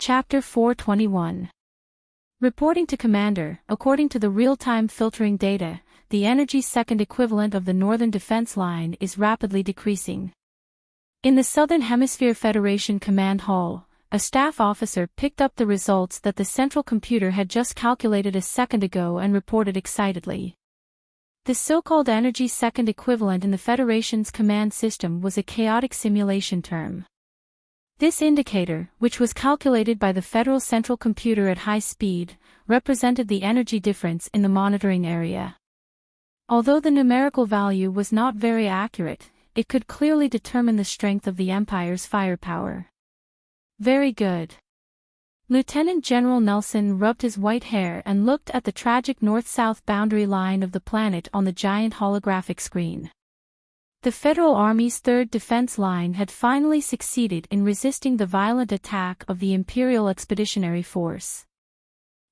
Chapter 421. Reporting to Commander. According to the real-time filtering data, the energy second equivalent of the Northern Defense Line is rapidly decreasing. In the Southern Hemisphere Federation Command Hall, a staff officer picked up the results that the central computer had just calculated a second ago and reported excitedly. The so-called energy second equivalent in the Federation's command system was a chaotic simulation term. This indicator, which was calculated by the Federal Central Computer at high speed, represented the energy difference in the monitoring area. Although the numerical value was not very accurate, it could clearly determine the strength of the Empire's firepower. Very good. Lieutenant General Nelson rubbed his white hair and looked at the tragic north-south boundary line of the planet on the giant holographic screen. The Federal Army's Third Defense Line had finally succeeded in resisting the violent attack of the Imperial Expeditionary Force.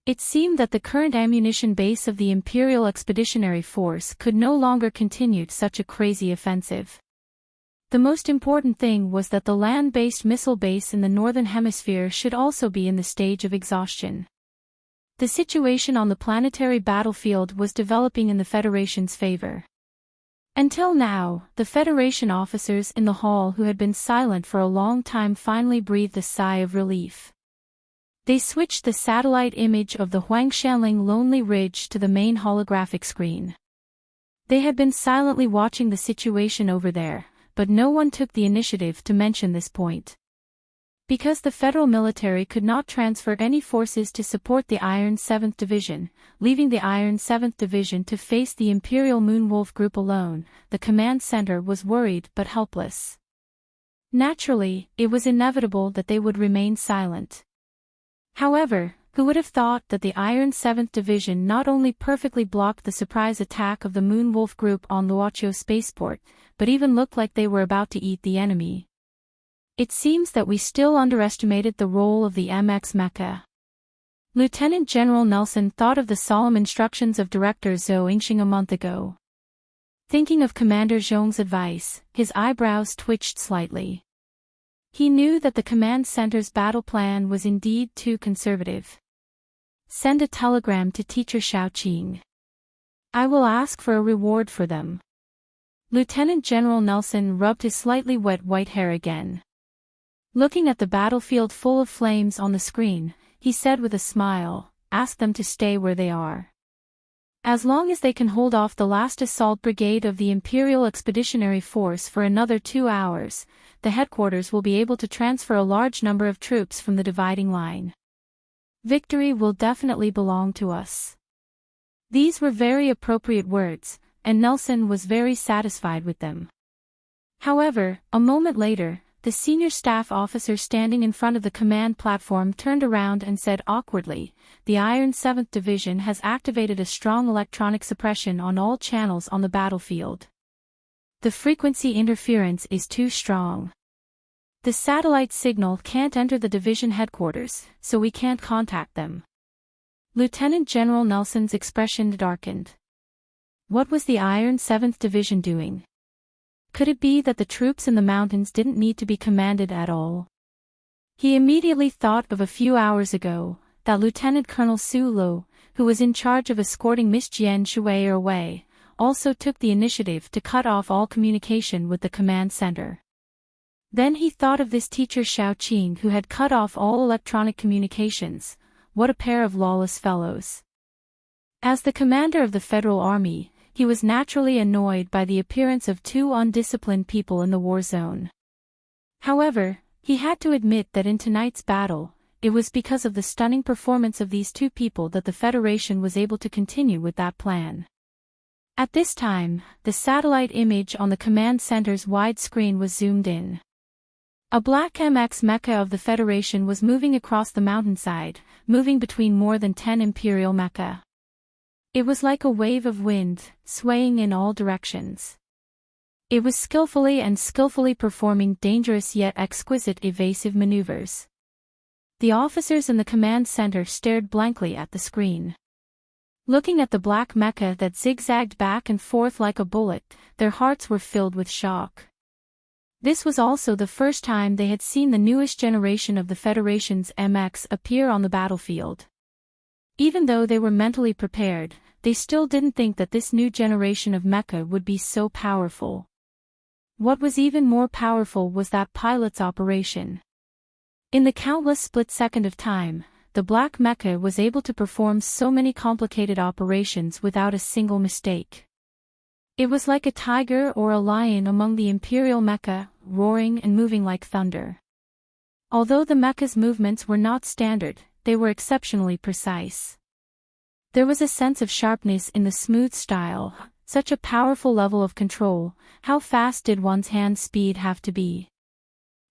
It seemed that the current ammunition base of the Imperial Expeditionary Force could no longer continue such a crazy offensive. The most important thing was that the land-based missile base in the Northern Hemisphere should also be in the stage of exhaustion. The situation on the planetary battlefield was developing in the Federation's favor. Until now, the Federation officers in the hall who had been silent for a long time finally breathed a sigh of relief. They switched the satellite image of the Huangshanling Lonely Ridge to the main holographic screen. They had been silently watching the situation over there, but no one took the initiative to mention this point. Because the federal military could not transfer any forces to support the Iron 7th Division, leaving the Iron 7th Division to face the Imperial Moonwolf Group alone, the command center was worried but helpless. Naturally, it was inevitable that they would remain silent. However, who would have thought that the Iron 7th Division not only perfectly blocked the surprise attack of the Moonwolf Group on Luochio Spaceport, but even looked like they were about to eat the enemy. It seems that we still underestimated the role of the MX Mecha. Lieutenant General Nelson thought of the solemn instructions of Director Zhou Yingxing a month ago. Thinking of Commander Zhong's advice, his eyebrows twitched slightly. He knew that the command center's battle plan was indeed too conservative. Send a telegram to Teacher Xiaoqing. I will ask for a reward for them. Lieutenant General Nelson rubbed his slightly wet white hair again. Looking at the battlefield full of flames on the screen, he said with a smile, ask them to stay where they are. As long as they can hold off the last assault brigade of the Imperial Expeditionary Force for another 2 hours, the headquarters will be able to transfer a large number of troops from the dividing line. Victory will definitely belong to us. These were very appropriate words, and Nelson was very satisfied with them. However, a moment later, the senior staff officer standing in front of the command platform turned around and said awkwardly, the Iron 7th Division has activated a strong electronic suppression on all channels on the battlefield. The frequency interference is too strong. The satellite signal can't enter the division headquarters, so we can't contact them. Lieutenant General Nelson's expression darkened. What was the Iron 7th Division doing? Could it be that the troops in the mountains didn't need to be commanded at all? He immediately thought of a few hours ago, that Lieutenant Colonel Su Lo, who was in charge of escorting Miss Jian Shui away, also took the initiative to cut off all communication with the command center. Then he thought of this teacher Xiaoqing who had cut off all electronic communications. What a pair of lawless fellows. As the commander of the Federal Army, he was naturally annoyed by the appearance of two undisciplined people in the war zone. However, he had to admit that in tonight's battle, it was because of the stunning performance of these two people that the Federation was able to continue with that plan. At this time, the satellite image on the command center's wide screen was zoomed in. A black MX mecha of the Federation was moving across the mountainside, moving between more than 10 Imperial mecha. It was like a wave of wind, swaying in all directions. It was skillfully performing dangerous yet exquisite evasive maneuvers. The officers in the command center stared blankly at the screen. Looking at the black mecha that zigzagged back and forth like a bullet, their hearts were filled with shock. This was also the first time they had seen the newest generation of the Federation's MX appear on the battlefield. Even though they were mentally prepared, they still didn't think that this new generation of mecha would be so powerful. What was even more powerful was that pilot's operation. In the countless split second of time, the black mecha was able to perform so many complicated operations without a single mistake. It was like a tiger or a lion among the Imperial mecha, roaring and moving like thunder. Although the mecha's movements were not standard, they were exceptionally precise. There was a sense of sharpness in the smooth style, such a powerful level of control. How fast did one's hand speed have to be?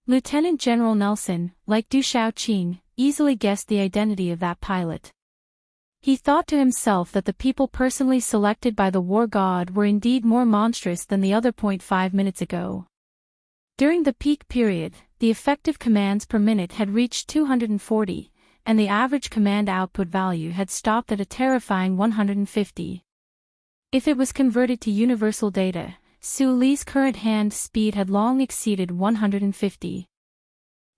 Lieutenant General Nelson, like Du Shaoqing, easily guessed the identity of that pilot. He thought to himself that the people personally selected by the war god were indeed more monstrous than the other 0.5 minutes ago. During the peak period, the effective commands per minute had reached 240, and the average command output value had stopped at a terrifying 150. If it was converted to universal data, Su Li's current hand speed had long exceeded 150.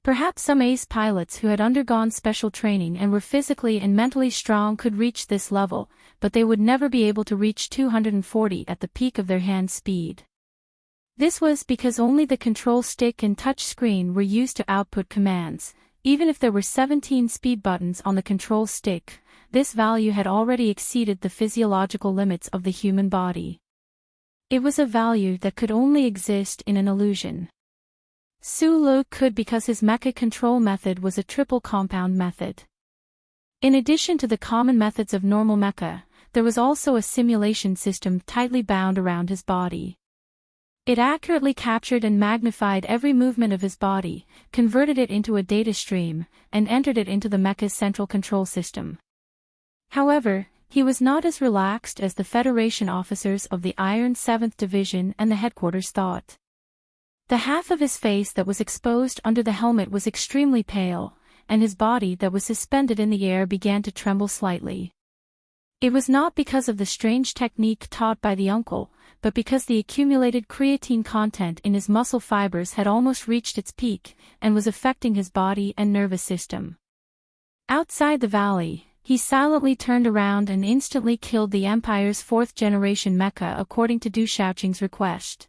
Perhaps some ace pilots who had undergone special training and were physically and mentally strong could reach this level, but they would never be able to reach 240 at the peak of their hand speed. This was because only the control stick and touch screen were used to output commands. Even if there were 17 speed buttons on the control stick, this value had already exceeded the physiological limits of the human body. It was a value that could only exist in an illusion. Su Lu could because his mecha control method was a triple compound method. In addition to the common methods of normal mecha, there was also a simulation system tightly bound around his body. It accurately captured and magnified every movement of his body, converted it into a data stream, and entered it into the mecha's central control system. However, he was not as relaxed as the Federation officers of the Iron 7th Division and the headquarters thought. The half of his face that was exposed under the helmet was extremely pale, and his body that was suspended in the air began to tremble slightly. It was not because of the strange technique taught by the uncle, but because the accumulated creatine content in his muscle fibers had almost reached its peak, and was affecting his body and nervous system. Outside the valley, he silently turned around and instantly killed the Empire's 4th-generation mecha according to Du Shaoqing's request.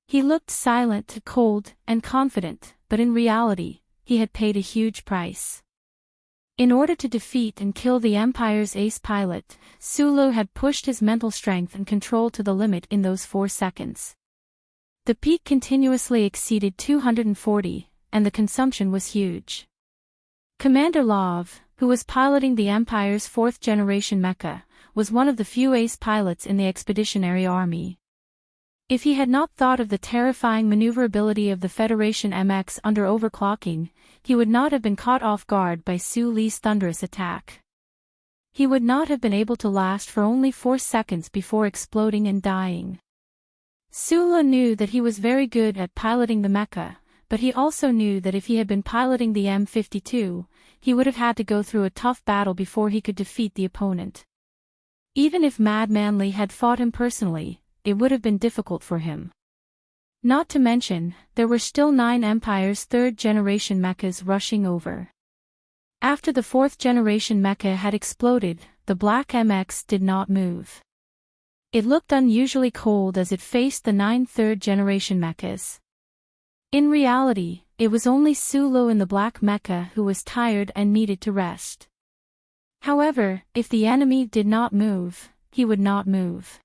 He looked silent, cold, and confident, but in reality, he had paid a huge price. In order to defeat and kill the Empire's ace pilot, Su Lu had pushed his mental strength and control to the limit in those 4 seconds. The peak continuously exceeded 240, and the consumption was huge. Commander Love, who was piloting the Empire's 4th-generation mecha, was one of the few ace pilots in the expeditionary army. If he had not thought of the terrifying maneuverability of the Federation MX under overclocking, he would not have been caught off guard by Su Li's thunderous attack. He would not have been able to last for only 4 seconds before exploding and dying. Su Li knew that he was very good at piloting the mecha, but he also knew that if he had been piloting the M52, he would have had to go through a tough battle before he could defeat the opponent. Even if Mad Manly had fought him personally, it would have been difficult for him. Not to mention, there were still 9 Empire's 3rd-generation mechas rushing over. After the 4th-generation mecha had exploded, the Black MX did not move. It looked unusually cold as it faced the 9 3rd-generation mechas. In reality, it was only Su Lu in the Black mecha who was tired and needed to rest. However, if the enemy did not move, he would not move.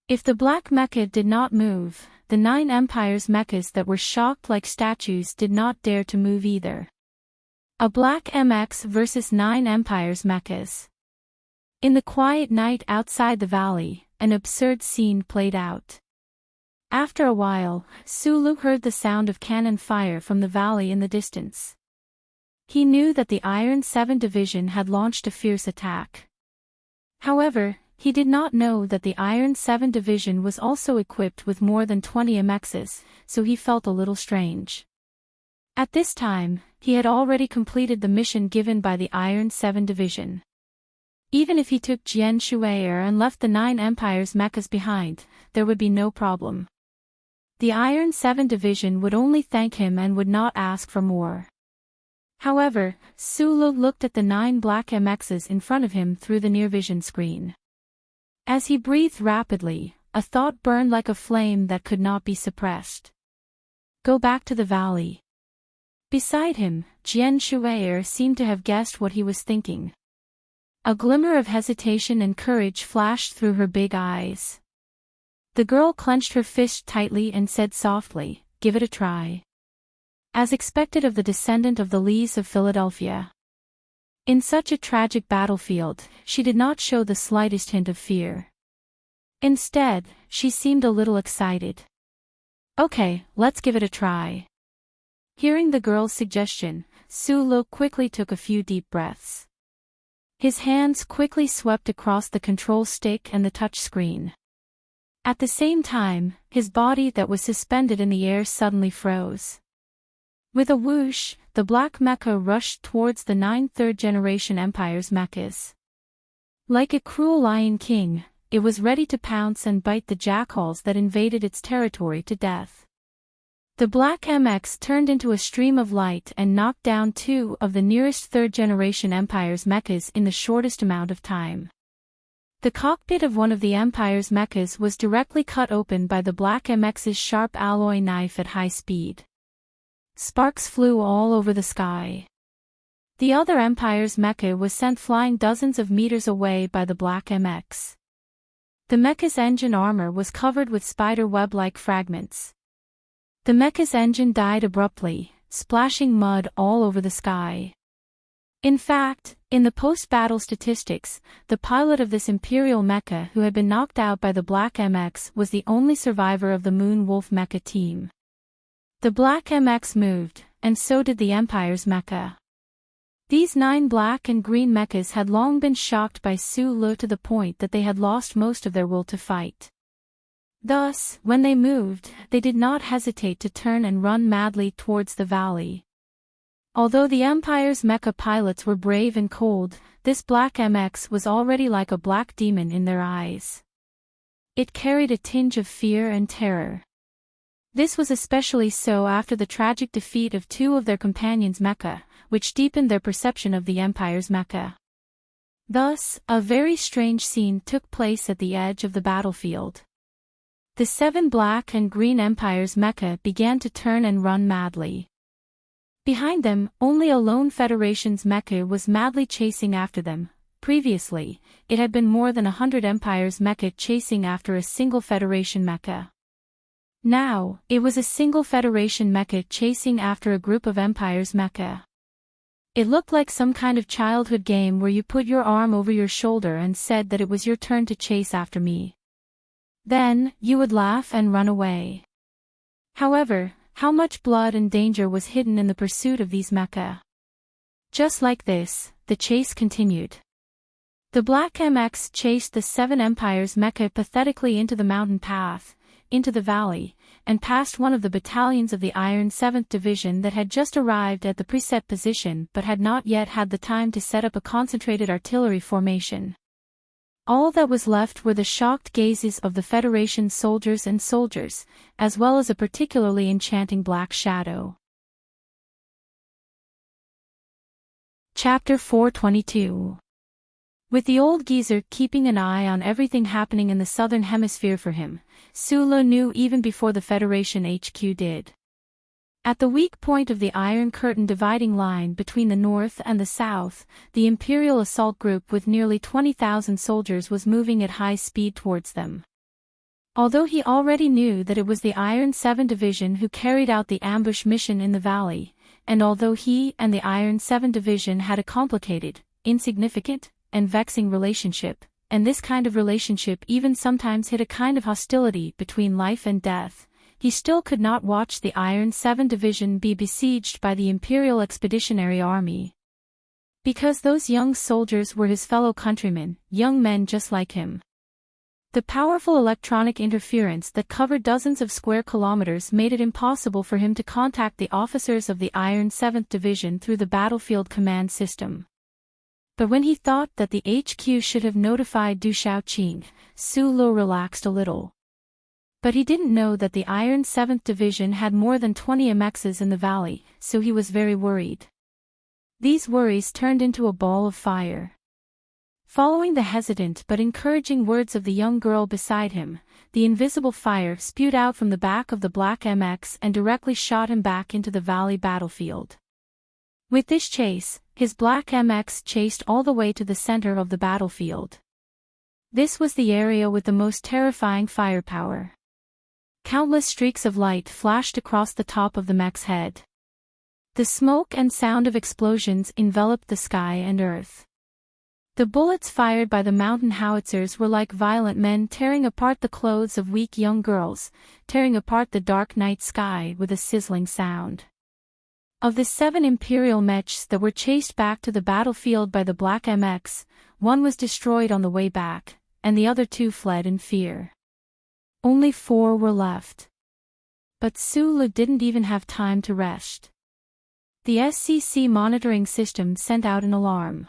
If the Black mecha did not move, the 9 Empire's mechas that were shocked like statues did not dare to move either. A Black MX versus 9 Empire's mechas. In the quiet night outside the valley, an absurd scene played out. After a while, Su Lu heard the sound of cannon fire from the valley in the distance. He knew that the Iron 7 Division had launched a fierce attack. However, he did not know that the Iron 7 Division was also equipped with more than 20 MXs, so he felt a little strange. At this time, he had already completed the mission given by the Iron 7 Division. Even if he took Jian Shui'er and left the 9 Empire's mechas behind, there would be no problem. The Iron 7 Division would only thank him and would not ask for more. However, Sulu looked at the 9 black MXs in front of him through the near-vision screen. As he breathed rapidly, a thought burned like a flame that could not be suppressed. Go back to the valley. Beside him, Jian Shuier seemed to have guessed what he was thinking. A glimmer of hesitation and courage flashed through her big eyes. The girl clenched her fist tightly and said softly, "Give it a try." As expected of the descendant of the Lees of Philadelphia. In such a tragic battlefield, she did not show the slightest hint of fear. Instead, she seemed a little excited. "Okay, let's give it a try." Hearing the girl's suggestion, Sulu quickly took a few deep breaths. His hands quickly swept across the control stick and the touch screen. At the same time, his body that was suspended in the air suddenly froze. With a whoosh, the black mecha rushed towards the 9 third-generation Empire's mechas. Like a cruel lion king, it was ready to pounce and bite the jackals that invaded its territory to death. The black MX turned into a stream of light and knocked down 2 of the nearest third-generation Empire's mechas in the shortest amount of time. The cockpit of one of the Empire's mechas was directly cut open by the black MX's sharp alloy knife at high speed. Sparks flew all over the sky. The other Empire's mecha was sent flying dozens of meters away by the black MX. The mecha's engine armor was covered with spider web-like fragments. The mecha's engine died abruptly, splashing mud all over the sky. In fact, in the post-battle statistics, the pilot of this Imperial mecha who had been knocked out by the Black MX was the only survivor of the Moon Wolf mecha team. The Black MX moved, and so did the Empire's mecha. These 9 black and green mechas had long been shocked by Sulu to the point that they had lost most of their will to fight. Thus, when they moved, they did not hesitate to turn and run madly towards the valley. Although the Empire's mecha pilots were brave and cold, this black MX was already like a black demon in their eyes. It carried a tinge of fear and terror. This was especially so after the tragic defeat of 2 of their companions' mecha, which deepened their perception of the Empire's mecha. Thus, a very strange scene took place at the edge of the battlefield. The 7 black and green Empire's mecha began to turn and run madly. Behind them, only a lone Federation's mecha was madly chasing after them. Previously, it had been more than 100 Empire's mecha chasing after a single Federation mecha. Now, it was a single Federation mecha chasing after a group of Empire's mecha. It looked like some kind of childhood game where you put your arm over your shoulder and said that it was your turn to chase after me. Then, you would laugh and run away. However, how much blood and danger was hidden in the pursuit of these mecha? Just like this, the chase continued. The Black MX chased the 7 Empire's mecha pathetically into the mountain path, into the valley, and past one of the battalions of the Iron 7th Division that had just arrived at the preset position but had not yet had the time to set up a concentrated artillery formation. All that was left were the shocked gazes of the Federation soldiers and soldiers, as well as a particularly enchanting black shadow. Chapter 422. With the old geezer keeping an eye on everything happening in the southern hemisphere for him, Sulu knew even before the Federation HQ did. At the weak point of the Iron Curtain dividing line between the north and the south, the Imperial assault group with nearly 20,000 soldiers was moving at high speed towards them. Although he already knew that it was the Iron 7 Division who carried out the ambush mission in the valley, and although he and the Iron 7 Division had a complicated, insignificant, and vexing relationship, and this kind of relationship even sometimes hid a kind of hostility between life and death, he still could not watch the Iron 7 Division be besieged by the Imperial Expeditionary Army. Because those young soldiers were his fellow countrymen, young men just like him. The powerful electronic interference that covered dozens of square kilometers made it impossible for him to contact the officers of the Iron 7th Division through the battlefield command system. But when he thought that the HQ should have notified Du Shaoqing, Sulu relaxed a little. But he didn't know that the Iron 7th Division had more than 20 MXs in the valley, so he was very worried. These worries turned into a ball of fire. Following the hesitant but encouraging words of the young girl beside him, the invisible fire spewed out from the back of the black MX and directly shot him back into the valley battlefield. With this chase, his black MX chased all the way to the center of the battlefield. This was the area with the most terrifying firepower. Countless streaks of light flashed across the top of the mech's head. The smoke and sound of explosions enveloped the sky and earth. The bullets fired by the mountain howitzers were like violent men tearing apart the clothes of weak young girls, tearing apart the dark night sky with a sizzling sound. Of the 7 Imperial mechs that were chased back to the battlefield by the Black MX, one was destroyed on the way back, and the other 2 fled in fear. Only 4 were left. But Sulu didn't even have time to rest. The SCC monitoring system sent out an alarm.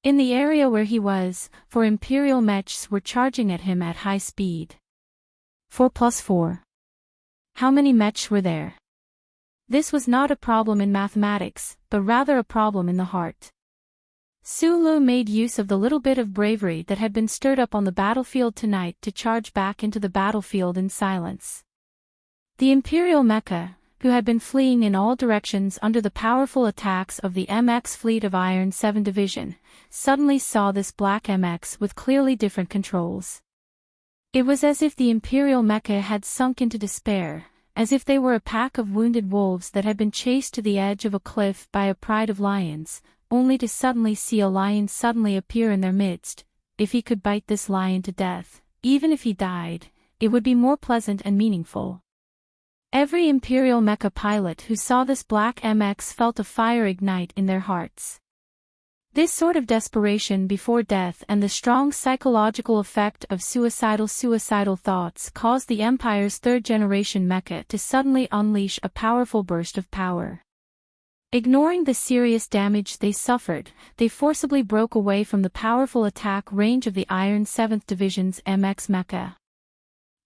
In the area where he was, 4 Imperial mechs were charging at him at high speed. 4 plus 4. How many mechs were there? This was not a problem in mathematics, but rather a problem in the heart. Sulu made use of the little bit of bravery that had been stirred up on the battlefield tonight to charge back into the battlefield in silence. The Imperial mecha, who had been fleeing in all directions under the powerful attacks of the MX fleet of Iron 7 Division, suddenly saw this black MX with clearly different controls. It was as if the Imperial mecha had sunk into despair, as if they were a pack of wounded wolves that had been chased to the edge of a cliff by a pride of lions, only to suddenly see a lion suddenly appear in their midst. If he could bite this lion to death, even if he died, it would be more pleasant and meaningful. Every Imperial mecha pilot who saw this black MX felt a fire ignite in their hearts. This sort of desperation before death and the strong psychological effect of suicidal thoughts caused the Empire's 3rd-generation mecha to suddenly unleash a powerful burst of power. Ignoring the serious damage they suffered, they forcibly broke away from the powerful attack range of the Iron 7th Division's MX mecha.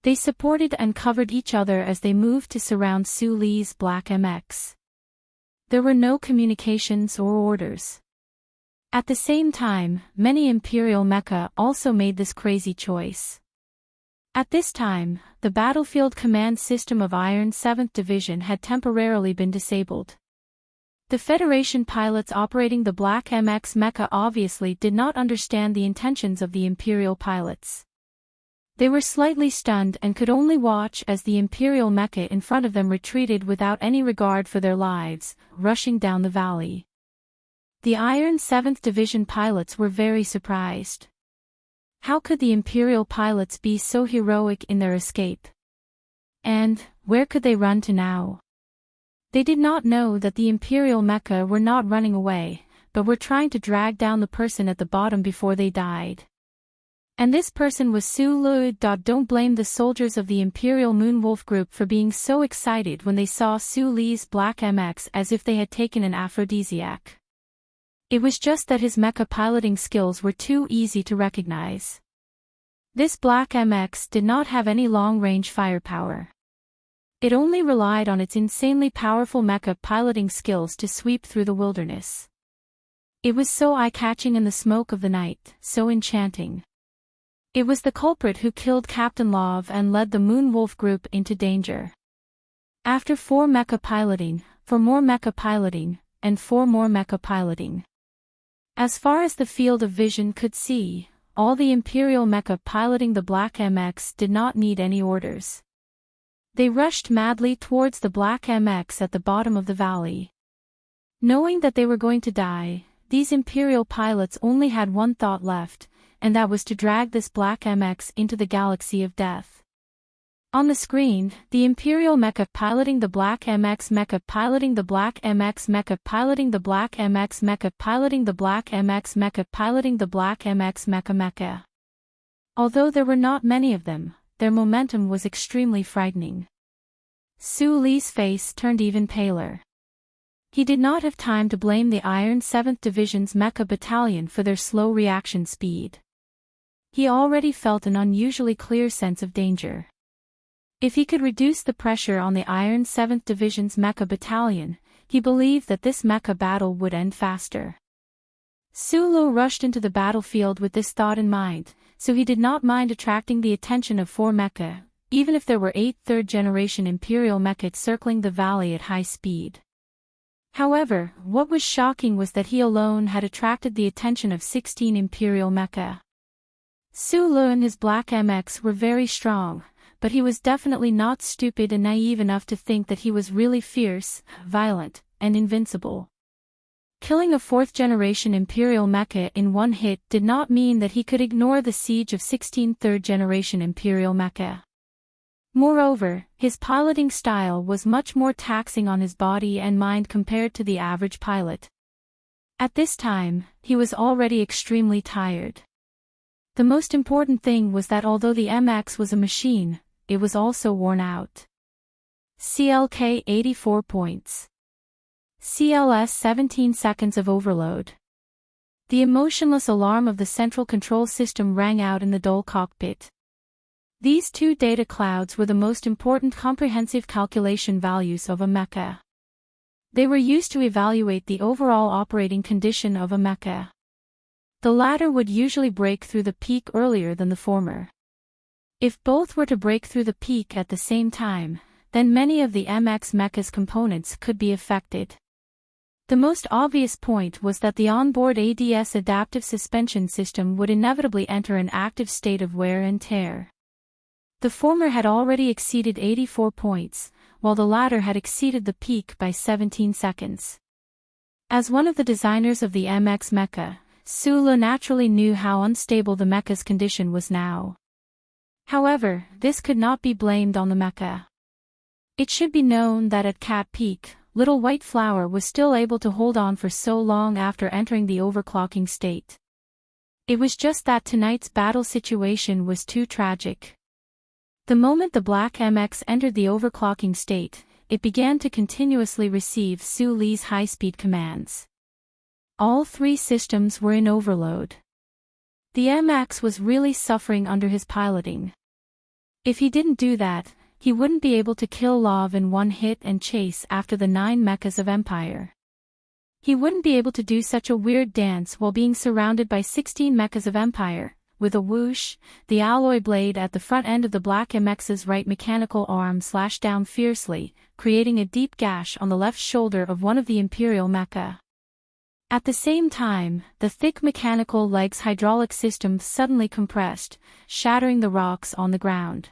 They supported and covered each other as they moved to surround Su Li's black MX. There were no communications or orders. At the same time, many Imperial mecha also made this crazy choice. At this time, the battlefield command system of Iron 7th Division had temporarily been disabled. The Federation pilots operating the Black MX mecha obviously did not understand the intentions of the Imperial pilots. They were slightly stunned and could only watch as the Imperial mecha in front of them retreated without any regard for their lives, rushing down the valley. The Iron 7th Division pilots were very surprised. How could the Imperial pilots be so heroic in their escape? And, where could they run to now? They did not know that the Imperial mecha were not running away, but were trying to drag down the person at the bottom before they died. And this person was Su Lu. Don't blame the soldiers of the Imperial Moonwolf group for being so excited when they saw Su Li's Black MX as if they had taken an aphrodisiac. It was just that his mecha piloting skills were too easy to recognize. This Black MX did not have any long-range firepower. It only relied on its insanely powerful mecha piloting skills to sweep through the wilderness. It was so eye-catching in the smoke of the night, so enchanting. It was the culprit who killed Captain Love and led the Moonwolf group into danger. After 4 mecha piloting, 4 more mecha piloting, and 4 more mecha piloting. As far as the field of vision could see, all the Imperial mecha piloting the Black MX did not need any orders. They rushed madly towards the Black MX at the bottom of the valley. Knowing that they were going to die, these Imperial pilots only had one thought left, and that was to drag this Black MX into the galaxy of death. On the screen, the Imperial mecha piloting the Black MX mecha piloting the Black MX mecha piloting the Black MX mecha piloting the Black MX mecha piloting the Black MX mecha. Although there were not many of them, their momentum was extremely frightening. Su Li's face turned even paler. He did not have time to blame the Iron 7th Division's mecha battalion for their slow reaction speed. He already felt an unusually clear sense of danger. If he could reduce the pressure on the Iron 7th Division's mecha battalion, he believed that this mecha battle would end faster. Sulu rushed into the battlefield with this thought in mind, so he did not mind attracting the attention of 4 mecha, even if there were 8 third-generation Imperial mechas circling the valley at high speed. However, what was shocking was that he alone had attracted the attention of 16 Imperial mecha. Sulu and his Black MX were very strong, but he was definitely not stupid and naive enough to think that he was really fierce, violent, and invincible. Killing a 4th-generation Imperial mecha in one hit did not mean that he could ignore the siege of 16 third-generation Imperial mecha. Moreover, his piloting style was much more taxing on his body and mind compared to the average pilot. At this time, he was already extremely tired. The most important thing was that although the MX was a machine, it was also worn out. CLK 84 points. CLS 17 seconds of overload. The emotionless alarm of the central control system rang out in the dull cockpit. These 2 data clouds were the most important comprehensive calculation values of a mecha. They were used to evaluate the overall operating condition of a mecha. The latter would usually break through the peak earlier than the former. If both were to break through the peak at the same time, then many of the MX mecha's components could be affected. The most obvious point was that the onboard ADS adaptive suspension system would inevitably enter an active state of wear and tear. The former had already exceeded 84 points, while the latter had exceeded the peak by 17 seconds. As one of the designers of the MX mecha, Sulu naturally knew how unstable the mecha's condition was now. However, this could not be blamed on the mecha. It should be known that at Cat Peak, Little White Flower was still able to hold on for so long after entering the overclocking state. It was just that tonight's battle situation was too tragic. The moment the Black MX entered the overclocking state, it began to continuously receive Su Li's high-speed commands. All 3 systems were in overload. The MX was really suffering under his piloting. If he didn't do that, he wouldn't be able to kill Love in one hit and chase after the 9 mechas of Empire. He wouldn't be able to do such a weird dance while being surrounded by 16 mechas of Empire. With a whoosh, the alloy blade at the front end of the Black MX's right mechanical arm slashed down fiercely, creating a deep gash on the left shoulder of one of the Imperial mecha. At the same time, the thick mechanical leg's hydraulic system suddenly compressed, shattering the rocks on the ground.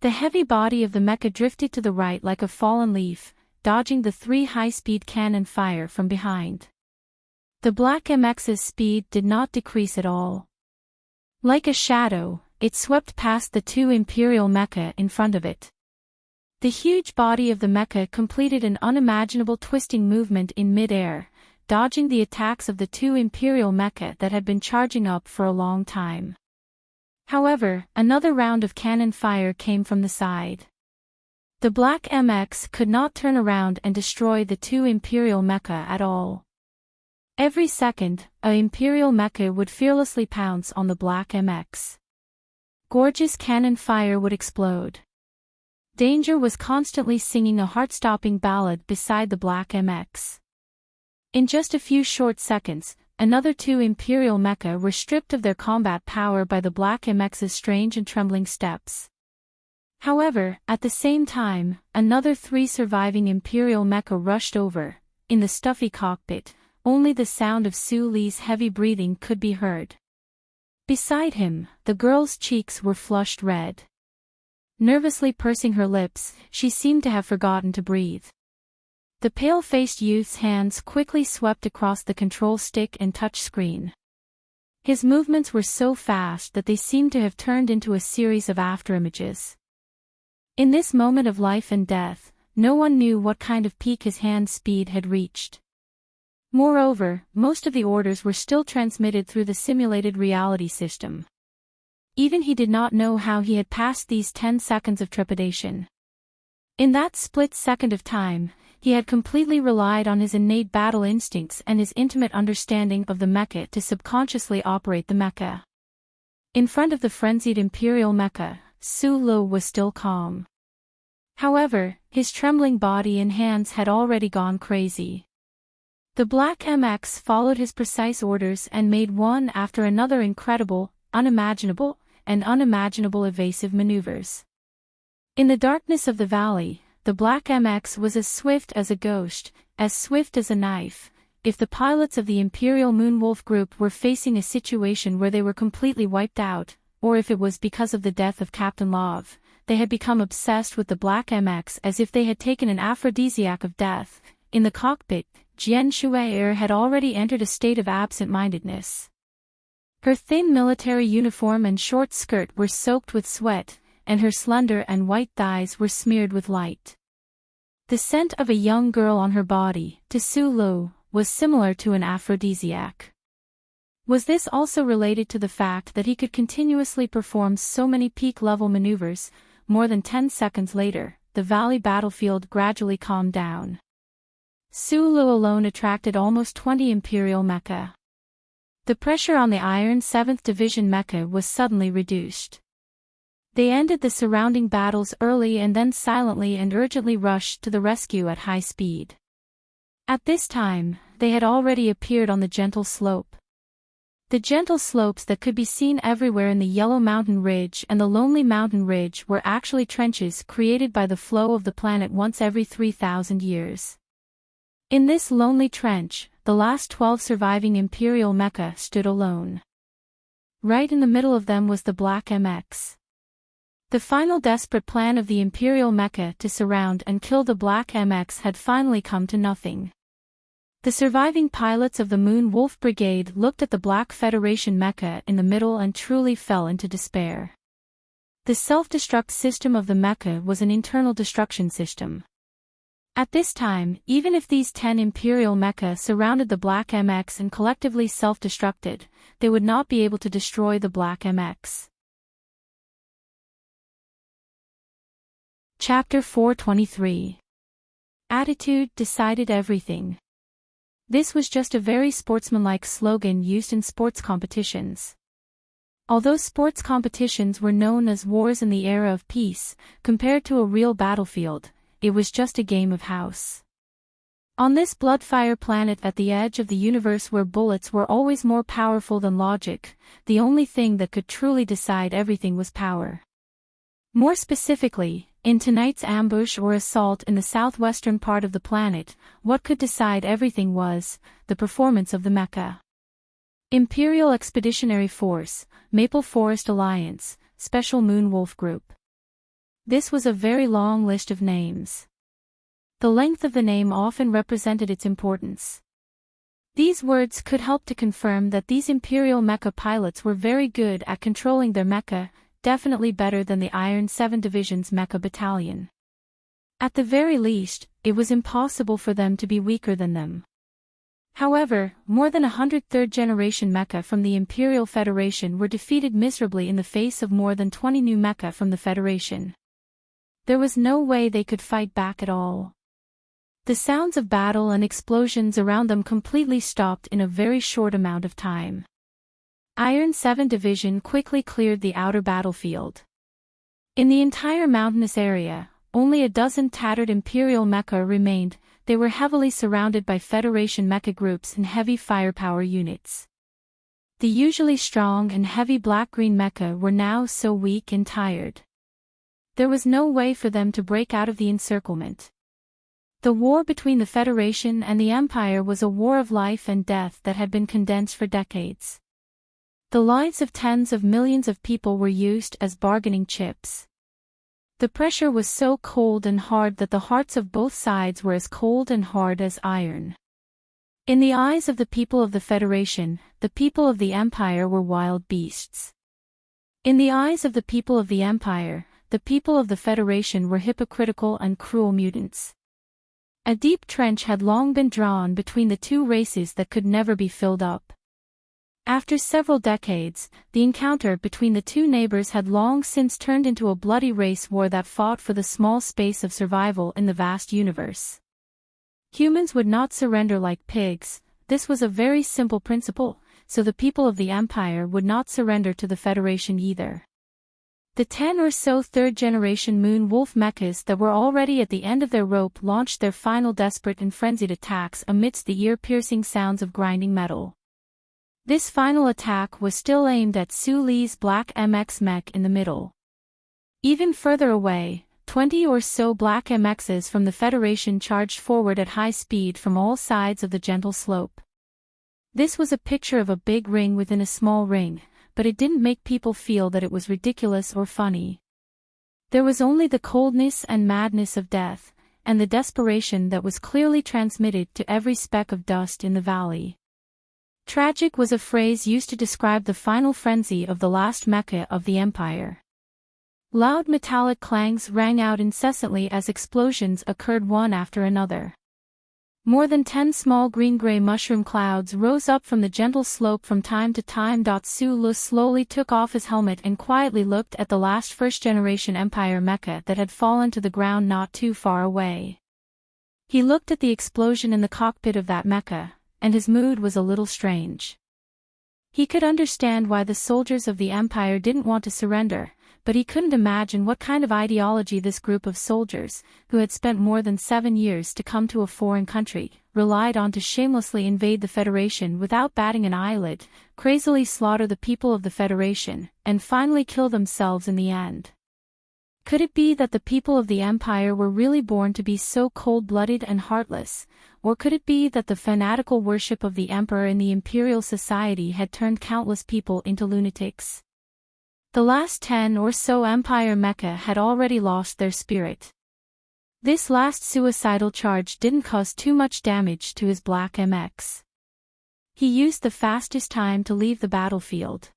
The heavy body of the mecha drifted to the right like a fallen leaf, dodging the 3 high-speed cannon fire from behind. The Black MX's speed did not decrease at all. Like a shadow, it swept past the 2 Imperial mecha in front of it. The huge body of the mecha completed an unimaginable twisting movement in mid-air, dodging the attacks of the 2 Imperial mecha that had been charging up for a long time. However, another round of cannon fire came from the side. The Black MX could not turn around and destroy the 2 Imperial mecha at all. Every second, a Imperial mecha would fearlessly pounce on the Black MX. Gorgeous cannon fire would explode. Danger was constantly singing a heart-stopping ballad beside the Black MX. In just a few short seconds, another 2 Imperial mecha were stripped of their combat power by the Black MX's strange and trembling steps. However, at the same time, another 3 surviving Imperial mecha rushed over. In the stuffy cockpit, only the sound of Su Li's heavy breathing could be heard. Beside him, the girl's cheeks were flushed red. Nervously pursing her lips, she seemed to have forgotten to breathe. The pale-faced youth's hands quickly swept across the control stick and touch screen. His movements were so fast that they seemed to have turned into a series of afterimages. In this moment of life and death, no one knew what kind of peak his hand speed had reached. Moreover, most of the orders were still transmitted through the simulated reality system. Even he did not know how he had passed these 10 seconds of trepidation. In that split second of time, he had completely relied on his innate battle instincts and his intimate understanding of the mecha to subconsciously operate the mecha. In front of the frenzied Imperial mecha, Sulu was still calm. However, his trembling body and hands had already gone crazy. The Black MX followed his precise orders and made one after another incredible, unimaginable evasive maneuvers. In the darkness of the valley, the Black MX was as swift as a ghost, as swift as a knife. If the pilots of the Imperial Moonwolf Group were facing a situation where they were completely wiped out, or if it was because of the death of Captain Love, they had become obsessed with the Black MX as if they had taken an aphrodisiac of death. In the cockpit, Jian Shuai had already entered a state of absent-mindedness. Her thin military uniform and short skirt were soaked with sweat, and her slender and white thighs were smeared with light. The scent of a young girl on her body, to Sulu, was similar to an aphrodisiac. Was this also related to the fact that he could continuously perform so many peak-level maneuvers? More than 10 seconds later, the valley battlefield gradually calmed down. Sulu alone attracted almost 20 Imperial mecha. The pressure on the Iron 7th Division mecha was suddenly reduced. They ended the surrounding battles early and then silently and urgently rushed to the rescue at high speed. At this time, they had already appeared on the gentle slope. The gentle slopes that could be seen everywhere in the Yellow Mountain Ridge and the Lonely Mountain Ridge were actually trenches created by the flow of the planet once every 3,000 years. In this lonely trench, the last 12 surviving Imperial mecha stood alone. Right in the middle of them was the Black MX. The final desperate plan of the Imperial mecha to surround and kill the Black MX had finally come to nothing. The surviving pilots of the Moon Wolf Brigade looked at the Black Federation mecha in the middle and truly fell into despair. The self-destruct system of the mecha was an internal destruction system. At this time, even if these 10 Imperial mecha surrounded the Black MX and collectively self-destructed, they would not be able to destroy the Black MX. Chapter 423. Attitude decided everything. This was just a very sportsmanlike slogan used in sports competitions. Although sports competitions were known as wars in the era of peace, compared to a real battlefield, it was just a game of house. On this bloodfire planet at the edge of the universe where bullets were always more powerful than logic, the only thing that could truly decide everything was power. More specifically, in tonight's ambush or assault in the southwestern part of the planet, what could decide everything was the performance of the mecha. Imperial Expeditionary Force, Maple Forest Alliance, Special Moon Wolf Group. This was a very long list of names. The length of the name often represented its importance. These words could help to confirm that these Imperial mecha pilots were very good at controlling their mecha, definitely better than the Iron 7 Division's mecha battalion. At the very least, it was impossible for them to be weaker than them. However, more than 100 third-generation mecha from the Imperial Federation were defeated miserably in the face of more than 20 new mecha from the Federation. There was no way they could fight back at all. The sounds of battle and explosions around them completely stopped in a very short amount of time. Iron 7 Division quickly cleared the outer battlefield. In the entire mountainous area, only a dozen tattered Imperial mecha remained. They were heavily surrounded by Federation mecha groups and heavy firepower units. The usually strong and heavy black-green mecha were now so weak and tired. There was no way for them to break out of the encirclement. The war between the Federation and the Empire was a war of life and death that had been condensed for decades. The lives of tens of millions of people were used as bargaining chips. The pressure was so cold and hard that the hearts of both sides were as cold and hard as iron. In the eyes of the people of the Federation, the people of the Empire were wild beasts. In the eyes of the people of the Empire, the people of the Federation were hypocritical and cruel mutants. A deep trench had long been drawn between the two races that could never be filled up. After several decades, the encounter between the two neighbors had long since turned into a bloody race war that fought for the small space of survival in the vast universe. Humans would not surrender like pigs. This was a very simple principle, so the people of the Empire would not surrender to the Federation either. The 10 or so third-generation Moon Wolf mechas that were already at the end of their rope launched their final desperate and frenzied attacks amidst the ear-piercing sounds of grinding metal. This final attack was still aimed at Su Li's Black MX mech in the middle. Even further away, 20 or so Black MXs from the Federation charged forward at high speed from all sides of the gentle slope. This was a picture of a big ring within a small ring, but it didn't make people feel that it was ridiculous or funny. There was only the coldness and madness of death, and the desperation that was clearly transmitted to every speck of dust in the valley. Tragic was a phrase used to describe the final frenzy of the last mecha of the Empire. Loud metallic clangs rang out incessantly as explosions occurred one after another. More than 10 small green-gray mushroom clouds rose up from the gentle slope from time to time. Su Li slowly took off his helmet and quietly looked at the last first-generation Empire mecha that had fallen to the ground not too far away. He looked at the explosion in the cockpit of that mecha, and his mood was a little strange. He could understand why the soldiers of the Empire didn't want to surrender, but he couldn't imagine what kind of ideology this group of soldiers, who had spent more than 7 years to come to a foreign country, relied on to shamelessly invade the Federation without batting an eyelid, crazily slaughter the people of the Federation, and finally kill themselves in the end. Could it be that the people of the Empire were really born to be so cold-blooded and heartless, or could it be that the fanatical worship of the Emperor in the Imperial Society had turned countless people into lunatics? The last 10 or so Empire mecha had already lost their spirit. This last suicidal charge didn't cause too much damage to his Black MX. He used the fastest time to leave the battlefield.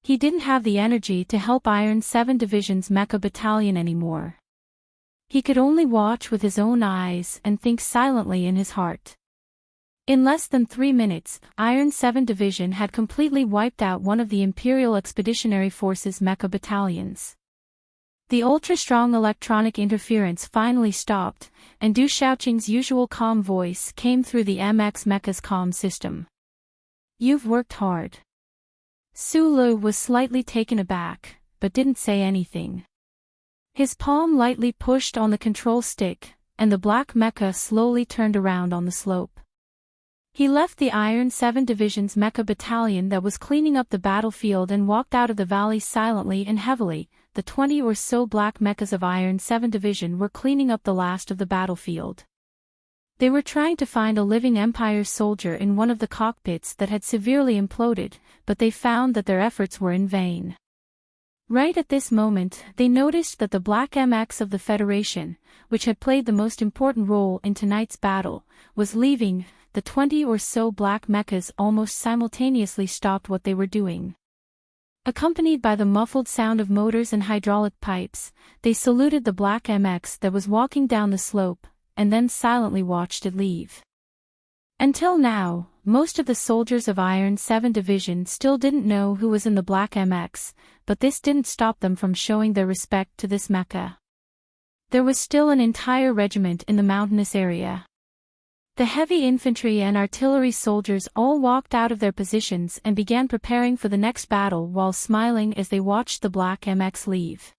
He didn't have the energy to help Iron 7 Division's mecha battalion anymore. He could only watch with his own eyes and think silently in his heart. In less than 3 minutes, Iron 7 Division had completely wiped out one of the Imperial Expeditionary Force's mecha battalions. The ultra-strong electronic interference finally stopped, and Du Shaoqing's usual calm voice came through the MX mecha's comm system. "You've worked hard." Su Li was slightly taken aback, but didn't say anything. His palm lightly pushed on the control stick, and the Black mecha slowly turned around on the slope. He left the Iron 7 Division's mecha battalion that was cleaning up the battlefield and walked out of the valley silently and heavily. The 20 or so Black mechas of Iron 7 Division were cleaning up the last of the battlefield. They were trying to find a living Empire soldier in one of the cockpits that had severely imploded, but they found that their efforts were in vain. Right at this moment, they noticed that the Black MX of the Federation, which had played the most important role in tonight's battle, was leaving. The 20 or so Black mechas almost simultaneously stopped what they were doing. Accompanied by the muffled sound of motors and hydraulic pipes, they saluted the Black MX that was walking down the slope, and then silently watched it leave. Until now, most of the soldiers of Iron 7 Division still didn't know who was in the Black MX, but this didn't stop them from showing their respect to this mecha. There was still an entire regiment in the mountainous area. The heavy infantry and artillery soldiers all walked out of their positions and began preparing for the next battle while smiling as they watched the Black MX leave.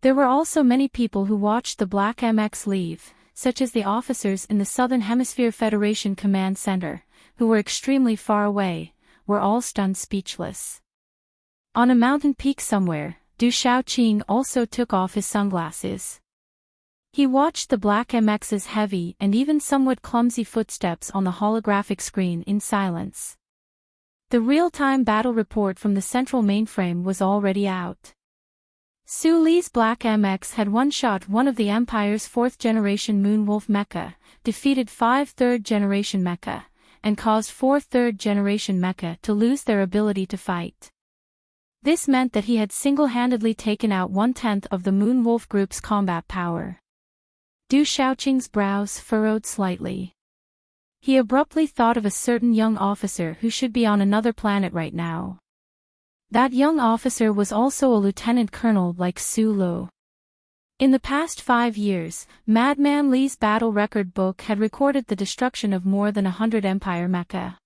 There were also many people who watched the Black MX leave, such as the officers in the Southern Hemisphere Federation Command Center, who were extremely far away, were all stunned speechless. On a mountain peak somewhere, Du Shaoqing also took off his sunglasses. He watched the Black MX's heavy and even somewhat clumsy footsteps on the holographic screen in silence. The real-time battle report from the central mainframe was already out. Su Li's Black MX had one-shot one of the Empire's 4th-generation Moonwolf mecha, defeated 5 3rd-generation mecha, and caused 4 3rd-generation mecha to lose their ability to fight. This meant that he had single-handedly taken out 1/10 of the Moonwolf group's combat power. Du Shaoqing's brows furrowed slightly. He abruptly thought of a certain young officer who should be on another planet right now. That young officer was also a lieutenant colonel like Su Li. In the past 5 years, Madman Li's battle record book had recorded the destruction of more than 100 Empire mecha.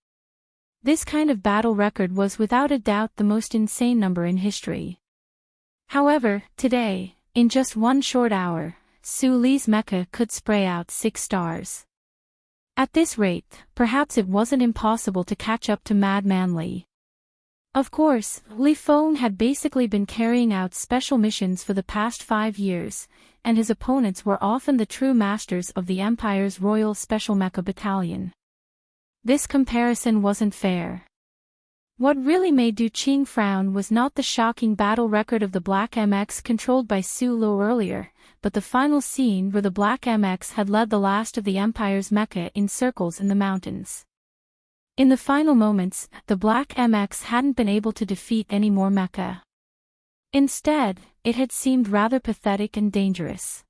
This kind of battle record was without a doubt the most insane number in history. However, today, in just one short hour, Su Li's mecha could spray out 6 stars. At this rate, perhaps it wasn't impossible to catch up to Madman Li. Of course, Li Feng had basically been carrying out special missions for the past 5 years, and his opponents were often the true masters of the Empire's Royal Special Mecha Battalion. This comparison wasn't fair. What really made Du Qing frown was not the shocking battle record of the Black MX controlled by Su Lo earlier, but the final scene where the Black MX had led the last of the Empire's mecha in circles in the mountains. In the final moments, the Black MX hadn't been able to defeat any more mecha. Instead, it had seemed rather pathetic and dangerous.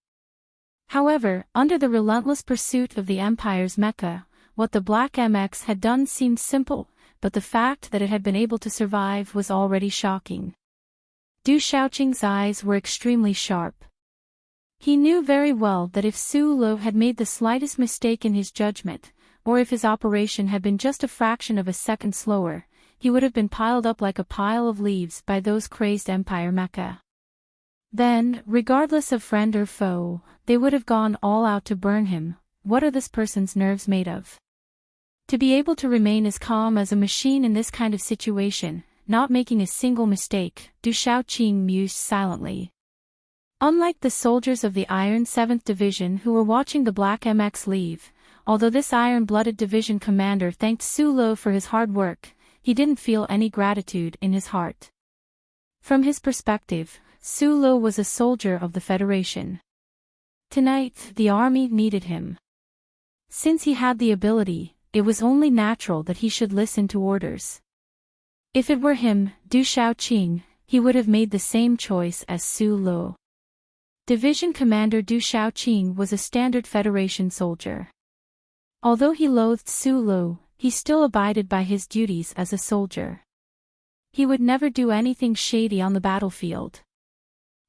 However, under the relentless pursuit of the Empire's mecha, what the Black MX had done seemed simple, but the fact that it had been able to survive was already shocking. Du Shaoqing's eyes were extremely sharp. He knew very well that if Su Lo had made the slightest mistake in his judgment, or if his operation had been just a fraction of a second slower, he would have been piled up like a pile of leaves by those crazed Empire mecha. Then, regardless of friend or foe, they would have gone all out to burn him. What are this person's nerves made of? To be able to remain as calm as a machine in this kind of situation, not making a single mistake, Du Shaoqing mused silently. Unlike the soldiers of the Iron 7th Division who were watching the Black MX leave, although this iron-blooded division commander thanked Su Lo for his hard work, he didn't feel any gratitude in his heart. From his perspective, Su Lo was a soldier of the Federation. Tonight, the army needed him. Since he had the ability, it was only natural that he should listen to orders. If it were him, Du Shaoqing, he would have made the same choice as Su Lo. Division Commander Du Shaoqing was a standard Federation soldier. Although he loathed Su Lo, he still abided by his duties as a soldier. He would never do anything shady on the battlefield.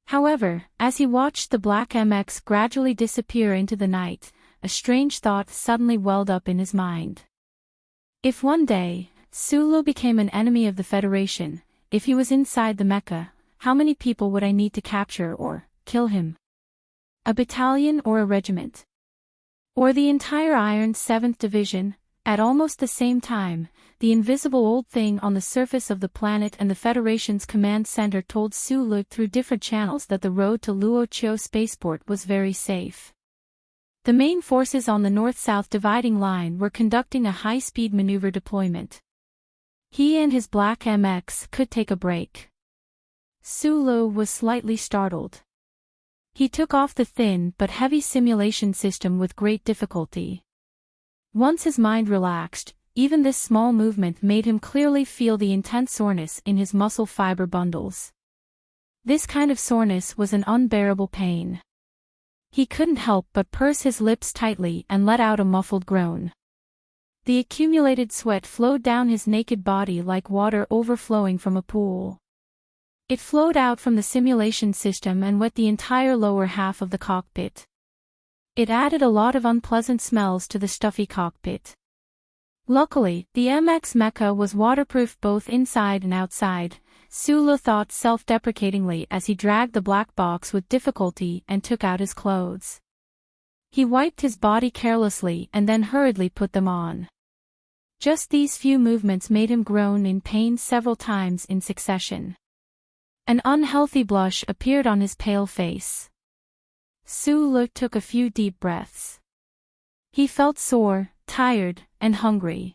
However, as he watched the Black MX gradually disappear into the night, a strange thought suddenly welled up in his mind. If one day, Su Lo became an enemy of the Federation, if he was inside the mecha, how many people would I need to capture or kill him? A battalion or a regiment? Or the entire Iron 7th Division? At almost the same time, the invisible old thing on the surface of the planet and the Federation's command center told Su Lo through different channels that the road to Luoqiu spaceport was very safe. The main forces on the north-south dividing line were conducting a high-speed maneuver deployment. He and his Black MX could take a break. Su Lo was slightly startled. He took off the thin but heavy simulation system with great difficulty. Once his mind relaxed, even this small movement made him clearly feel the intense soreness in his muscle fiber bundles. This kind of soreness was an unbearable pain. He couldn't help but purse his lips tightly and let out a muffled groan. The accumulated sweat flowed down his naked body like water overflowing from a pool. It flowed out from the simulation system and wet the entire lower half of the cockpit. It added a lot of unpleasant smells to the stuffy cockpit. Luckily, the MX mecha was waterproof both inside and outside, Su Lo thought self-deprecatingly as he dragged the black box with difficulty and took out his clothes. He wiped his body carelessly and then hurriedly put them on. Just these few movements made him groan in pain several times in succession. An unhealthy blush appeared on his pale face. Su Lo took a few deep breaths. He felt sore, tired, and hungry.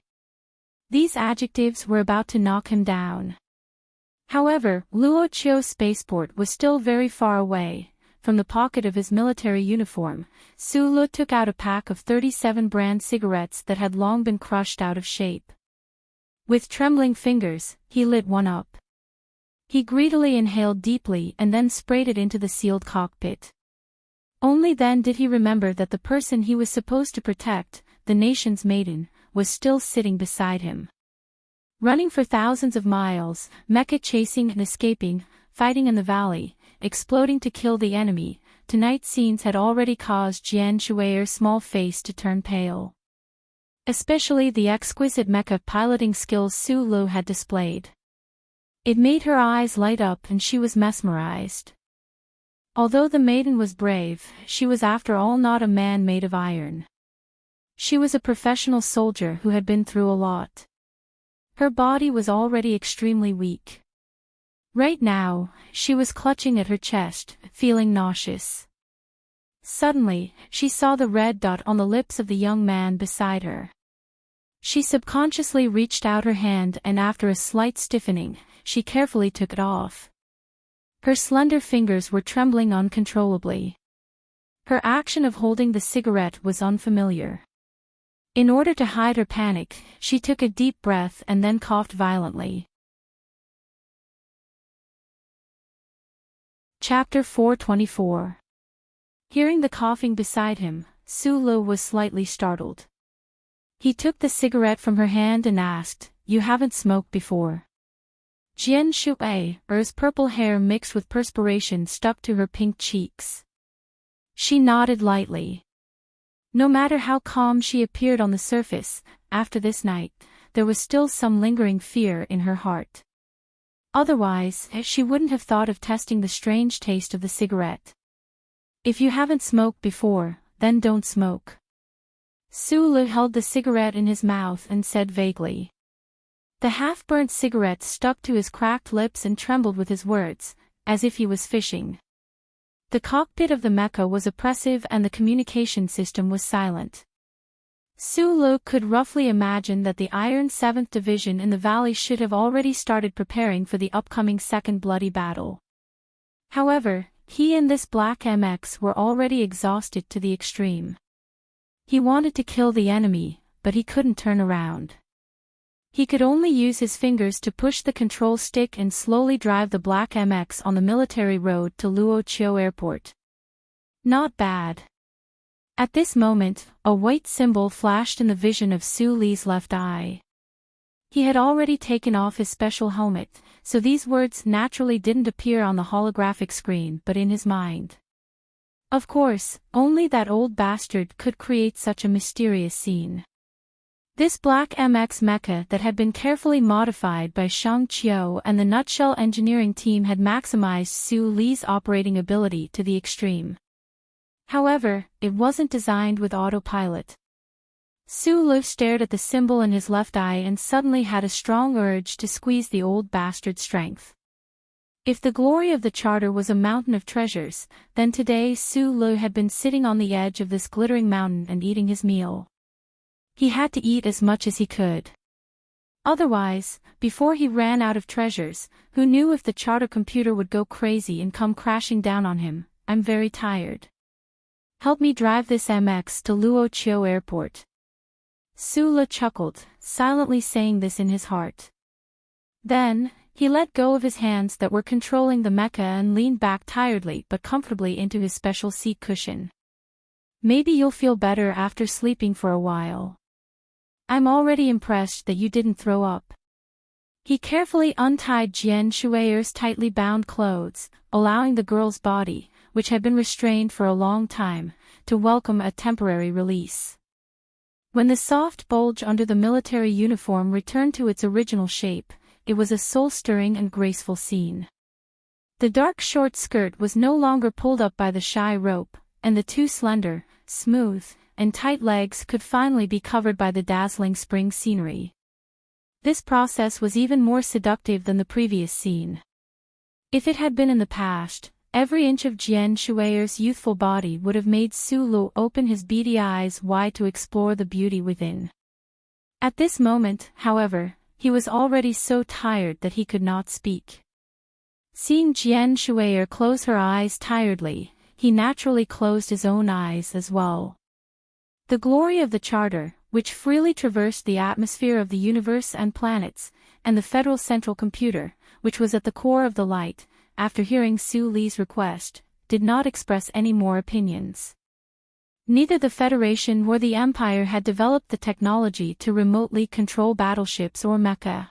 These adjectives were about to knock him down. However, Luoqiu spaceport was still very far away. From the pocket of his military uniform, Su Lo took out a pack of 37 brand cigarettes that had long been crushed out of shape. With trembling fingers, he lit one up. He greedily inhaled deeply and then sprayed it into the sealed cockpit. Only then did he remember that the person he was supposed to protect, the nation's maiden, was still sitting beside him. Running for thousands of miles, mecha chasing and escaping, fighting in the valley, exploding to kill the enemy, tonight's scenes had already caused Jian Shui's small face to turn pale. Especially the exquisite mecha piloting skills Su Lo had displayed. It made her eyes light up and she was mesmerized. Although the maiden was brave, she was after all not a man made of iron. She was a professional soldier who had been through a lot. Her body was already extremely weak. Right now, she was clutching at her chest, feeling nauseous. Suddenly, she saw the red dot on the lips of the young man beside her. She subconsciously reached out her hand and after a slight stiffening, she carefully took it off. Her slender fingers were trembling uncontrollably. Her action of holding the cigarette was unfamiliar. In order to hide her panic, she took a deep breath and then coughed violently. Chapter 424. Hearing the coughing beside him, Sulu was slightly startled. He took the cigarette from her hand and asked, "You haven't smoked before?" Jian Shui's purple hair mixed with perspiration stuck to her pink cheeks. She nodded lightly. No matter how calm she appeared on the surface, after this night, there was still some lingering fear in her heart. Otherwise, she wouldn't have thought of testing the strange taste of the cigarette. If you haven't smoked before, then don't smoke. Sulu held the cigarette in his mouth and said vaguely. The half-burnt cigarette stuck to his cracked lips and trembled with his words, as if he was fishing. The cockpit of the mecha was oppressive and the communication system was silent. Sulu could roughly imagine that the Iron 7th Division in the valley should have already started preparing for the upcoming second bloody battle. However, he and this Black MX were already exhausted to the extreme. He wanted to kill the enemy, but he couldn't turn around. He could only use his fingers to push the control stick and slowly drive the Black MX on the military road to Luoqiu Airport. Not bad. At this moment, a white symbol flashed in the vision of Su Li's left eye. He had already taken off his special helmet, so these words naturally didn't appear on the holographic screen but in his mind. Of course, only that old bastard could create such a mysterious scene. This Black MX mecha that had been carefully modified by Shang Qiu and the Nutshell engineering team had maximized Su Li's operating ability to the extreme. However, it wasn't designed with autopilot. Sulu stared at the symbol in his left eye and suddenly had a strong urge to squeeze the old bastard's strength. If the glory of the charter was a mountain of treasures, then today Sulu had been sitting on the edge of this glittering mountain and eating his meal. He had to eat as much as he could. Otherwise, before he ran out of treasures, who knew if the charter computer would go crazy and come crashing down on him? I'm very tired. Help me drive this MX to Luoqiu Airport. Sulu chuckled, silently saying this in his heart. Then, he let go of his hands that were controlling the mecha and leaned back tiredly but comfortably into his special seat cushion. Maybe you'll feel better after sleeping for a while. I'm already impressed that you didn't throw up. He carefully untied Jian Shui's tightly bound clothes, allowing the girl's body, which had been restrained for a long time, to welcome a temporary release. When the soft bulge under the military uniform returned to its original shape, it was a soul-stirring and graceful scene. The dark short skirt was no longer pulled up by the shy rope, and the two slender, smooth, and tight legs could finally be covered by the dazzling spring scenery. This process was even more seductive than the previous scene. If it had been in the past, every inch of Jian Shui's youthful body would have made Sulu open his beady eyes wide to explore the beauty within. At this moment, however, he was already so tired that he could not speak. Seeing Jian Shui close her eyes tiredly, he naturally closed his own eyes as well. The glory of the charter, which freely traversed the atmosphere of the universe and planets, and the Federal Central Computer, which was at the core of the light, after hearing Su Li's request, did not express any more opinions. Neither the Federation nor the Empire had developed the technology to remotely control battleships or mecha.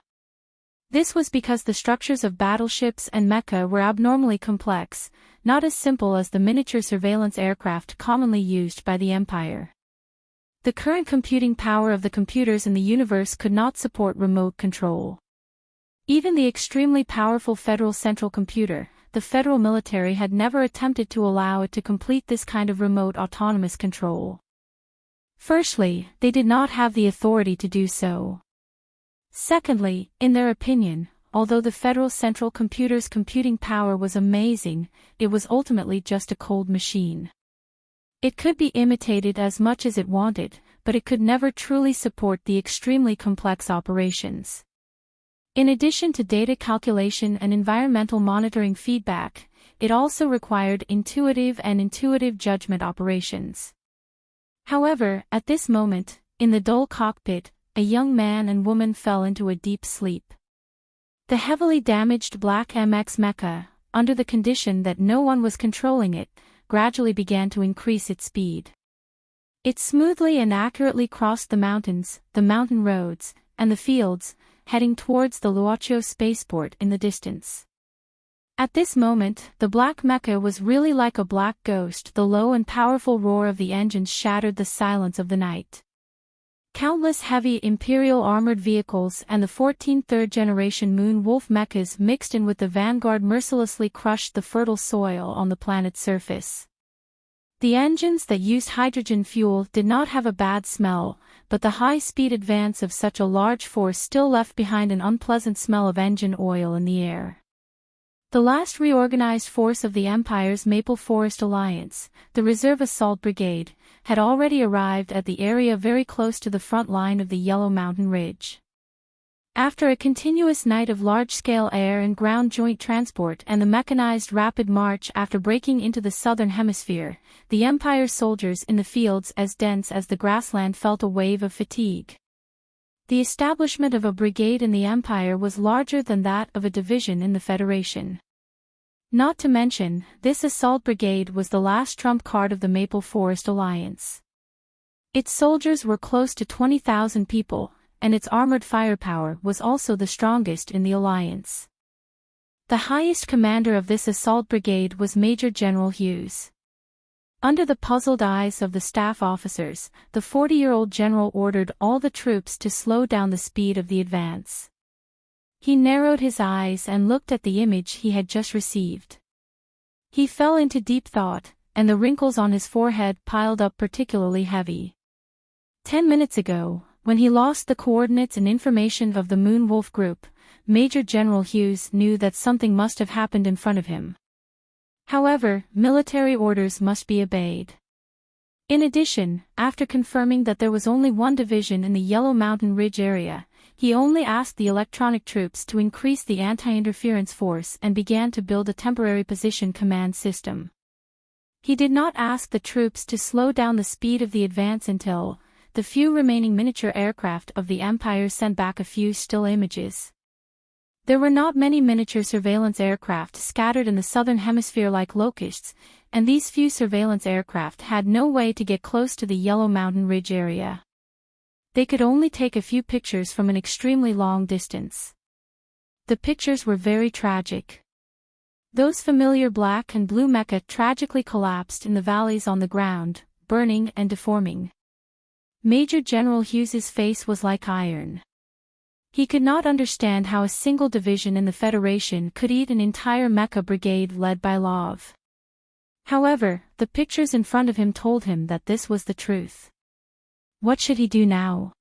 This was because the structures of battleships and mecha were abnormally complex, not as simple as the miniature surveillance aircraft commonly used by the Empire. The current computing power of the computers in the universe could not support remote control. Even the extremely powerful Federal Central Computer, the federal military had never attempted to allow it to complete this kind of remote autonomous control. Firstly, they did not have the authority to do so. Secondly, in their opinion, although the Federal Central Computer's computing power was amazing, it was ultimately just a cold machine. It could be imitated as much as it wanted, but it could never truly support the extremely complex operations. In addition to data calculation and environmental monitoring feedback, it also required intuitive judgment operations. However, at this moment, in the dull cockpit, a young man and woman fell into a deep sleep. The heavily damaged black MX mecha, under the condition that no one was controlling it, gradually began to increase its speed. It smoothly and accurately crossed the mountains, the mountain roads, and the fields, heading towards the Luocho spaceport in the distance. At this moment, the black mecha was really like a black ghost. The low and powerful roar of the engines shattered the silence of the night. Countless heavy Imperial armored vehicles and the 14th third-generation Moon Wolf mechas mixed in with the vanguard mercilessly crushed the fertile soil on the planet's surface. The engines that used hydrogen fuel did not have a bad smell, but the high-speed advance of such a large force still left behind an unpleasant smell of engine oil in the air. The last reorganized force of the Empire's Maple Forest Alliance, the Reserve Assault Brigade, had already arrived at the area very close to the front line of the Yellow Mountain Ridge. After a continuous night of large-scale air and ground joint transport and the mechanized rapid march after breaking into the southern hemisphere, the Empire's soldiers in the fields as dense as the grassland felt a wave of fatigue. The establishment of a brigade in the Empire was larger than that of a division in the Federation. Not to mention, this assault brigade was the last trump card of the Maple Forest Alliance. Its soldiers were close to 20,000 people, and its armored firepower was also the strongest in the Alliance. The highest commander of this assault brigade was Major General Hughes. Under the puzzled eyes of the staff officers, the 40-year-old general ordered all the troops to slow down the speed of the advance. He narrowed his eyes and looked at the image he had just received. He fell into deep thought, and the wrinkles on his forehead piled up particularly heavy. 10 minutes ago, when he lost the coordinates and information of the Moon Wolf group, Major General Hughes knew that something must have happened in front of him. However, military orders must be obeyed. In addition, after confirming that there was only one division in the Yellow Mountain Ridge area, he only asked the electronic troops to increase the anti-interference force and began to build a temporary position command system. He did not ask the troops to slow down the speed of the advance until the few remaining miniature aircraft of the Empire sent back a few still images. There were not many miniature surveillance aircraft scattered in the southern hemisphere like locusts, and these few surveillance aircraft had no way to get close to the Yellow Mountain Ridge area. They could only take a few pictures from an extremely long distance. The pictures were very tragic. Those familiar black and blue mecha tragically collapsed in the valleys on the ground, burning and deforming. Major General Hughes's face was like iron. He could not understand how a single division in the Federation could eat an entire mecha brigade led by Love. However, the pictures in front of him told him that this was the truth. What should he do now?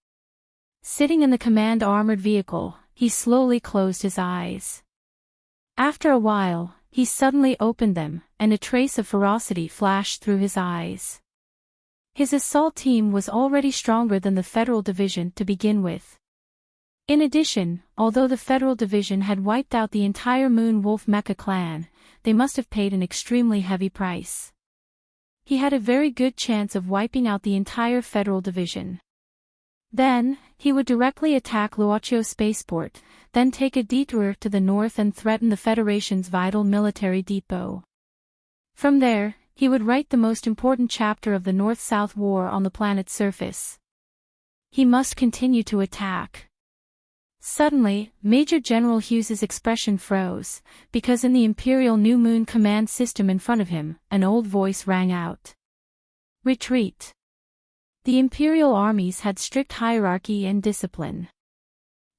Sitting in the command armored vehicle, he slowly closed his eyes. After a while, he suddenly opened them, and a trace of ferocity flashed through his eyes. His assault team was already stronger than the Federal Division to begin with. In addition, although the Federal Division had wiped out the entire Moon Wolf mecha clan, they must have paid an extremely heavy price. He had a very good chance of wiping out the entire Federal Division. Then, he would directly attack Luocho spaceport, then take a detour to the north and threaten the Federation's vital military depot. From there, he would write the most important chapter of the North-South War on the planet's surface. He must continue to attack. Suddenly, Major General Hughes's expression froze, because in the Imperial New Moon command system in front of him, an old voice rang out. Retreat. The Imperial armies had strict hierarchy and discipline.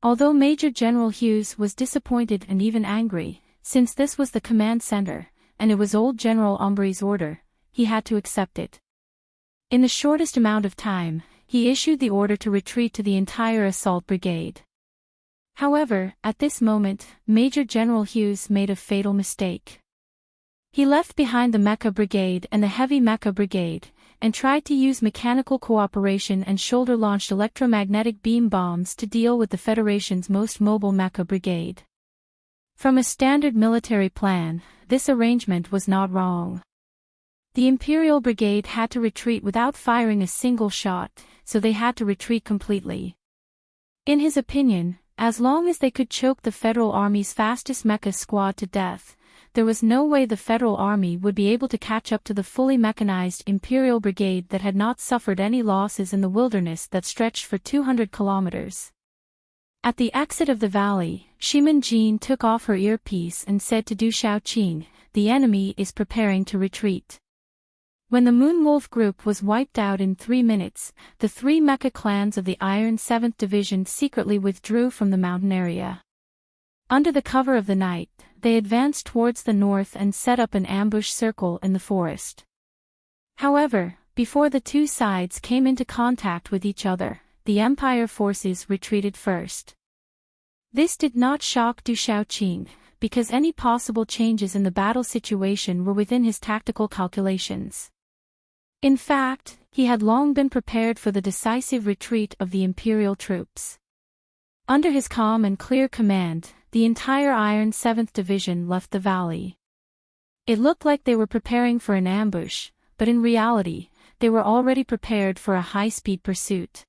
Although Major General Hughes was disappointed and even angry, since this was the command center, and it was old General Umbre's order, he had to accept it. In the shortest amount of time, he issued the order to retreat to the entire assault brigade. However, at this moment, Major General Hughes made a fatal mistake. He left behind the Mecha Brigade and the Heavy Mecha Brigade, and tried to use mechanical cooperation and shoulder-launched electromagnetic beam bombs to deal with the Federation's most mobile Mecha Brigade. From a standard military plan, this arrangement was not wrong. The Imperial Brigade had to retreat without firing a single shot, so they had to retreat completely. In his opinion, as long as they could choke the Federal Army's fastest mecha squad to death, there was no way the Federal Army would be able to catch up to the fully mechanized Imperial Brigade that had not suffered any losses in the wilderness that stretched for 200 kilometers. At the exit of the valley, Shimin Jin took off her earpiece and said to Du Xiaoqing, "The enemy is preparing to retreat." When the Moonwolf group was wiped out in 3 minutes, the 3 mecha clans of the Iron 7th Division secretly withdrew from the mountain area. Under the cover of the night, they advanced towards the north and set up an ambush circle in the forest. However, before the two sides came into contact with each other, the Empire forces retreated first. This did not shock Du Xiaoqing, because any possible changes in the battle situation were within his tactical calculations. In fact, he had long been prepared for the decisive retreat of the Imperial troops. Under his calm and clear command, the entire Iron 7th Division left the valley. It looked like they were preparing for an ambush, but in reality, they were already prepared for a high-speed pursuit.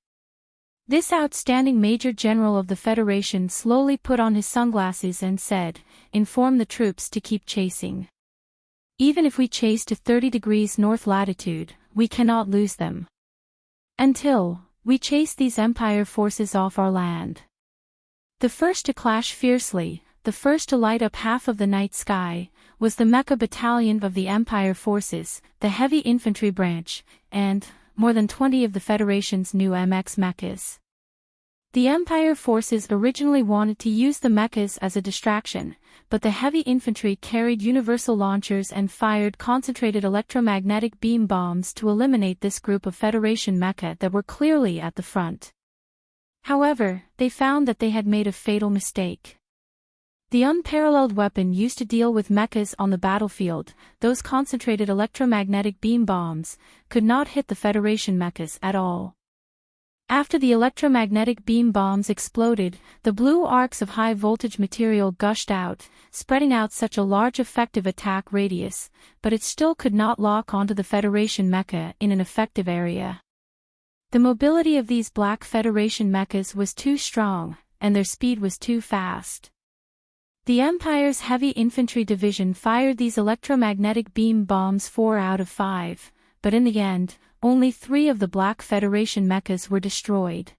This outstanding Major General of the Federation slowly put on his sunglasses and said, "Inform the troops to keep chasing. Even if we chase to 30 degrees north latitude, we cannot lose them. Until we chase these Empire forces off our land." The first to clash fiercely, the first to light up half of the night sky, was the Mecha Battalion of the Empire forces, the Heavy Infantry branch, and more than 20 of the Federation's new MX mechas. The Empire forces originally wanted to use the mechas as a distraction, but the Heavy Infantry carried universal launchers and fired concentrated electromagnetic beam bombs to eliminate this group of Federation mecha that were clearly at the front. However, they found that they had made a fatal mistake. The unparalleled weapon used to deal with mechas on the battlefield, those concentrated electromagnetic beam bombs, could not hit the Federation mechas at all. After the electromagnetic beam bombs exploded, the blue arcs of high-voltage material gushed out, spreading out such a large effective attack radius, but it still could not lock onto the Federation mecha in an effective area. The mobility of these Black Federation mechas was too strong, and their speed was too fast. The Empire's Heavy Infantry Division fired these electromagnetic beam bombs 4 out of 5, but in the end, only 3 of the Black Federation mechas were destroyed.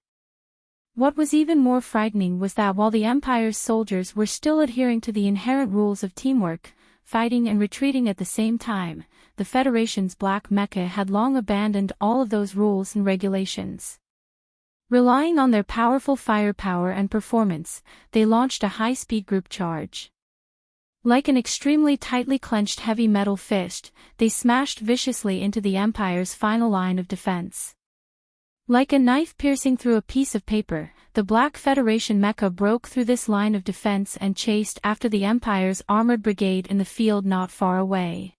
What was even more frightening was that while the Empire's soldiers were still adhering to the inherent rules of teamwork, fighting and retreating at the same time, the Federation's Black mecha had long abandoned all of those rules and regulations. Relying on their powerful firepower and performance, they launched a high-speed group charge. Like an extremely tightly clenched heavy metal fist, they smashed viciously into the Empire's final line of defense. Like a knife piercing through a piece of paper, the Black Federation mecha broke through this line of defense and chased after the Empire's armored brigade in the field not far away.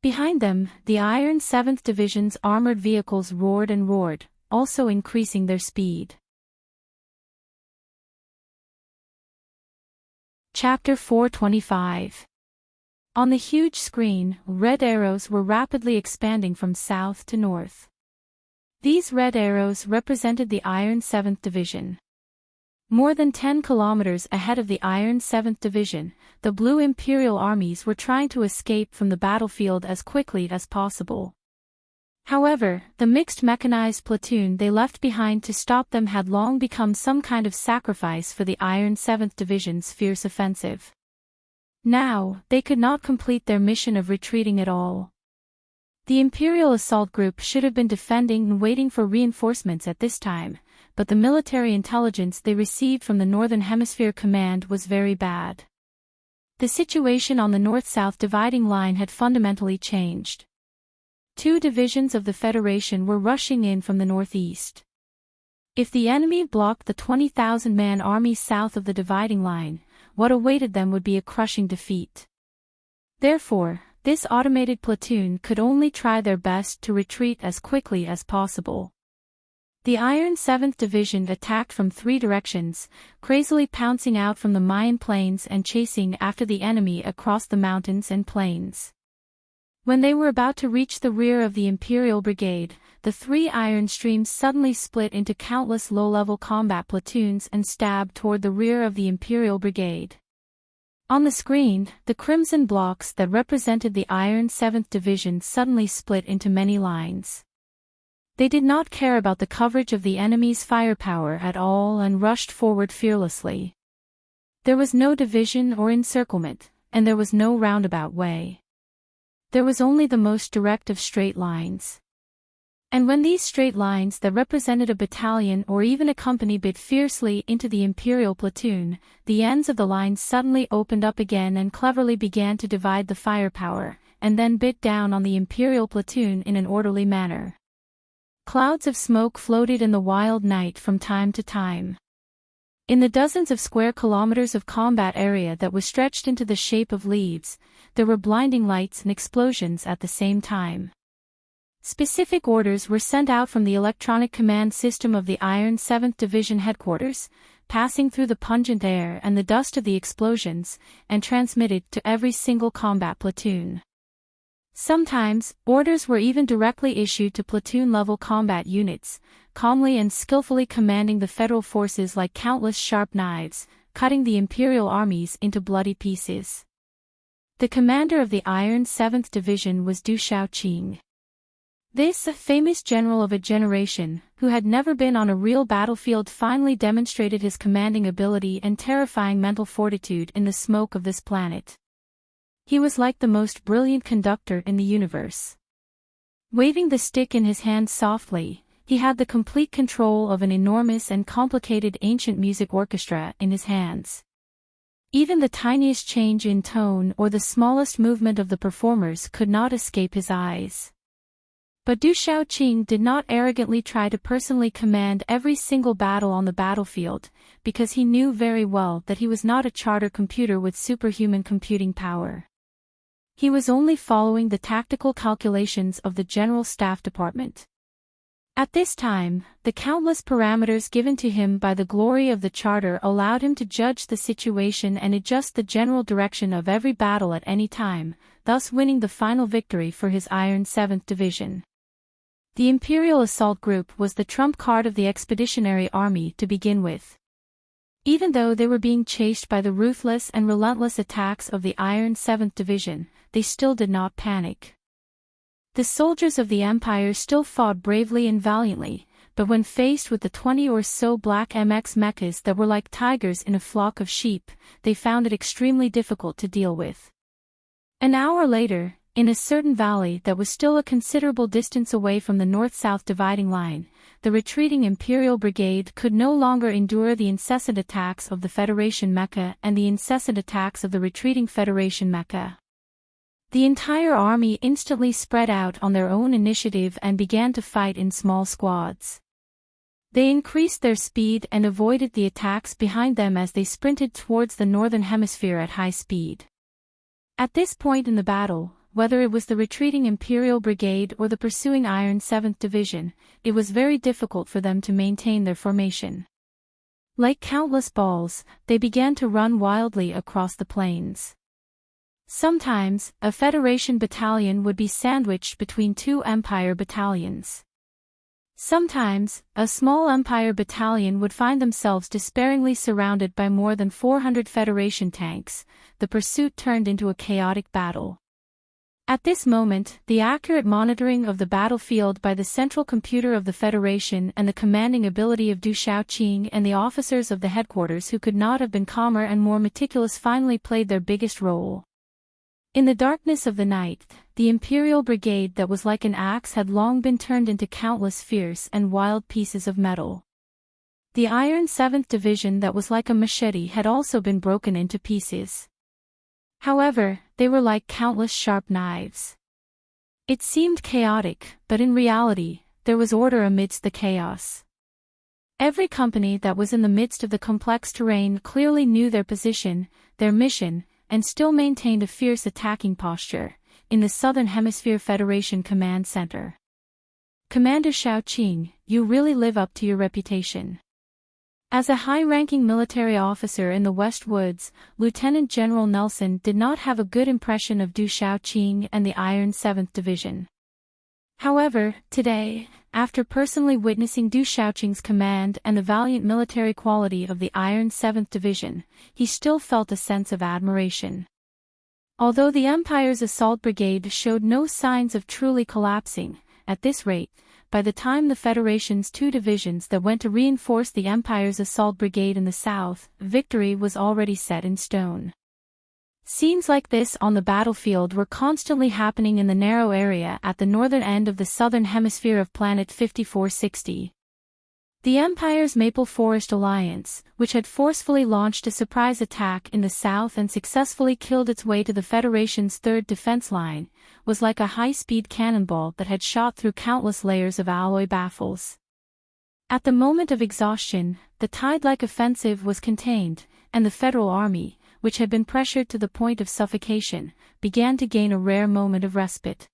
Behind them, the Iron 7th Division's armored vehicles roared and roared, also increasing their speed. Chapter 425. On the huge screen, red arrows were rapidly expanding from south to north. These red arrows represented the Iron 7th Division. More than 10 kilometers ahead of the Iron 7th Division, the Blue Imperial armies were trying to escape from the battlefield as quickly as possible. However, the mixed mechanized platoon they left behind to stop them had long become some kind of sacrifice for the Iron 7th Division's fierce offensive. Now, they could not complete their mission of retreating at all. The Imperial Assault Group should have been defending and waiting for reinforcements at this time, but the military intelligence they received from the Northern Hemisphere Command was very bad. The situation on the north-south dividing line had fundamentally changed. Two divisions of the Federation were rushing in from the northeast. If the enemy blocked the 20,000-man army south of the dividing line, what awaited them would be a crushing defeat. Therefore, this automated platoon could only try their best to retreat as quickly as possible. The Iron 7th Division attacked from three directions, crazily pouncing out from the Mayan plains and chasing after the enemy across the mountains and plains. When they were about to reach the rear of the Imperial Brigade, the three iron streams suddenly split into countless low-level combat platoons and stabbed toward the rear of the Imperial Brigade. On the screen, the crimson blocks that represented the Iron 7th Division suddenly split into many lines. They did not care about the coverage of the enemy's firepower at all and rushed forward fearlessly. There was no division or encirclement, and there was no roundabout way. There was only the most direct of straight lines. And when these straight lines that represented a battalion or even a company bit fiercely into the Imperial platoon, the ends of the lines suddenly opened up again and cleverly began to divide the firepower, and then bit down on the Imperial platoon in an orderly manner. Clouds of smoke floated in the wild night from time to time. In the dozens of square kilometers of combat area that was stretched into the shape of leaves, there were blinding lights and explosions at the same time. Specific orders were sent out from the electronic command system of the Iron 7th Division headquarters, passing through the pungent air and the dust of the explosions, and transmitted to every single combat platoon. Sometimes, orders were even directly issued to platoon-level combat units, calmly and skillfully commanding the Federal forces like countless sharp knives, cutting the Imperial armies into bloody pieces. The commander of the Iron 7th Division was Du Shaoqing. This famous general of a generation, who had never been on a real battlefield, finally demonstrated his commanding ability and terrifying mental fortitude in the smoke of this planet. He was like the most brilliant conductor in the universe. Waving the stick in his hand softly, he had the complete control of an enormous and complicated ancient music orchestra in his hands. Even the tiniest change in tone or the smallest movement of the performers could not escape his eyes. But Du Shaoqing did not arrogantly try to personally command every single battle on the battlefield, because he knew very well that he was not a charter computer with superhuman computing power. He was only following the tactical calculations of the General Staff Department. At this time, the countless parameters given to him by the glory of the charter allowed him to judge the situation and adjust the general direction of every battle at any time, thus winning the final victory for his Iron 7th Division. The Imperial Assault Group was the trump card of the Expeditionary Army to begin with. Even though they were being chased by the ruthless and relentless attacks of the Iron 7th Division, they still did not panic. The soldiers of the Empire still fought bravely and valiantly, but when faced with the 20 or so black MX mechas that were like tigers in a flock of sheep, they found it extremely difficult to deal with. An hour later, in a certain valley that was still a considerable distance away from the north-south dividing line, the retreating Imperial Brigade could no longer endure the incessant attacks of the Federation mecha and the incessant attacks of the retreating Federation mecha. The entire army instantly spread out on their own initiative and began to fight in small squads. They increased their speed and avoided the attacks behind them as they sprinted towards the northern hemisphere at high speed. At this point in the battle, whether it was the retreating Imperial Brigade or the pursuing Iron 7th Division, it was very difficult for them to maintain their formation. Like countless balls, they began to run wildly across the plains. Sometimes, a Federation battalion would be sandwiched between two Empire battalions. Sometimes, a small Empire battalion would find themselves despairingly surrounded by more than 400 Federation tanks. The pursuit turned into a chaotic battle. At this moment, the accurate monitoring of the battlefield by the central computer of the Federation and the commanding ability of Du Shaoqing and the officers of the headquarters who could not have been calmer and more meticulous finally played their biggest role. In the darkness of the night, the Imperial Brigade that was like an axe had long been turned into countless fierce and wild pieces of metal. The iron 7th Division that was like a machete had also been broken into pieces. However, they were like countless sharp knives. It seemed chaotic, but in reality, there was order amidst the chaos. Every company that was in the midst of the complex terrain clearly knew their position, their mission, and still maintained a fierce attacking posture, in the Southern Hemisphere Federation Command Center. Commander Xiaoqing, you really live up to your reputation. As a high-ranking military officer in the West Woods, Lieutenant General Nelson did not have a good impression of Du Xiaoqing and the Iron 7th Division. However, today, after personally witnessing Du Xiaoqing's command and the valiant military quality of the Iron 7th Division, he still felt a sense of admiration. Although the Empire's assault brigade showed no signs of truly collapsing, at this rate, by the time the Federation's 2 divisions that went to reinforce the Empire's assault brigade in the south, victory was already set in stone. Scenes like this on the battlefield were constantly happening in the narrow area at the northern end of the southern hemisphere of Planet 5460. The Empire's Maple Forest Alliance, which had forcefully launched a surprise attack in the south and successfully killed its way to the Federation's 3rd defense line, was like a high-speed cannonball that had shot through countless layers of alloy baffles. At the moment of exhaustion, the tide-like offensive was contained, and the Federal Army, which had been pressured to the point of suffocation, began to gain a rare moment of respite.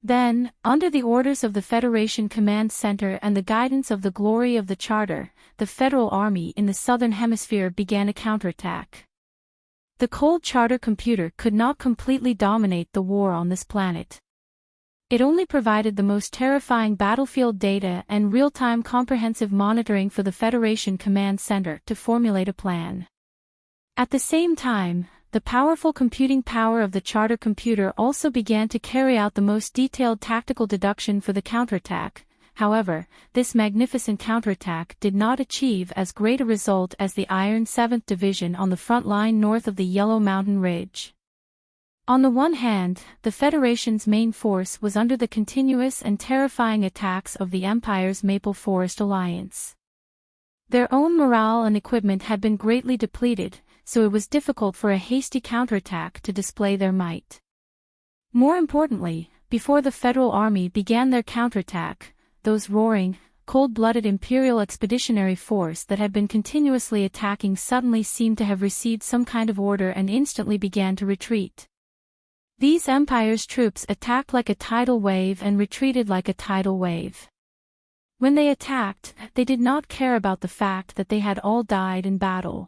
Then, under the orders of the Federation Command Center and the guidance of the glory of the Charter, the Federal Army in the Southern Hemisphere began a counterattack. The cold Charter computer could not completely dominate the war on this planet. It only provided the most terrifying battlefield data and real-time comprehensive monitoring for the Federation Command Center to formulate a plan. At the same time, the powerful computing power of the Charter computer also began to carry out the most detailed tactical deduction for the counterattack. However, this magnificent counterattack did not achieve as great a result as the Iron 7th Division on the front line north of the Yellow Mountain Ridge. On the one hand, the Federation's main force was under the continuous and terrifying attacks of the Empire's Maple Forest Alliance. Their own morale and equipment had been greatly depleted, so it was difficult for a hasty counterattack to display their might. More importantly, before the Federal Army began their counterattack, those roaring, cold-blooded Imperial Expeditionary Force that had been continuously attacking suddenly seemed to have received some kind of order and instantly began to retreat. These Empire's troops attacked like a tidal wave and retreated like a tidal wave. When they attacked, they did not care about the fact that they had all died in battle.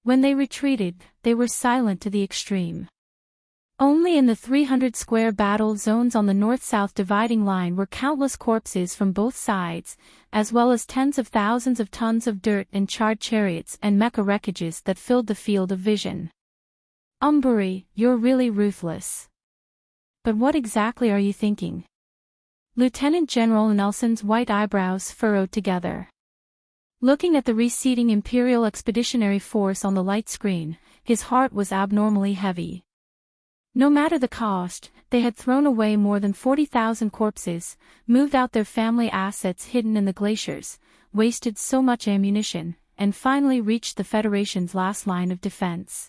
When they retreated, they were silent to the extreme. Only in the 300-square battle zones on the north-south dividing line were countless corpses from both sides, as well as tens of thousands of tons of dirt and charred chariots and mecha wreckages that filled the field of vision. Umburi, you're really ruthless. But what exactly are you thinking? Lieutenant General Nelson's white eyebrows furrowed together. Looking at the receding Imperial Expeditionary Force on the light screen, his heart was abnormally heavy. No matter the cost, they had thrown away more than 40,000 corpses, moved out their family assets hidden in the glaciers, wasted so much ammunition, and finally reached the Federation's last line of defense.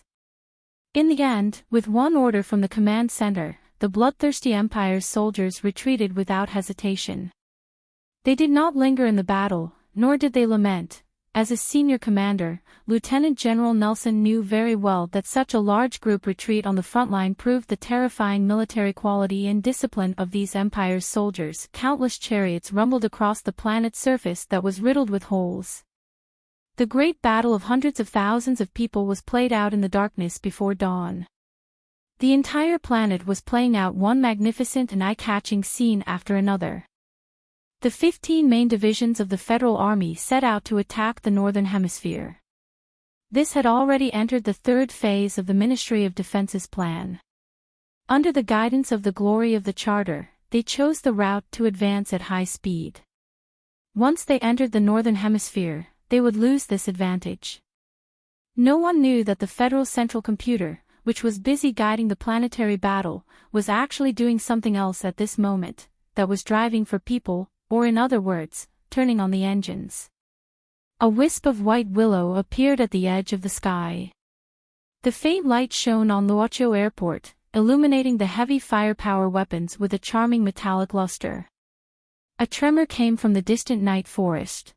In the end, with one order from the command center, the bloodthirsty Empire's soldiers retreated without hesitation. They did not linger in the battle, nor did they lament. As a senior commander, Lieutenant General Nelson knew very well that such a large group retreat on the front line proved the terrifying military quality and discipline of these Empire's soldiers. Countless chariots rumbled across the planet's surface that was riddled with holes. The great battle of hundreds of thousands of people was played out in the darkness before dawn. The entire planet was playing out one magnificent and eye-catching scene after another. The 15 main divisions of the Federal Army set out to attack the Northern Hemisphere. This had already entered the 3rd phase of the Ministry of Defense's plan. Under the guidance of the glory of the Charter, they chose the route to advance at high speed. Once they entered the Northern Hemisphere, they would lose this advantage. No one knew that the Federal Central Computer, which was busy guiding the planetary battle, was actually doing something else at this moment, that was driving for people, or in other words, turning on the engines. A wisp of white willow appeared at the edge of the sky. The faint light shone on Luocho Airport, illuminating the heavy firepower weapons with a charming metallic luster. A tremor came from the distant night forest.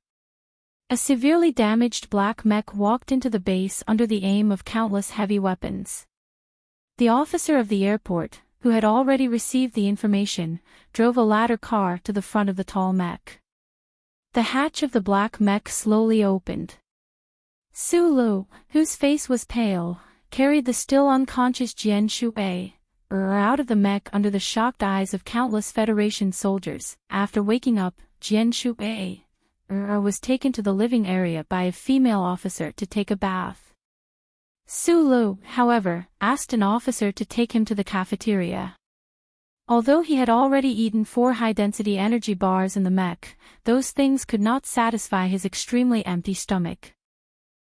A severely damaged black mech walked into the base under the aim of countless heavy weapons. The officer of the airport, who had already received the information, drove a ladder car to the front of the tall mech. The hatch of the black mech slowly opened. Sulu, whose face was pale, carried the still unconscious Jian Shui out of the mech under the shocked eyes of countless Federation soldiers. After waking up, Jian Shui was taken to the living area by a female officer to take a bath. Sulu, however, asked an officer to take him to the cafeteria. Although he had already eaten 4 high-density energy bars in the mech, those things could not satisfy his extremely empty stomach.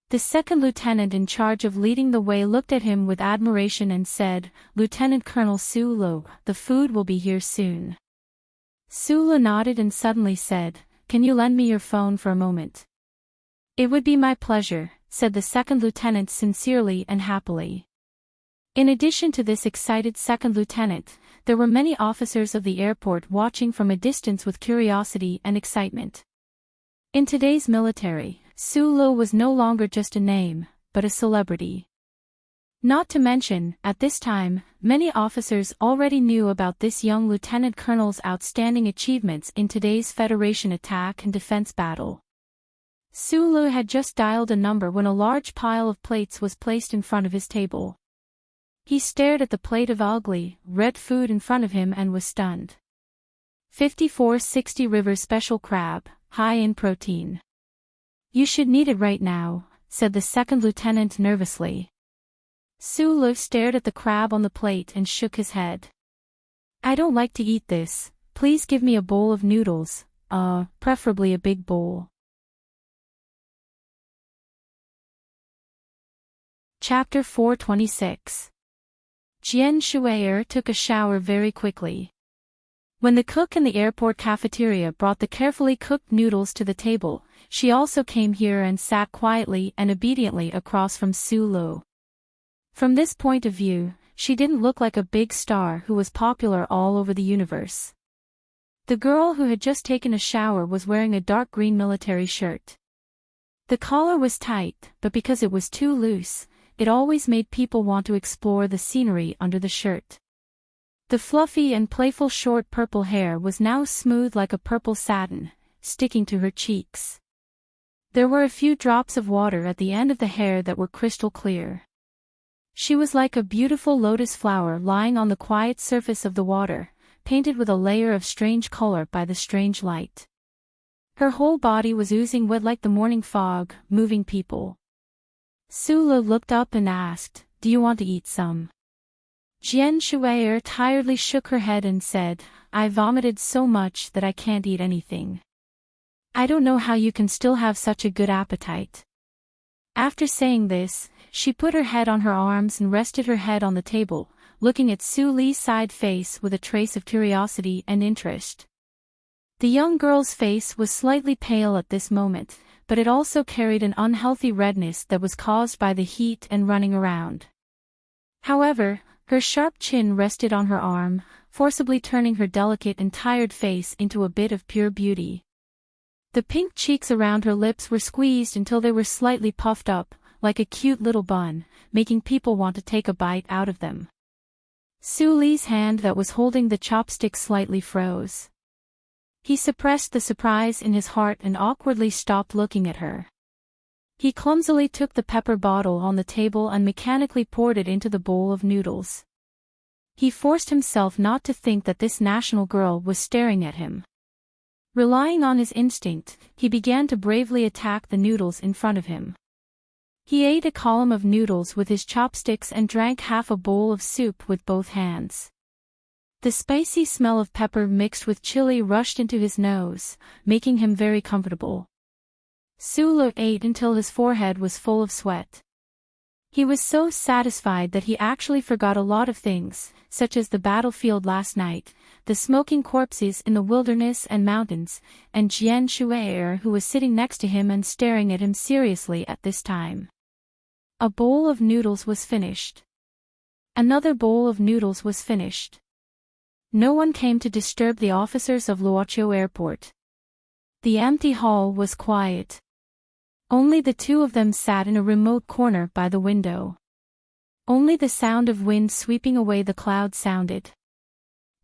The second lieutenant in charge of leading the way looked at him with admiration and said, "Lieutenant Colonel Sulu, the food will be here soon." Sulu nodded and suddenly said, "Can you lend me your phone for a moment?" "It would be my pleasure," said the second lieutenant sincerely and happily. In addition to this excited second lieutenant, there were many officers of the airport watching from a distance with curiosity and excitement. In today's military, Sulu was no longer just a name, but a celebrity. Not to mention, at this time, many officers already knew about this young lieutenant colonel's outstanding achievements in today's Federation attack and defense battle. Sulu had just dialed a number when a large pile of plates was placed in front of his table. He stared at the plate of ugly, red food in front of him and was stunned. 5460 River Special Crab, high in protein. "You should need it right now," said the second lieutenant nervously. Sulu stared at the crab on the plate and shook his head. "I don't like to eat this, please give me a bowl of noodles, preferably a big bowl." Chapter 426. Jian Shuier took a shower very quickly. When the cook in the airport cafeteria brought the carefully cooked noodles to the table, she also came here and sat quietly and obediently across from Sulu. From this point of view, she didn't look like a big star who was popular all over the universe. The girl who had just taken a shower was wearing a dark green military shirt. The collar was tight, but because it was too loose, it always made people want to explore the scenery under the shirt. The fluffy and playful short purple hair was now smooth like a purple satin, sticking to her cheeks. There were a few drops of water at the end of the hair that were crystal clear. She was like a beautiful lotus flower lying on the quiet surface of the water, painted with a layer of strange color by the strange light. Her whole body was oozing wet like the morning fog, moving people. Sulu looked up and asked, "Do you want to eat some?" Jian Shuier tiredly shook her head and said, "I vomited so much that I can't eat anything." "I don't know how you can still have such a good appetite." After saying this, she put her head on her arms and rested her head on the table, looking at Su Li's side face with a trace of curiosity and interest. The young girl's face was slightly pale at this moment, but it also carried an unhealthy redness that was caused by the heat and running around. However, her sharp chin rested on her arm, forcibly turning her delicate and tired face into a bit of pure beauty. The pink cheeks around her lips were squeezed until they were slightly puffed up, like a cute little bun, making people want to take a bite out of them. Su Li's hand that was holding the chopstick slightly froze. He suppressed the surprise in his heart and awkwardly stopped looking at her. He clumsily took the pepper bottle on the table and mechanically poured it into the bowl of noodles. He forced himself not to think that this national girl was staring at him. Relying on his instinct, he began to bravely attack the noodles in front of him. He ate a column of noodles with his chopsticks and drank half a bowl of soup with both hands. The spicy smell of pepper mixed with chili rushed into his nose, making him very comfortable. Sulu ate until his forehead was full of sweat. He was so satisfied that he actually forgot a lot of things, such as the battlefield last night, the smoking corpses in the wilderness and mountains, and Jian Shuai, who was sitting next to him and staring at him seriously at this time. A bowl of noodles was finished. Another bowl of noodles was finished. No one came to disturb the officers of Luoqiu Airport. The empty hall was quiet. Only the two of them sat in a remote corner by the window. Only the sound of wind sweeping away the clouds sounded.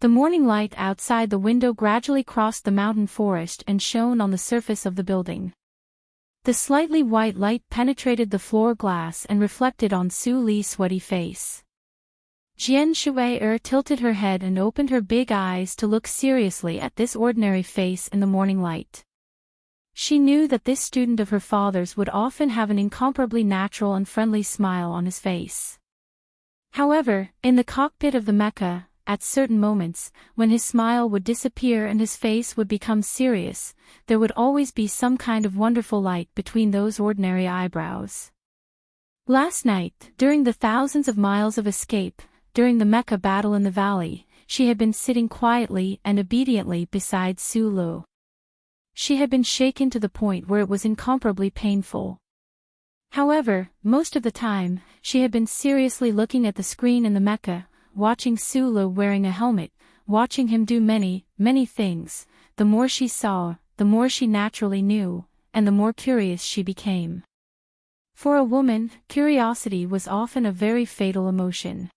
The morning light outside the window gradually crossed the mountain forest and shone on the surface of the building. The slightly white light penetrated the floor glass and reflected on Su Li's sweaty face. Jian Shuai tilted her head and opened her big eyes to look seriously at this ordinary face in the morning light. She knew that this student of her father's would often have an incomparably natural and friendly smile on his face. However, in the cockpit of the mecha, at certain moments, when his smile would disappear and his face would become serious, there would always be some kind of wonderful light between those ordinary eyebrows. Last night, during the thousands of miles of escape, during the mecha battle in the valley, she had been sitting quietly and obediently beside Su Lu. She had been shaken to the point where it was incomparably painful. However, most of the time, she had been seriously looking at the screen in the mecha, watching Su Lu wearing a helmet, watching him do many, many things. The more she saw, the more she naturally knew, and the more curious she became. For a woman, curiosity was often a very fatal emotion.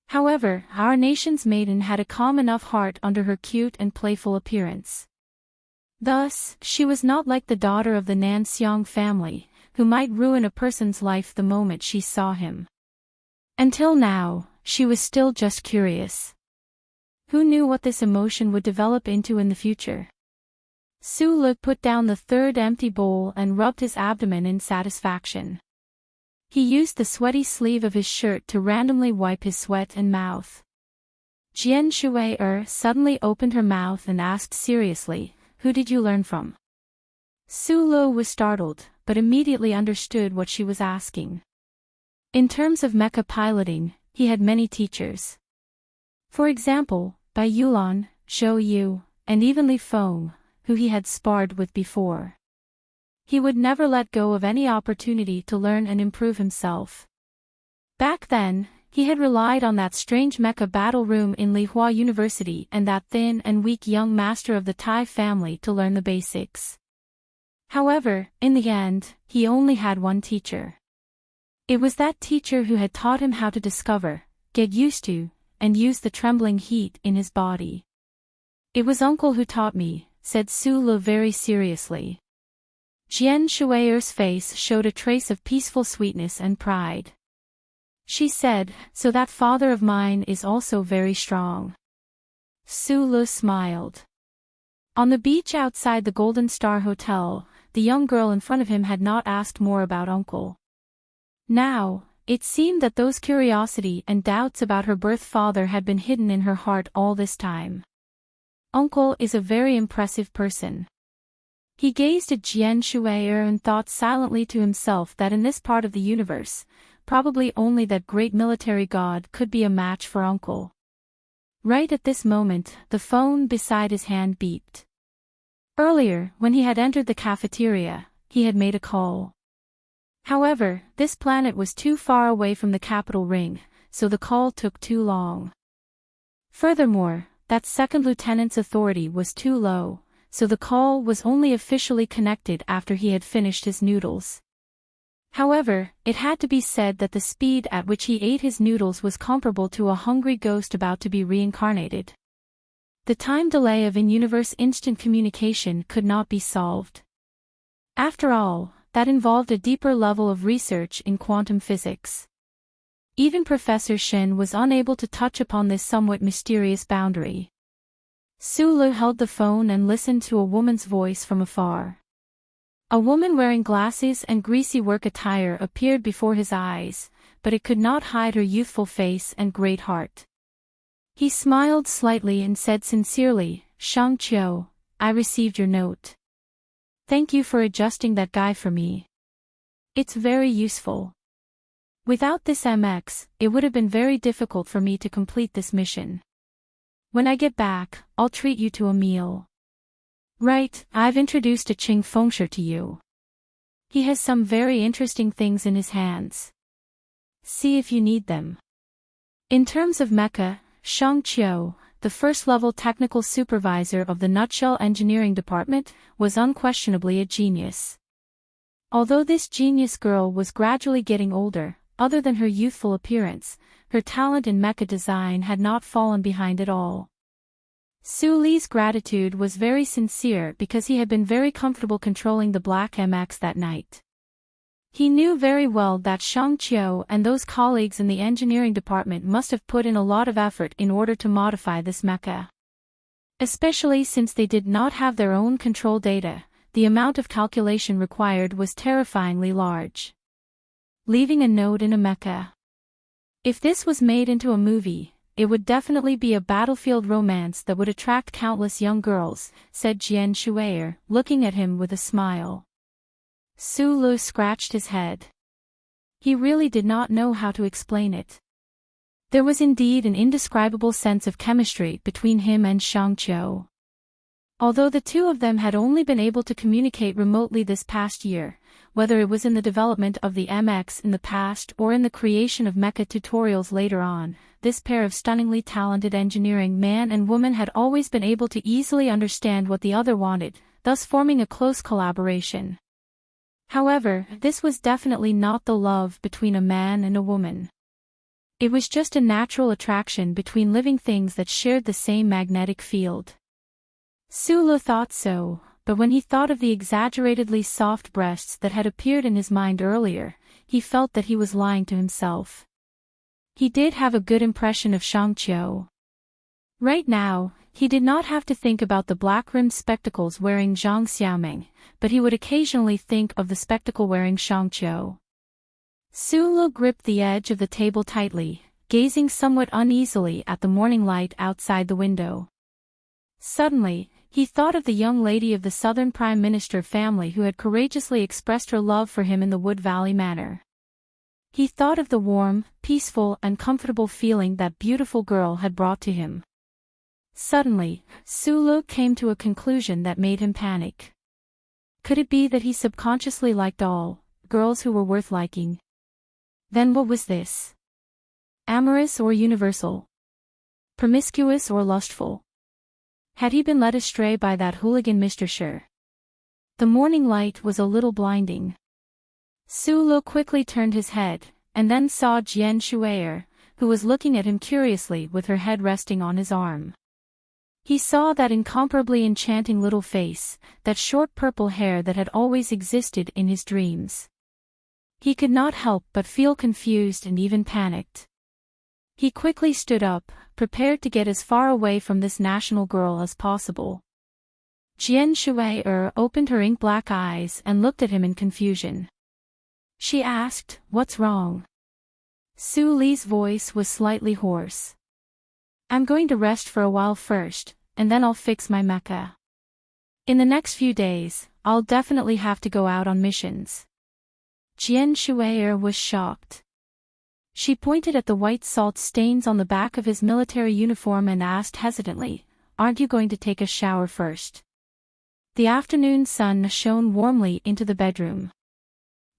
However, our nation's maiden had a calm enough heart under her cute and playful appearance. Thus, she was not like the daughter of the Nan Xiang family, who might ruin a person's life the moment she saw him. Until now, she was still just curious. Who knew what this emotion would develop into in the future? Su Lu put down the third empty bowl and rubbed his abdomen in satisfaction. He used the sweaty sleeve of his shirt to randomly wipe his sweat and mouth. Jian Shuai suddenly opened her mouth and asked seriously, "Who did you learn from?" Su Lu was startled, but immediately understood what she was asking. In terms of mecha piloting, he had many teachers. For example, Bai Yulan, Zhou Yu, and even Li Feng, who he had sparred with before. He would never let go of any opportunity to learn and improve himself. Back then, he had relied on that strange mecha battle room in Lihua University and that thin and weak young master of the Tai family to learn the basics. However, in the end, he only had one teacher. It was that teacher who had taught him how to discover, get used to, and use the trembling heat in his body. "It was uncle who taught me," said Su Lu very seriously. Jian Shuai's face showed a trace of peaceful sweetness and pride. She said, "So that father of mine is also very strong." Su Lu smiled. On the beach outside the Golden Star Hotel, the young girl in front of him had not asked more about uncle. Now, it seemed that those curiosity and doubts about her birth father had been hidden in her heart all this time. Uncle is a very impressive person. He gazed at Jian Shuai and thought silently to himself that in this part of the universe, probably only that great military god could be a match for uncle. Right at this moment, the phone beside his hand beeped. Earlier, when he had entered the cafeteria, he had made a call. However, this planet was too far away from the capital ring, so the call took too long. Furthermore, that second lieutenant's authority was too low, so the call was only officially connected after he had finished his noodles. However, it had to be said that the speed at which he ate his noodles was comparable to a hungry ghost about to be reincarnated. The time delay of in-universe instant communication could not be solved. After all, that involved a deeper level of research in quantum physics. Even Professor Shen was unable to touch upon this somewhat mysterious boundary. Su Lu held the phone and listened to a woman's voice from afar. A woman wearing glasses and greasy work attire appeared before his eyes, but it could not hide her youthful face and great heart. He smiled slightly and said sincerely, "Shang Qiu, I received your note. Thank you for adjusting that guy for me. It's very useful." Without this MX, it would have been very difficult for me to complete this mission. When I get back, I'll treat you to a meal. Right, I've introduced a Qing Fengshe to you. He has some very interesting things in his hands. See if you need them. In terms of mecha, Shang Qiu, the first-level technical supervisor of the Nutshell Engineering Department, was unquestionably a genius. Although this genius girl was gradually getting older, other than her youthful appearance, her talent in mecha design had not fallen behind at all. Su Li's gratitude was very sincere because he had been very comfortable controlling the Black MX that night. He knew very well that Shang Qiu and those colleagues in the engineering department must have put in a lot of effort in order to modify this mecha. Especially since they did not have their own control data, the amount of calculation required was terrifyingly large. Leaving a note in a mecha. If this was made into a movie, it would definitely be a battlefield romance that would attract countless young girls, said Jian Shuier, looking at him with a smile. Su Lu scratched his head. He really did not know how to explain it. There was indeed an indescribable sense of chemistry between him and Shang Qiu. Although the two of them had only been able to communicate remotely this past year, whether it was in the development of the MX in the past or in the creation of mecha tutorials later on, this pair of stunningly talented engineering man and woman had always been able to easily understand what the other wanted, thus forming a close collaboration. However, this was definitely not the love between a man and a woman. It was just a natural attraction between living things that shared the same magnetic field. Su Lu thought so, but when he thought of the exaggeratedly soft breasts that had appeared in his mind earlier, he felt that he was lying to himself. He did have a good impression of Shang Qiu. Right now, he did not have to think about the black-rimmed spectacles wearing Zhang Xiaoming, but he would occasionally think of the spectacle-wearing Shang Qiu. Su Lu gripped the edge of the table tightly, gazing somewhat uneasily at the morning light outside the window. Suddenly, he thought of the young lady of the Southern Prime Minister family who had courageously expressed her love for him in the Wood Valley Manor. He thought of the warm, peaceful and comfortable feeling that beautiful girl had brought to him. Suddenly, Su Lu came to a conclusion that made him panic. Could it be that he subconsciously liked all girls who were worth liking? Then what was this? Amorous or universal? Promiscuous or lustful? Had he been led astray by that hooligan Mr. Sher? The morning light was a little blinding. Su Lu quickly turned his head, and then saw Jian Shuier, who was looking at him curiously with her head resting on his arm. He saw that incomparably enchanting little face, that short purple hair that had always existed in his dreams. He could not help but feel confused and even panicked. He quickly stood up, prepared to get as far away from this national girl as possible. Jian Shuier opened her ink-black eyes and looked at him in confusion. She asked, "What's wrong?" Su Li's voice was slightly hoarse. "I'm going to rest for a while first, and then I'll fix my mecha. In the next few days, I'll definitely have to go out on missions." Jian Shuier was shocked. She pointed at the white salt stains on the back of his military uniform and asked hesitantly, "Aren't you going to take a shower first?" The afternoon sun shone warmly into the bedroom.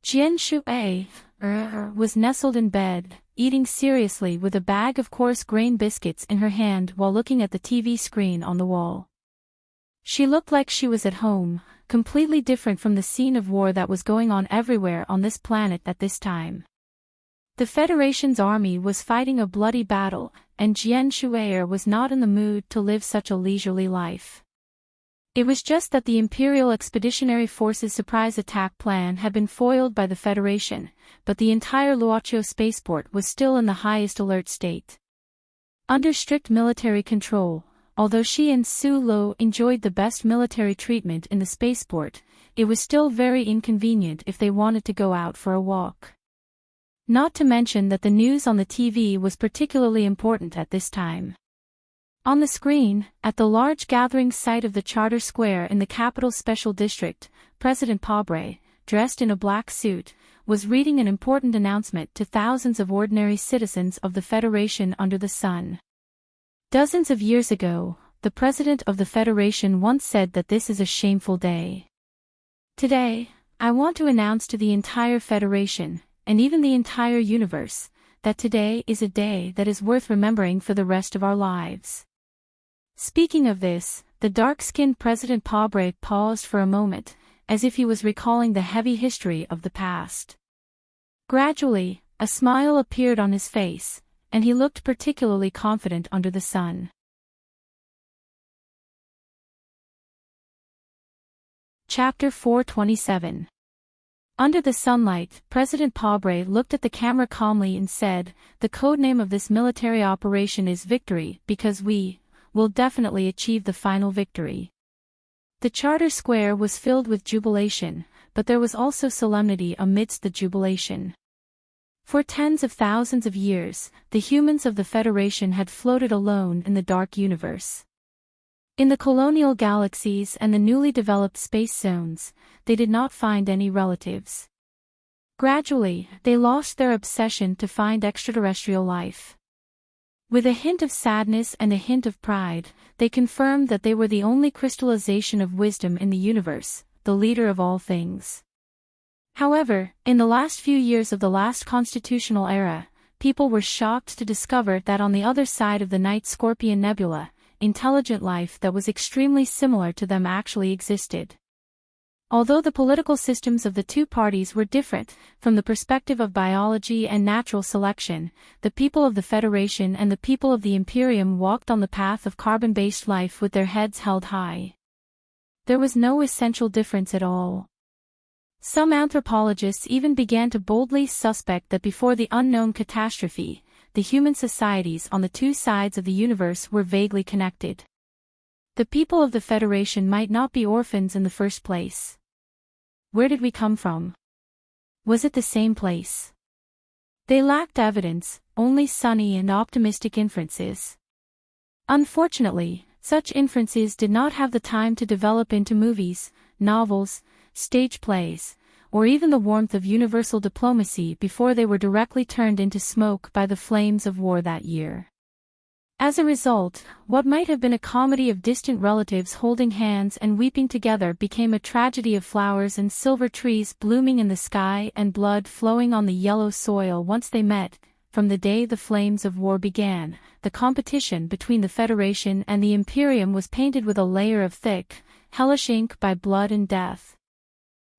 Jian Shuier was nestled in bed, eating seriously with a bag of coarse grain biscuits in her hand while looking at the TV screen on the wall. She looked like she was at home, completely different from the scene of war that was going on everywhere on this planet at this time. The Federation's army was fighting a bloody battle, and Jian Shuier was not in the mood to live such a leisurely life. It was just that the Imperial Expeditionary Force's surprise attack plan had been foiled by the Federation, but the entire Luoqiu spaceport was still in the highest alert state. Under strict military control, although she and Su Lu enjoyed the best military treatment in the spaceport, it was still very inconvenient if they wanted to go out for a walk. Not to mention that the news on the TV was particularly important at this time. On the screen, at the large gathering site of the Charter Square in the capital special district, President Pabre, dressed in a black suit, was reading an important announcement to thousands of ordinary citizens of the Federation under the sun. Dozens of years ago, the president of the Federation once said that this is a shameful day. Today, I want to announce to the entire Federation, and even the entire universe, that today is a day that is worth remembering for the rest of our lives. Speaking of this, the dark-skinned President Paubre paused for a moment, as if he was recalling the heavy history of the past. Gradually, a smile appeared on his face, and he looked particularly confident under the sun. Chapter 427. Under the sunlight, President Paubre looked at the camera calmly and said, "The codename of this military operation is Victory because we will definitely achieve the final victory." The charter square was filled with jubilation, but there was also solemnity amidst the jubilation. For tens of thousands of years, the humans of the Federation had floated alone in the dark universe. In the colonial galaxies and the newly developed space zones, they did not find any relatives. Gradually, they lost their obsession to find extraterrestrial life. With a hint of sadness and a hint of pride, they confirmed that they were the only crystallization of wisdom in the universe, the leader of all things. However, in the last few years of the last constitutional era, people were shocked to discover that on the other side of the Night Scorpion Nebula, intelligent life that was extremely similar to them actually existed. Although the political systems of the two parties were different, from the perspective of biology and natural selection, the people of the Federation and the people of the Imperium walked on the path of carbon-based life with their heads held high. There was no essential difference at all. Some anthropologists even began to boldly suspect that before the unknown catastrophe, the human societies on the two sides of the universe were vaguely connected. The people of the Federation might not be orphans in the first place. Where did we come from? Was it the same place? They lacked evidence, only sunny and optimistic inferences. Unfortunately, such inferences did not have the time to develop into movies, novels, stage plays, or even the warmth of universal diplomacy before they were directly turned into smoke by the flames of war that year. As a result, what might have been a comedy of distant relatives holding hands and weeping together became a tragedy of flowers and silver trees blooming in the sky and blood flowing on the yellow soil once they met. From the day the flames of war began, the competition between the Federation and the Imperium was painted with a layer of thick, hellish ink by blood and death.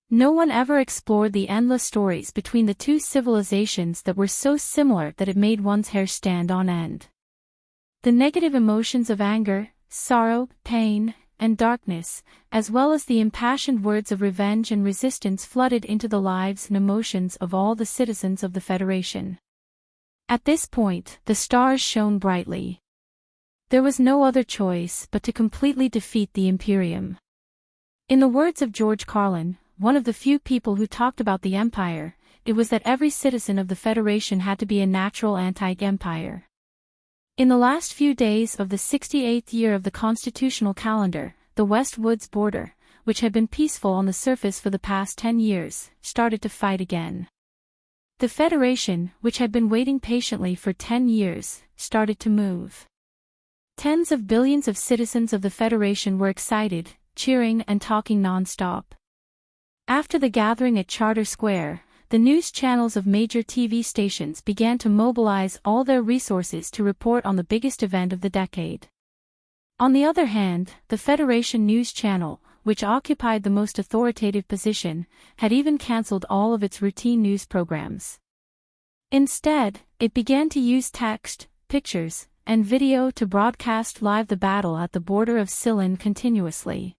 No one ever explored the endless stories between the two civilizations that were so similar that it made one's hair stand on end. The negative emotions of anger, sorrow, pain, and darkness, as well as the impassioned words of revenge and resistance flooded into the lives and emotions of all the citizens of the Federation. At this point, the stars shone brightly. There was no other choice but to completely defeat the Imperium. In the words of George Carlin, one of the few people who talked about the Empire, it was that every citizen of the Federation had to be a natural anti-empire. In the last few days of the 68th year of the constitutional calendar, the West Woods border, which had been peaceful on the surface for the past 10 years, started to fight again. The Federation, which had been waiting patiently for 10 years, started to move. Tens of billions of citizens of the Federation were excited, cheering and talking non-stop. After the gathering at Charter Square, the news channels of major TV stations began to mobilize all their resources to report on the biggest event of the decade. On the other hand, the Federation News Channel, which occupied the most authoritative position, had even cancelled all of its routine news programs. Instead, it began to use text, pictures, and video to broadcast live the battle at the border of Ceylon continuously.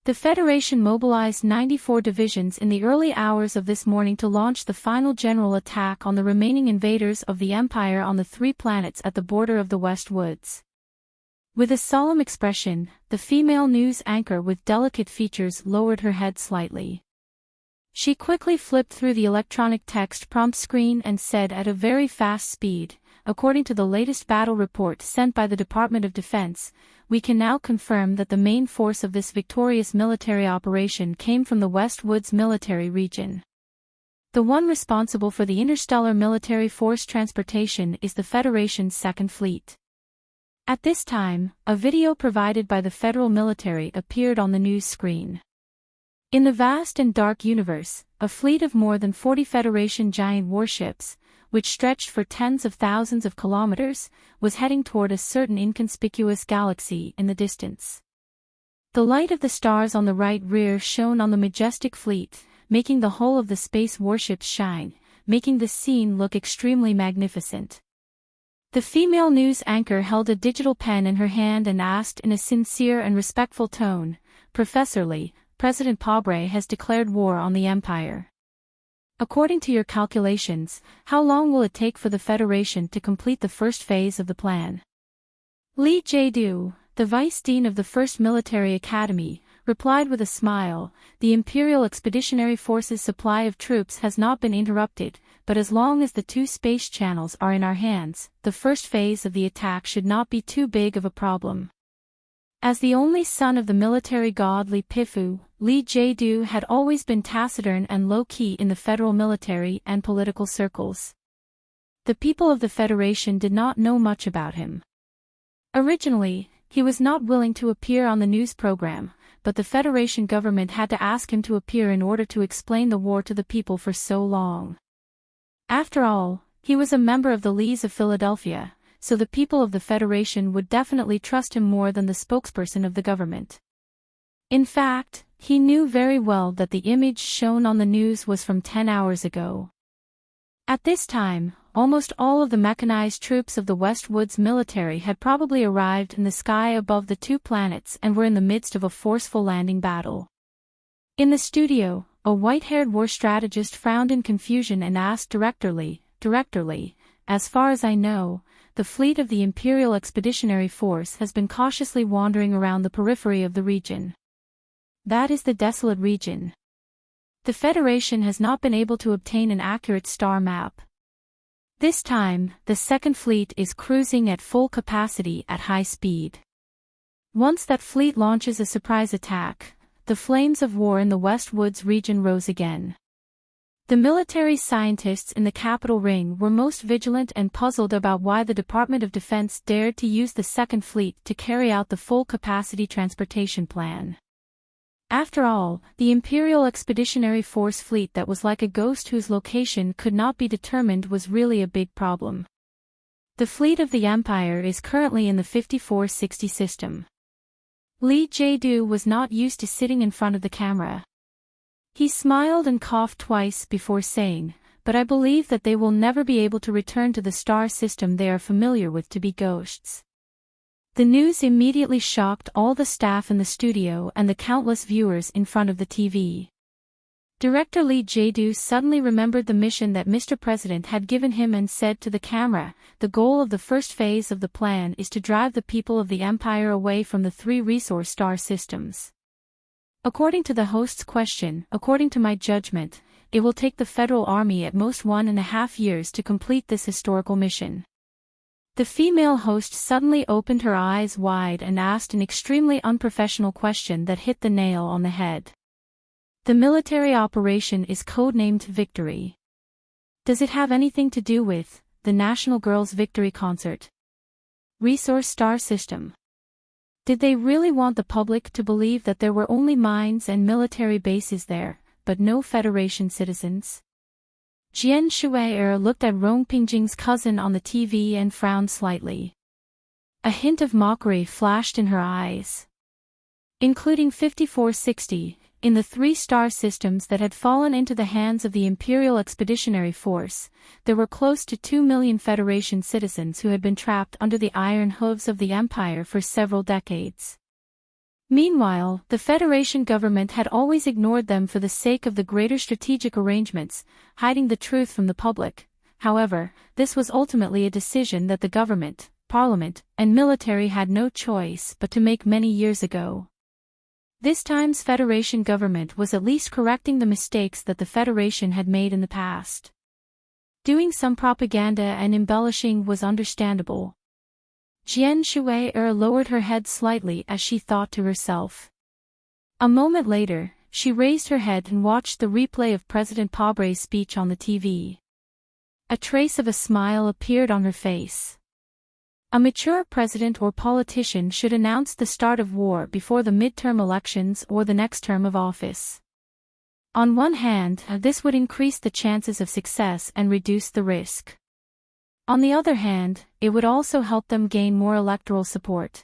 The Federation mobilized 94 divisions in the early hours of this morning to launch the final general attack on the remaining invaders of the Empire on the 3 planets at the border of the West Woods. With a solemn expression, the female news anchor with delicate features lowered her head slightly. She quickly flipped through the electronic text prompt screen and said at a very fast speed, "According to the latest battle report sent by the Department of Defense, we can now confirm that the main force of this victorious military operation came from the West Woods military region." The one responsible for the interstellar military force transportation is the Federation's Second Fleet. At this time, a video provided by the federal military appeared on the news screen. In the vast and dark universe, a fleet of more than 40 Federation giant warships, which stretched for tens of thousands of kilometers, was heading toward a certain inconspicuous galaxy in the distance. The light of the stars on the right rear shone on the majestic fleet, making the whole of the space warships shine, making the scene look extremely magnificent. The female news anchor held a digital pen in her hand and asked in a sincere and respectful tone, "Professor Lee, President Pobre has declared war on the Empire. According to your calculations, how long will it take for the Federation to complete the first phase of the plan?" Lee Jae-do, the Vice Dean of the First Military Academy, replied with a smile, "The Imperial Expeditionary Force's supply of troops has not been interrupted, but as long as the two space channels are in our hands, the first phase of the attack should not be too big of a problem." As the only son of the military god Lee Pifu, Lee Jae-do had always been taciturn and low-key in the federal military and political circles. The people of the Federation did not know much about him. Originally, he was not willing to appear on the news program, but the Federation government had to ask him to appear in order to explain the war to the people for so long. After all, he was a member of the Lees of Philadelphia, so the people of the Federation would definitely trust him more than the spokesperson of the government. In fact, he knew very well that the image shown on the news was from 10 hours ago. At this time, almost all of the mechanized troops of the Westwoods military had probably arrived in the sky above the two planets and were in the midst of a forceful landing battle. In the studio, a white-haired war strategist frowned in confusion and asked Director Lee, "As far as I know, the fleet of the Imperial Expeditionary Force has been cautiously wandering around the periphery of the region." "That is the desolate region. The Federation has not been able to obtain an accurate star map. This time, the Second Fleet is cruising at full capacity at high speed. Once that fleet launches a surprise attack, the flames of war in the Westwoods region rose again." The military scientists in the Capitol Ring were most vigilant and puzzled about why the Department of Defense dared to use the Second Fleet to carry out the full-capacity transportation plan. After all, the Imperial Expeditionary Force fleet that was like a ghost whose location could not be determined was really a big problem. The fleet of the Empire is currently in the 5460 system. Lee Jae-do was not used to sitting in front of the camera. He smiled and coughed twice before saying, "But I believe that they will never be able to return to the star system they are familiar with to be ghosts." The news immediately shocked all the staff in the studio and the countless viewers in front of the TV. Director Lee Jae-do suddenly remembered the mission that Mr. President had given him and said to the camera, "The goal of the first phase of the plan is to drive the people of the Empire away from the three resource star systems. According to the host's question, according to my judgment, it will take the Federal Army at most 1.5 years to complete this historical mission." The female host suddenly opened her eyes wide and asked an extremely unprofessional question that hit the nail on the head. "The military operation is codenamed Victory. Does it have anything to do with the National Girls' Victory Concert? Resource Star System? Did they really want the public to believe that there were only mines and military bases there, but no Federation citizens?" Jian Shuai looked at Rong Pingjing's cousin on the TV and frowned slightly. A hint of mockery flashed in her eyes. Including 5460, in the three star systems that had fallen into the hands of the Imperial Expeditionary Force, there were close to 2 million Federation citizens who had been trapped under the iron hooves of the Empire for several decades. Meanwhile, the Federation government had always ignored them for the sake of the greater strategic arrangements, hiding the truth from the public. However, this was ultimately a decision that the government, parliament, and military had no choice but to make many years ago. This time's Federation government was at least correcting the mistakes that the Federation had made in the past. Doing some propaganda and embellishing was understandable. Jian Shuai lowered her head slightly as she thought to herself. A moment later, she raised her head and watched the replay of President Pobre's speech on the TV. A trace of a smile appeared on her face. A mature president or politician should announce the start of war before the midterm elections or the next term of office. On one hand, this would increase the chances of success and reduce the risk. On the other hand, it would also help them gain more electoral support.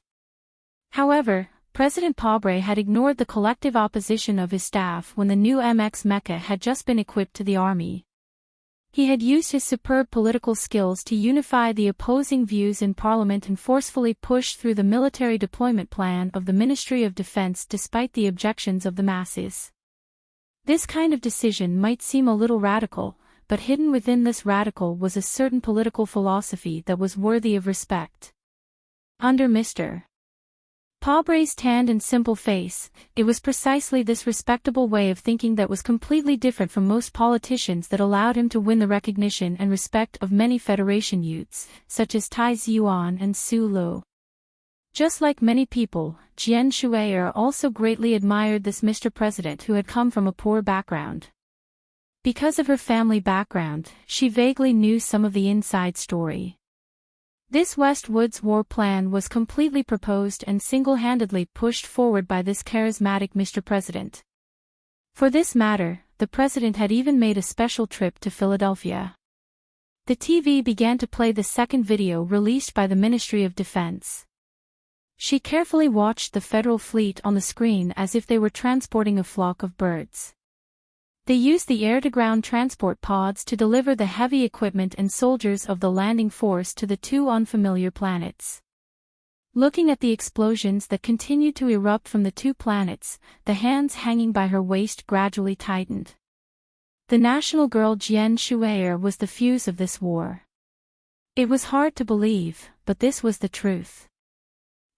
However, President Pobre had ignored the collective opposition of his staff when the new MX Mecha had just been equipped to the army. He had used his superb political skills to unify the opposing views in Parliament and forcefully push through the military deployment plan of the Ministry of Defense despite the objections of the masses. This kind of decision might seem a little radical, but hidden within this radical was a certain political philosophy that was worthy of respect. Under Mr. Pobre's tanned and simple face, it was precisely this respectable way of thinking that was completely different from most politicians that allowed him to win the recognition and respect of many Federation youths, such as Tai Ziyuan and Su Lu. Just like many people, Jian Shui'er also greatly admired this Mr. President who had come from a poor background. Because of her family background, she vaguely knew some of the inside story. This West Woods war plan was completely proposed and single-handedly pushed forward by this charismatic Mr. President. For this matter, the President had even made a special trip to Philadelphia. The TV began to play the second video released by the Ministry of Defense. She carefully watched the federal fleet on the screen as if they were transporting a flock of birds. They used the air-to-ground transport pods to deliver the heavy equipment and soldiers of the landing force to the two unfamiliar planets. Looking at the explosions that continued to erupt from the two planets, the hands hanging by her waist gradually tightened. The national girl Jian Shui'er was the fuse of this war. It was hard to believe, but this was the truth.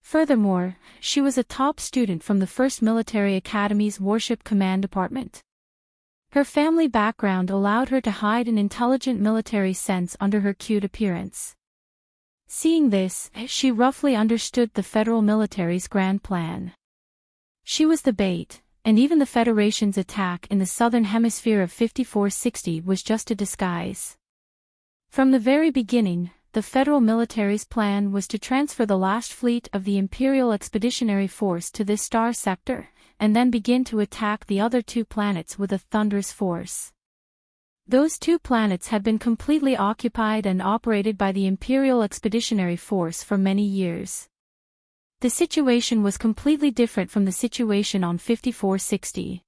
Furthermore, she was a top student from the 1st Military Academy's Warship Command Department. Her family background allowed her to hide an intelligent military sense under her cute appearance. Seeing this, she roughly understood the federal military's grand plan. She was the bait, and even the Federation's attack in the southern hemisphere of 5460 was just a disguise. From the very beginning, the federal military's plan was to transfer the last fleet of the Imperial Expeditionary Force to this star sector, and then begin to attack the other two planets with a thunderous force. Those two planets had been completely occupied and operated by the Imperial Expeditionary Force for many years. The situation was completely different from the situation on 5460.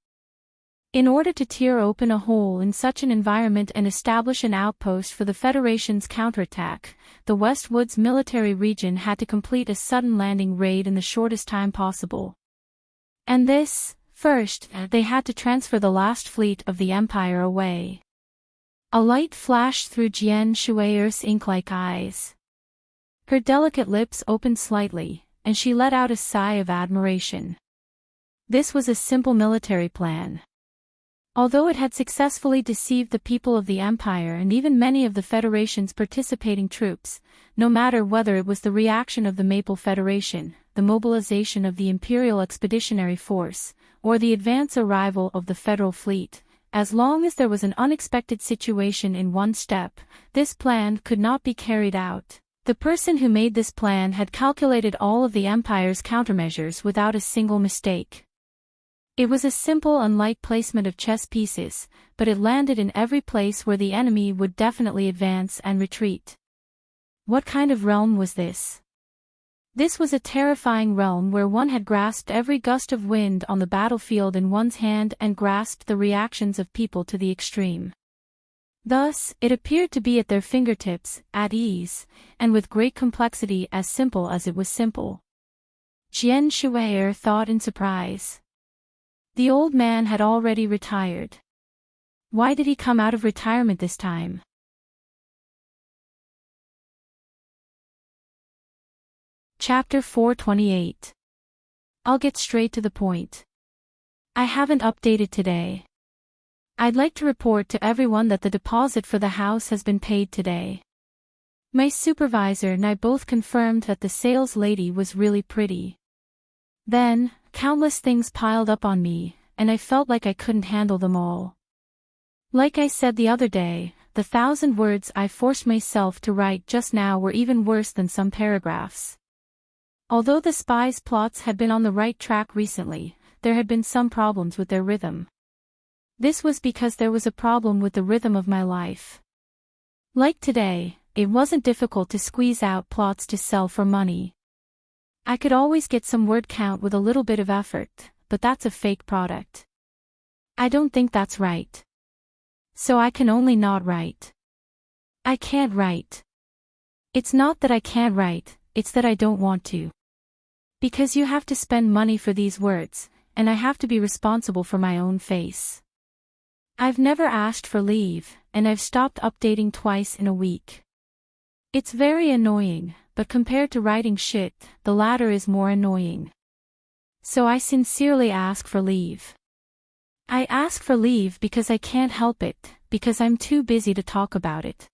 In order to tear open a hole in such an environment and establish an outpost for the Federation's counterattack, the West Woods military region had to complete a sudden landing raid in the shortest time possible. And this, first, they had to transfer the last fleet of the Empire away. A light flashed through Jian Shui'er's ink-like eyes. Her delicate lips opened slightly, and she let out a sigh of admiration. This was a simple military plan. Although it had successfully deceived the people of the Empire and even many of the Federation's participating troops, no matter whether it was the reaction of the Maple Federation, the mobilization of the Imperial Expeditionary Force, or the advance arrival of the Federal Fleet, as long as there was an unexpected situation in one step, this plan could not be carried out. The person who made this plan had calculated all of the Empire's countermeasures without a single mistake. It was a simple and light placement of chess pieces, but it landed in every place where the enemy would definitely advance and retreat. What kind of realm was this? This was a terrifying realm where one had grasped every gust of wind on the battlefield in one's hand and grasped the reactions of people to the extreme. Thus, it appeared to be at their fingertips, at ease, and with great complexity as simple as it was simple. Jian Shui'er thought in surprise. The old man had already retired. Why did he come out of retirement this time? Chapter 428. I'll get straight to the point. I haven't updated today. I'd like to report to everyone that the deposit for the house has been paid today. My supervisor and I both confirmed that the sales lady was really pretty. Then, countless things piled up on me, and I felt like I couldn't handle them all. Like I said the other day, the 1,000 words I forced myself to write just now were even worse than some paragraphs. Although the spies' plots had been on the right track recently, there had been some problems with their rhythm. This was because there was a problem with the rhythm of my life. Like today, it wasn't difficult to squeeze out plots to sell for money. I could always get some word count with a little bit of effort, but that's a fake product. I don't think that's right. So I can only not write. I can't write. It's not that I can't write, it's that I don't want to. Because you have to spend money for these words, and I have to be responsible for my own face. I've never asked for leave, and I've stopped updating twice in a week. It's very annoying, but compared to writing shit, the latter is more annoying. So I sincerely ask for leave. I ask for leave because I can't help it, because I'm too busy to talk about it.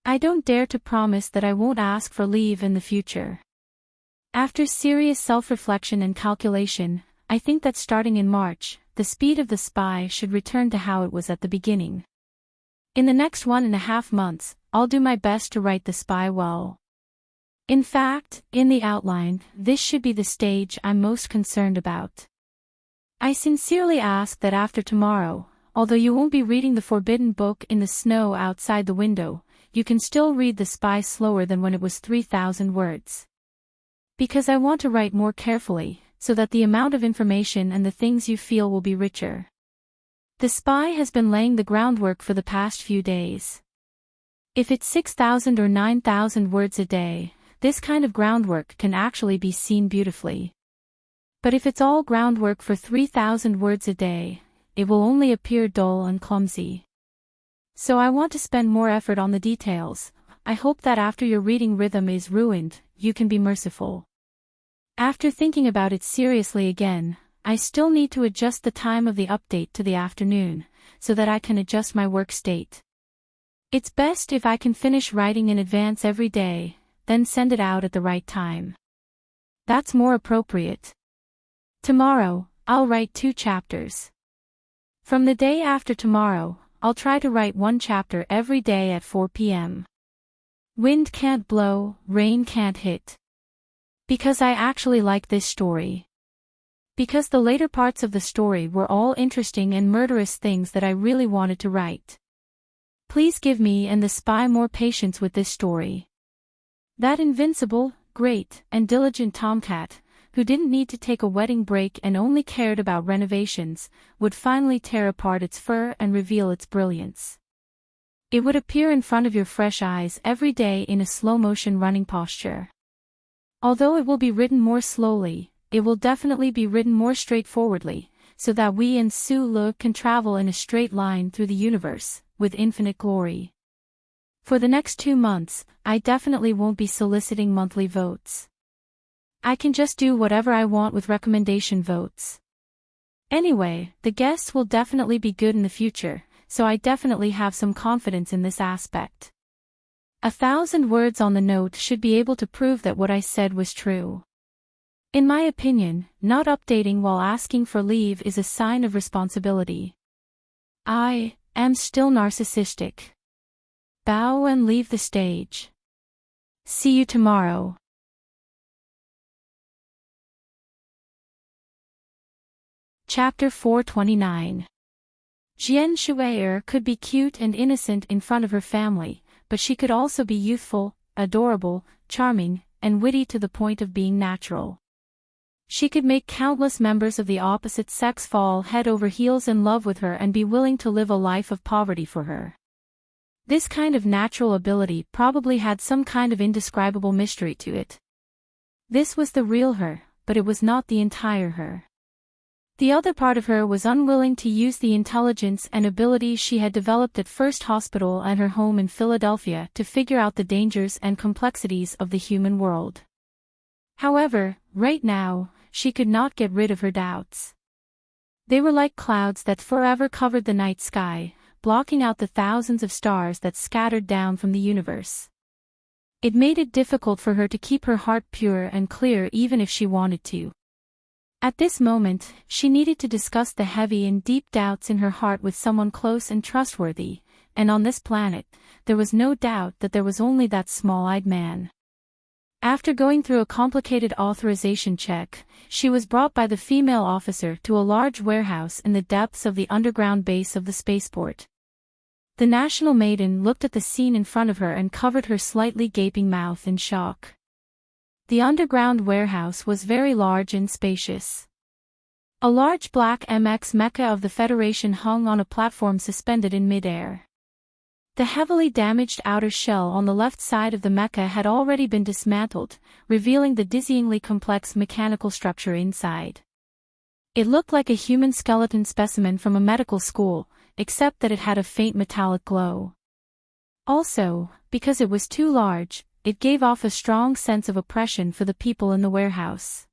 I don't dare to promise that I won't ask for leave in the future. After serious self-reflection and calculation, I think that starting in March, the speed of the spy should return to how it was at the beginning. In the next 1.5 months, I'll do my best to write the spy well. In fact, in the outline, this should be the stage I'm most concerned about. I sincerely ask that after tomorrow, although you won't be reading the forbidden book in the snow outside the window, you can still read the spy slower than when it was 3,000 words. Because I want to write more carefully, so that the amount of information and the things you feel will be richer. The spy has been laying the groundwork for the past few days. If it's 6,000 or 9,000 words a day, this kind of groundwork can actually be seen beautifully. But if it's all groundwork for 3,000 words a day, it will only appear dull and clumsy. So I want to spend more effort on the details. I hope that after your reading rhythm is ruined, you can be merciful. After thinking about it seriously again, I still need to adjust the time of the update to the afternoon, so that I can adjust my work state. It's best if I can finish writing in advance every day, then send it out at the right time. That's more appropriate. Tomorrow, I'll write 2 chapters. From the day after tomorrow, I'll try to write 1 chapter every day at 4 p.m. Wind can't blow, rain can't hit. Because I actually like this story. Because the later parts of the story were all interesting and murderous things that I really wanted to write. Please give me and the spy more patience with this story. That invincible, great, and diligent tomcat, who didn't need to take a wedding break and only cared about renovations, would finally tear apart its fur and reveal its brilliance. It would appear in front of your fresh eyes every day in a slow-motion running posture. Although it will be written more slowly, it will definitely be written more straightforwardly, so that we and Sue Le can travel in a straight line through the universe, with infinite glory. For the next 2 months, I definitely won't be soliciting monthly votes. I can just do whatever I want with recommendation votes. Anyway, the guests will definitely be good in the future, so I definitely have some confidence in this aspect. 1,000 words on the note should be able to prove that what I said was true. In my opinion, not updating while asking for leave is a sign of responsibility. I am still narcissistic. Bow and leave the stage. See you tomorrow. Chapter 429. Jian Shui'er could be cute and innocent in front of her family, but she could also be youthful, adorable, charming, and witty to the point of being natural. She could make countless members of the opposite sex fall head over heels in love with her and be willing to live a life of poverty for her. This kind of natural ability probably had some kind of indescribable mystery to it. This was the real her, but it was not the entire her. The other part of her was unwilling to use the intelligence and abilities she had developed at First Hospital and her home in Philadelphia to figure out the dangers and complexities of the human world. However, right now, she could not get rid of her doubts. They were like clouds that forever covered the night sky, blocking out the thousands of stars that scattered down from the universe. It made it difficult for her to keep her heart pure and clear even if she wanted to. At this moment, she needed to discuss the heavy and deep doubts in her heart with someone close and trustworthy, and on this planet, there was no doubt that there was only that small-eyed man. After going through a complicated authorization check, she was brought by the female officer to a large warehouse in the depths of the underground base of the spaceport. The National Maiden looked at the scene in front of her and covered her slightly gaping mouth in shock. The underground warehouse was very large and spacious. A large black MX mecha of the Federation hung on a platform suspended in midair. The heavily damaged outer shell on the left side of the mecha had already been dismantled, revealing the dizzyingly complex mechanical structure inside. It looked like a human skeleton specimen from a medical school, except that it had a faint metallic glow. Also, because it was too large, it gave off a strong sense of oppression for the people in the warehouse.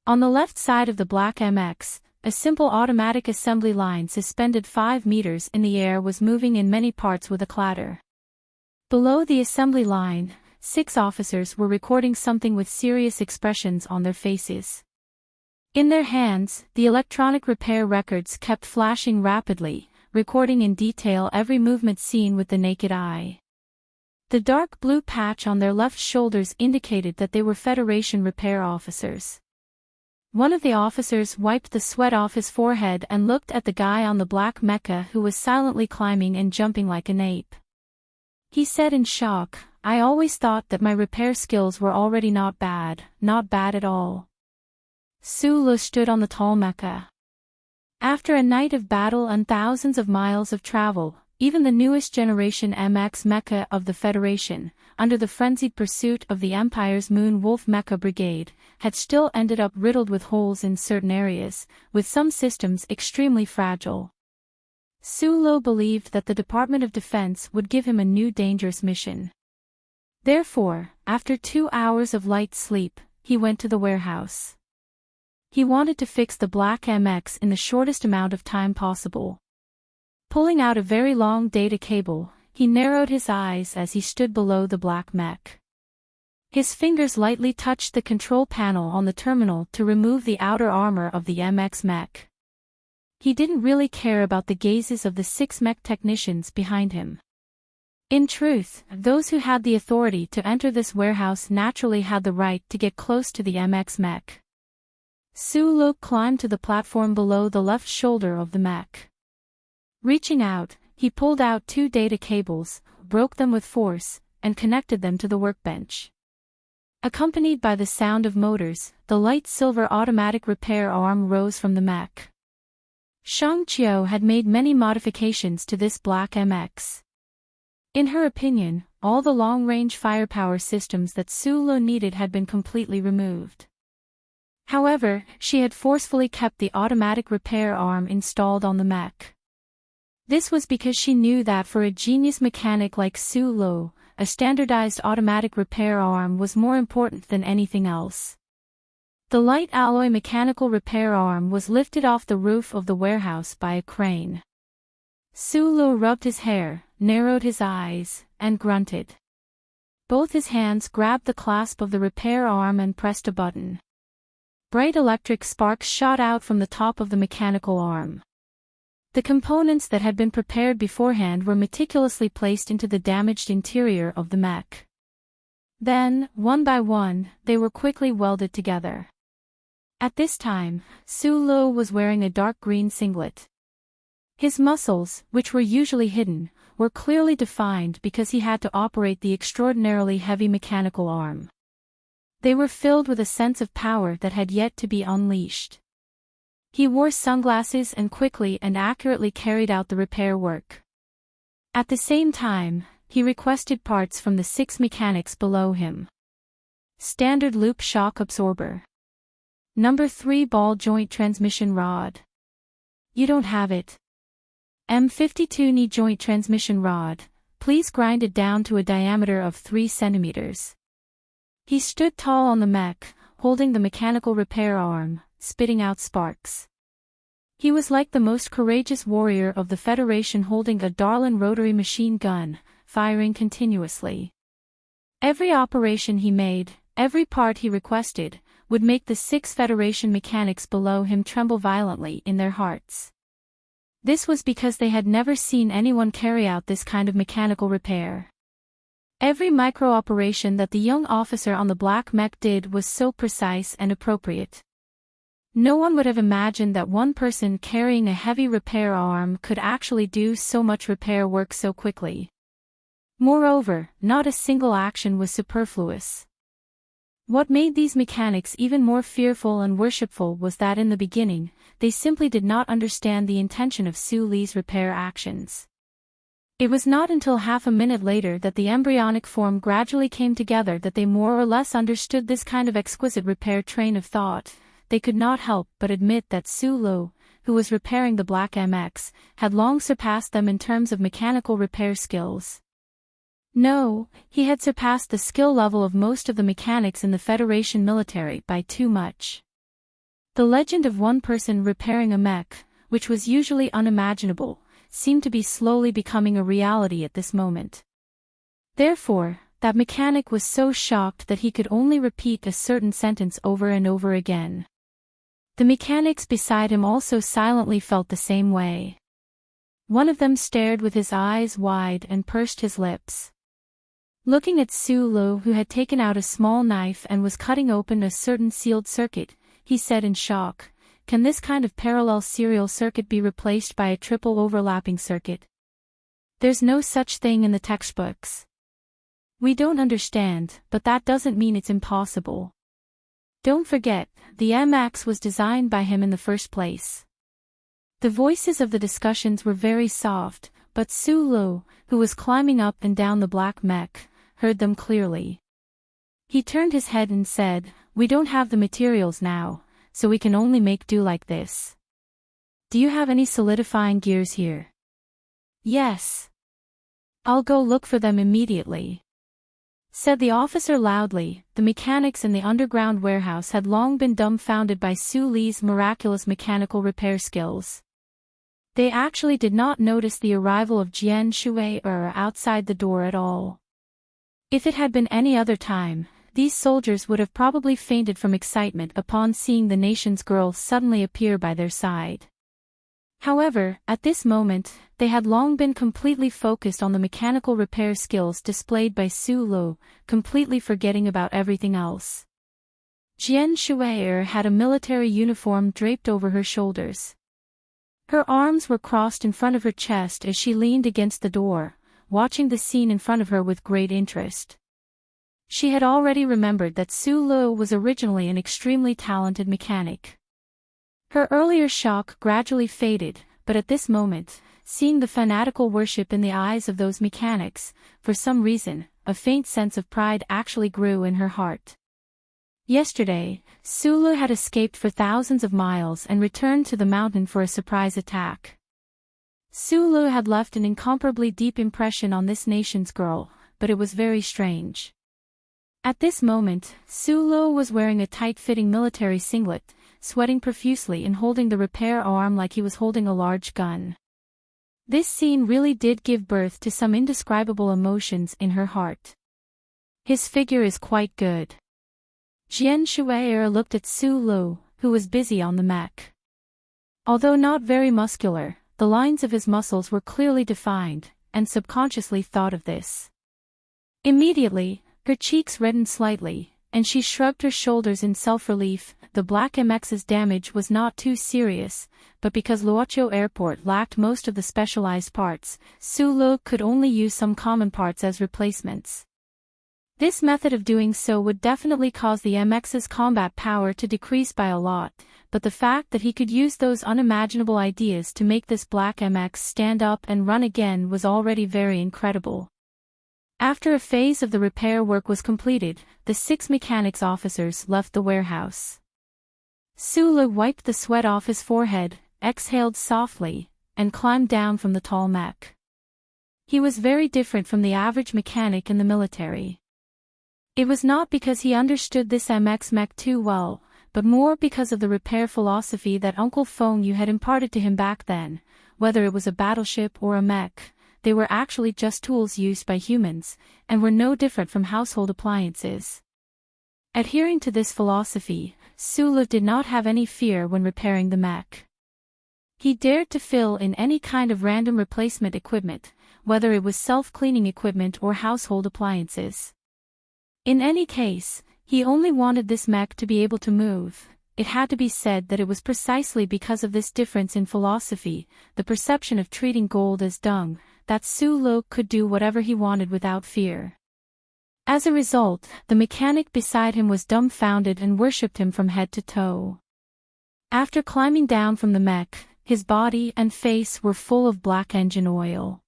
On the left side of the black MX, a simple automatic assembly line suspended 5 meters in the air was moving in many parts with a clatter. Below the assembly line, 6 officers were recording something with serious expressions on their faces. In their hands, the electronic repair records kept flashing rapidly, recording in detail every movement seen with the naked eye. The dark blue patch on their left shoulders indicated that they were Federation repair officers. One of the officers wiped the sweat off his forehead and looked at the guy on the black mecha who was silently climbing and jumping like an ape. He said in shock, "I always thought that my repair skills were already not bad at all." Sulu stood on the tall mecha. After a night of battle and thousands of miles of travel, even the newest generation MX mecha of the Federation, under the frenzied pursuit of the Empire's Moon Wolf Mecha Brigade, had still ended up riddled with holes in certain areas, with some systems extremely fragile. Sulu believed that the Department of Defense would give him a new dangerous mission. Therefore, after 2 hours of light sleep, he went to the warehouse. He wanted to fix the black MX in the shortest amount of time possible. Pulling out a very long data cable, he narrowed his eyes as he stood below the black mech. His fingers lightly touched the control panel on the terminal to remove the outer armor of the MX mech. He didn't really care about the gazes of the 6 mech technicians behind him. In truth, those who had the authority to enter this warehouse naturally had the right to get close to the MX mech. Sulu climbed to the platform below the left shoulder of the mech. Reaching out, he pulled out 2 data cables, broke them with force, and connected them to the workbench. Accompanied by the sound of motors, the light silver automatic repair arm rose from the mech. Shang Qiu had made many modifications to this black MX. In her opinion, all the long-range firepower systems that Sulu needed had been completely removed. However, she had forcefully kept the automatic repair arm installed on the mech. This was because she knew that for a genius mechanic like Sulu, a standardized automatic repair arm was more important than anything else. The light alloy mechanical repair arm was lifted off the roof of the warehouse by a crane. Sulu rubbed his hair, narrowed his eyes, and grunted. Both his hands grabbed the clasp of the repair arm and pressed a button. Bright electric sparks shot out from the top of the mechanical arm. The components that had been prepared beforehand were meticulously placed into the damaged interior of the mech. Then, one by one, they were quickly welded together. At this time, Sulu was wearing a dark green singlet. His muscles, which were usually hidden, were clearly defined because he had to operate the extraordinarily heavy mechanical arm. They were filled with a sense of power that had yet to be unleashed. He wore sunglasses and quickly and accurately carried out the repair work. At the same time, he requested parts from the 6 mechanics below him. Standard loop shock absorber. Number 3 ball joint transmission rod. You don't have it. M52 knee joint transmission rod, please grind it down to a diameter of 3 centimeters. He stood tall on the mech, holding the mechanical repair arm, spitting out sparks. He was like the most courageous warrior of the Federation holding a Darlin rotary machine gun, firing continuously. Every operation he made, every part he requested, would make the 6 Federation mechanics below him tremble violently in their hearts. This was because they had never seen anyone carry out this kind of mechanical repair. Every micro-operation that the young officer on the black mech did was so precise and appropriate. No one would have imagined that one person carrying a heavy repair arm could actually do so much repair work so quickly. Moreover, not a single action was superfluous. What made these mechanics even more fearful and worshipful was that in the beginning, they simply did not understand the intention of Su Li's repair actions. It was not until half a minute later that the embryonic form gradually came together that they more or less understood this kind of exquisite repair train of thought. They could not help but admit that Su Lu, who was repairing the Black MX, had long surpassed them in terms of mechanical repair skills. No, he had surpassed the skill level of most of the mechanics in the Federation military by too much. The legend of one person repairing a mech, which was usually unimaginable, seemed to be slowly becoming a reality at this moment. Therefore, that mechanic was so shocked that he could only repeat a certain sentence over and over again. The mechanics beside him also silently felt the same way. One of them stared with his eyes wide and pursed his lips. Looking at Su Lu, who had taken out a small knife and was cutting open a certain sealed circuit, he said in shock, "Can this kind of parallel serial circuit be replaced by a triple overlapping circuit? There's no such thing in the textbooks. We don't understand, but that doesn't mean it's impossible. Don't forget, the MX was designed by him in the first place." The voices of the discussions were very soft, but Su Lu, who was climbing up and down the black mech, heard them clearly. He turned his head and said, "We don't have the materials now, so we can only make do like this. Do you have any solidifying gears here?" "Yes. I'll go look for them immediately," said the officer loudly. The mechanics in the underground warehouse had long been dumbfounded by Su Li's miraculous mechanical repair skills. They actually did not notice the arrival of Jian Shui outside the door at all. If it had been any other time, these soldiers would have probably fainted from excitement upon seeing the nation's girl suddenly appear by their side. However, at this moment, they had long been completely focused on the mechanical repair skills displayed by Su Lu, completely forgetting about everything else. Jian Shui had a military uniform draped over her shoulders. Her arms were crossed in front of her chest as she leaned against the door, watching the scene in front of her with great interest. She had already remembered that Su Lu was originally an extremely talented mechanic. Her earlier shock gradually faded, but at this moment, seeing the fanatical worship in the eyes of those mechanics, for some reason, a faint sense of pride actually grew in her heart. Yesterday, Su Lu had escaped for thousands of miles and returned to the mountain for a surprise attack. Su Lu had left an incomparably deep impression on this nation's girl, but it was very strange. At this moment, Su Lu was wearing a tight-fitting military singlet, sweating profusely and holding the repair arm like he was holding a large gun. This scene really did give birth to some indescribable emotions in her heart. "His figure is quite good." Jian Shui looked at Su Lu, who was busy on the mech. Although not very muscular, the lines of his muscles were clearly defined, and subconsciously thought of this. Immediately, her cheeks reddened slightly, and she shrugged her shoulders in self-relief. The Black MX's damage was not too serious, but because Luoqiu Airport lacked most of the specialized parts, Su Lu could only use some common parts as replacements. This method of doing so would definitely cause the MX's combat power to decrease by a lot, but the fact that he could use those unimaginable ideas to make this Black MX stand up and run again was already very incredible. After a phase of the repair work was completed, the 6 mechanics officers left the warehouse. Su Lu wiped the sweat off his forehead, exhaled softly, and climbed down from the tall mech. He was very different from the average mechanic in the military. It was not because he understood this MX mech too well, but more because of the repair philosophy that Uncle Feng Yu had imparted to him back then. Whether it was a battleship or a mech, they were actually just tools used by humans, and were no different from household appliances. Adhering to this philosophy, Sulu did not have any fear when repairing the mech. He dared to fill in any kind of random replacement equipment, whether it was self-cleaning equipment or household appliances. In any case, he only wanted this mech to be able to move. It had to be said that it was precisely because of this difference in philosophy, the perception of treating gold as dung, that Sulu could do whatever he wanted without fear. As a result, the mechanic beside him was dumbfounded and worshipped him from head to toe. After climbing down from the mech, his body and face were full of black engine oil.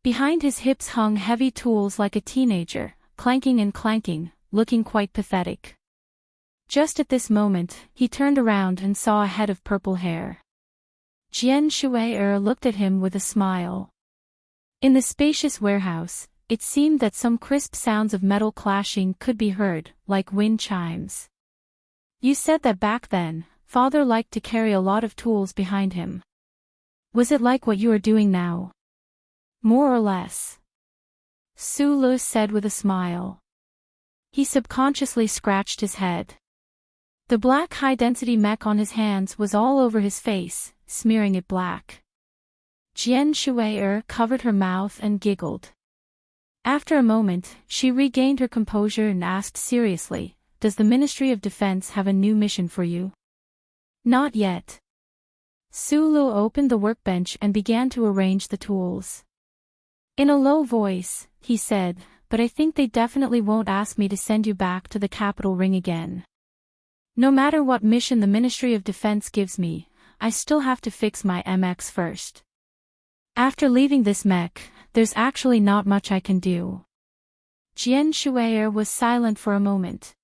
Behind his hips hung heavy tools like a teenager, clanking and clanking, looking quite pathetic. Just at this moment, he turned around and saw a head of purple hair. Jian Shuai looked at him with a smile. In the spacious warehouse, it seemed that some crisp sounds of metal clashing could be heard, like wind chimes. You said that back then, Father liked to carry a lot of tools behind him. Was it like what you are doing now? More or less. Sulu said with a smile. He subconsciously scratched his head. The black high-density mech on his hands was all over his face, smearing it black. Jian Shuai covered her mouth and giggled. After a moment, she regained her composure and asked seriously, "Does the Ministry of Defense have a new mission for you?" "Not yet." Sulu opened the workbench and began to arrange the tools. In a low voice, he said, "But I think they definitely won't ask me to send you back to the capital ring again. No matter what mission the Ministry of Defense gives me, I still have to fix my MX first. After leaving this mech, there's actually not much I can do." Jian Shuai was silent for a moment.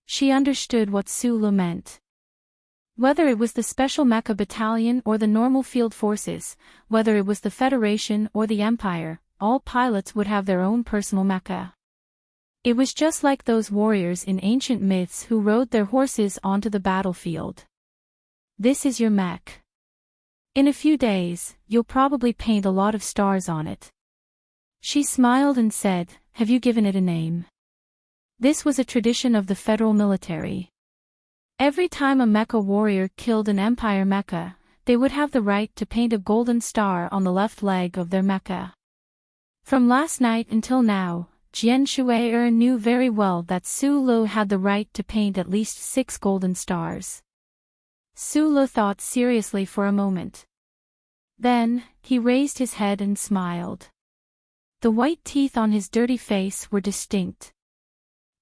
She understood what Sulu meant. Whether it was the Special Mecha Battalion or the normal field forces, whether it was the Federation or the Empire, all pilots would have their own personal mecha. It was just like those warriors in ancient myths who rode their horses onto the battlefield. "This is your mech. In a few days, you'll probably paint a lot of stars on it." She smiled and said, "Have you given it a name?" This was a tradition of the federal military. Every time a mecha warrior killed an Empire mecha, they would have the right to paint a golden star on the left leg of their mecha. From last night until now, Jian Shuai knew very well that Sulu had the right to paint at least 6 golden stars. Sulu thought seriously for a moment. Then, he raised his head and smiled. The white teeth on his dirty face were distinct.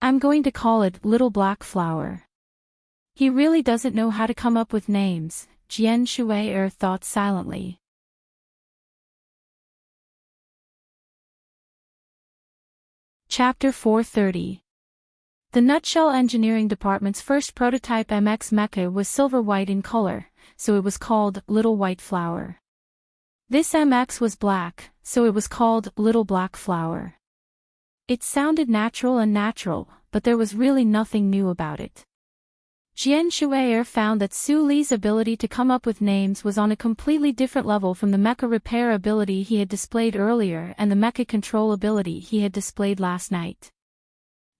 "I'm going to call it Little Black Flower." He really doesn't know how to come up with names, Jian Shuai thought silently. Chapter 430. The Nutshell Engineering Department's first prototype MX mecha was silver-white in color, so it was called Little White Flower. This MX was black, so it was called Little Black Flower. It sounded natural, but there was really nothing new about it. Jian Shuai found that Su Li's ability to come up with names was on a completely different level from the mecha repair ability he had displayed earlier and the mecha control ability he had displayed last night.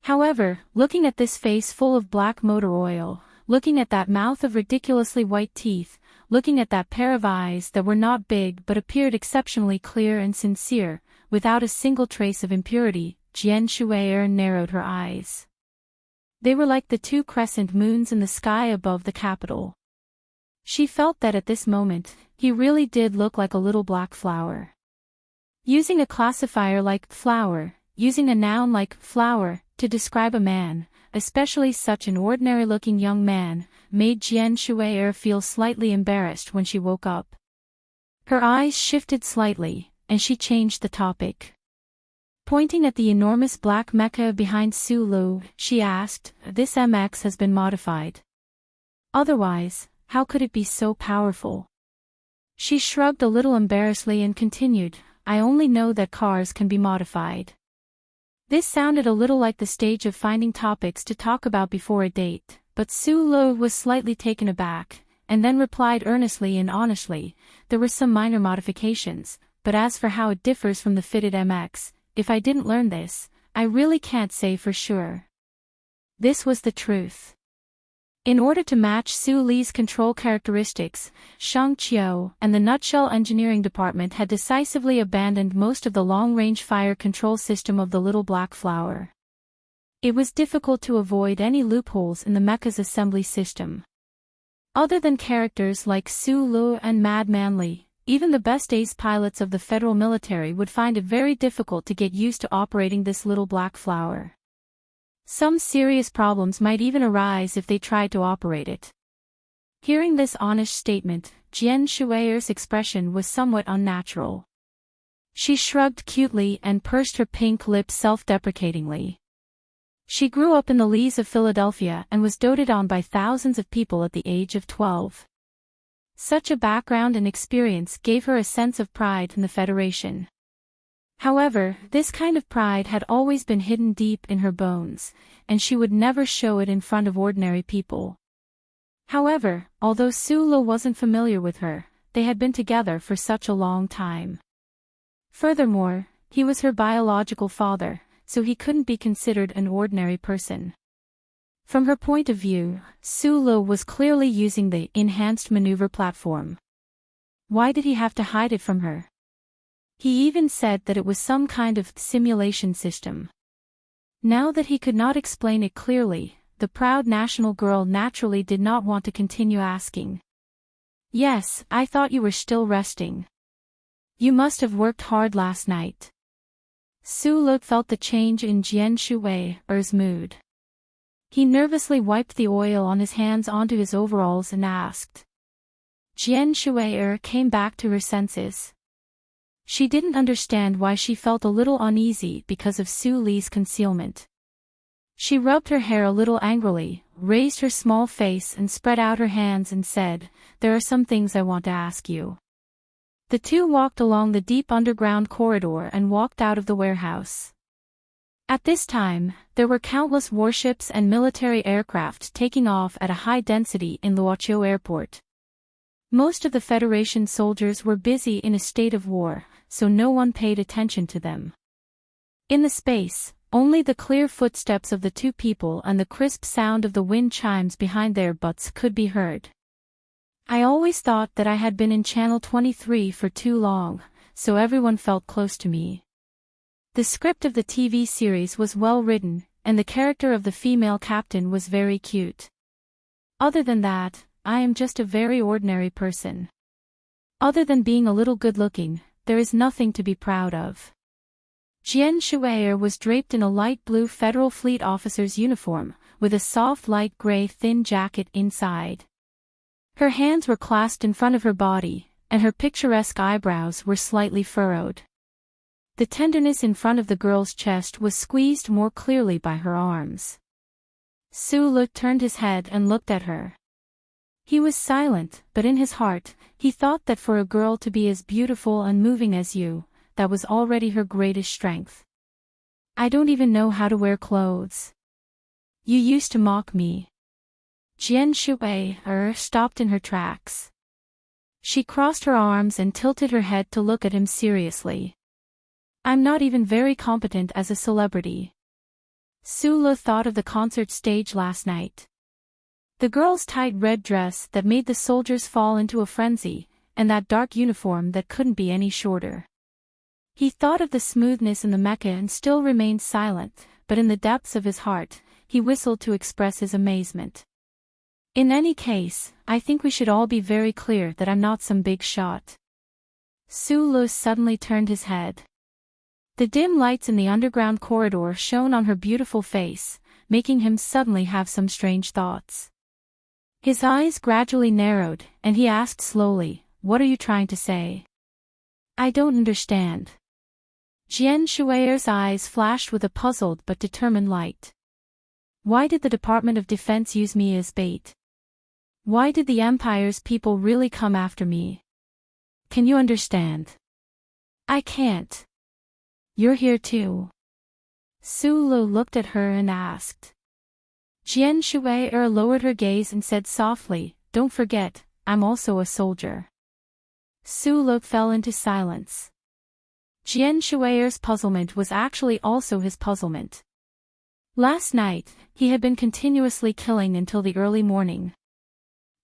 However, looking at this face full of black motor oil, looking at that mouth of ridiculously white teeth, looking at that pair of eyes that were not big but appeared exceptionally clear and sincere, without a single trace of impurity, Jian Shuai narrowed her eyes. They were like the 2 crescent moons in the sky above the capital. She felt that at this moment, he really did look like a little black flower. Using a classifier like flower, using a noun like flower, to describe a man, especially such an ordinary-looking young man, made Jian Shuai feel slightly embarrassed when she woke up. Her eyes shifted slightly, and she changed the topic. Pointing at the enormous black mecha behind Sulu, she asked, "This MX has been modified. Otherwise, how could it be so powerful?" She shrugged a little embarrassedly and continued, "I only know that cars can be modified." This sounded a little like the stage of finding topics to talk about before a date, but Sulu was slightly taken aback, and then replied earnestly and honestly, "There were some minor modifications, but as for how it differs from the fitted MX, if I didn't learn this, I really can't say for sure." This was the truth. In order to match Su Li's control characteristics, Shang Qiu and the Nutshell Engineering Department had decisively abandoned most of the long-range fire control system of the Little Black Flower. It was difficult to avoid any loopholes in the mecha's assembly system. Other than characters like Su Lu and Mad Manly, even the best ace pilots of the federal military would find it very difficult to get used to operating this Little Black Flower. Some serious problems might even arise if they tried to operate it. Hearing this honest statement, Jian Shue'er's expression was somewhat unnatural. She shrugged cutely and pursed her pink lips self-deprecatingly. She grew up in the lees of Philadelphia and was doted on by thousands of people at the age of 12. Such a background and experience gave her a sense of pride in the Federation. However, this kind of pride had always been hidden deep in her bones, and she would never show it in front of ordinary people. However, although Su Lu wasn't familiar with her, they had been together for such a long time. Furthermore, he was her biological father, so he couldn't be considered an ordinary person. From her point of view, Su Lu was clearly using the enhanced maneuver platform. Why did he have to hide it from her? He even said that it was some kind of simulation system. Now that he could not explain it clearly, the proud national girl naturally did not want to continue asking. Yes, I thought you were still resting. You must have worked hard last night. Su Lu felt the change in Jian Shue'er's mood. He nervously wiped the oil on his hands onto his overalls and asked. Jian Shue'er came back to her senses. She didn't understand why she felt a little uneasy because of Su Li's concealment. She rubbed her hair a little angrily, raised her small face and spread out her hands and said, "There are some things I want to ask you." The two walked along the deep underground corridor and walked out of the warehouse. At this time, there were countless warships and military aircraft taking off at a high density in Luoqiu Airport. Most of the Federation soldiers were busy in a state of war, so no one paid attention to them. In the space, only the clear footsteps of the two people and the crisp sound of the wind chimes behind their butts could be heard. I always thought that I had been in Channel 23 for too long, so everyone felt close to me. The script of the TV series was well written, and the character of the female captain was very cute. Other than that, I am just a very ordinary person. Other than being a little good-looking, there is nothing to be proud of. Jian Shue'er was draped in a light blue Federal Fleet officer's uniform, with a soft light gray thin jacket inside. Her hands were clasped in front of her body, and her picturesque eyebrows were slightly furrowed. The tenderness in front of the girl's chest was squeezed more clearly by her arms. Su Lu turned his head and looked at her. He was silent, but in his heart, he thought that for a girl to be as beautiful and moving as you, that was already her greatest strength. I don't even know how to wear clothes. You used to mock me. Jian Shue'er stopped in her tracks. She crossed her arms and tilted her head to look at him seriously. I'm not even very competent as a celebrity. Su Lu thought of the concert stage last night. The girl's tight red dress that made the soldiers fall into a frenzy, and that dark uniform that couldn't be any shorter. He thought of the smoothness in the mecha and still remained silent, but in the depths of his heart, he whistled to express his amazement. In any case, I think we should all be very clear that I'm not some big shot. Su Lu suddenly turned his head. The dim lights in the underground corridor shone on her beautiful face, making him suddenly have some strange thoughts. His eyes gradually narrowed, and he asked slowly, "What are you trying to say?" "I don't understand." Jian Shue'er's eyes flashed with a puzzled but determined light. Why did the Department of Defense use me as bait? Why did the Empire's people really come after me? Can you understand? I can't. You're here too. Su Lu looked at her and asked. Jian Shue'er lowered her gaze and said softly, "Don't forget, I'm also a soldier." Su Lu fell into silence. Jian Shue'er's puzzlement was actually also his puzzlement. Last night, he had been continuously killing until the early morning.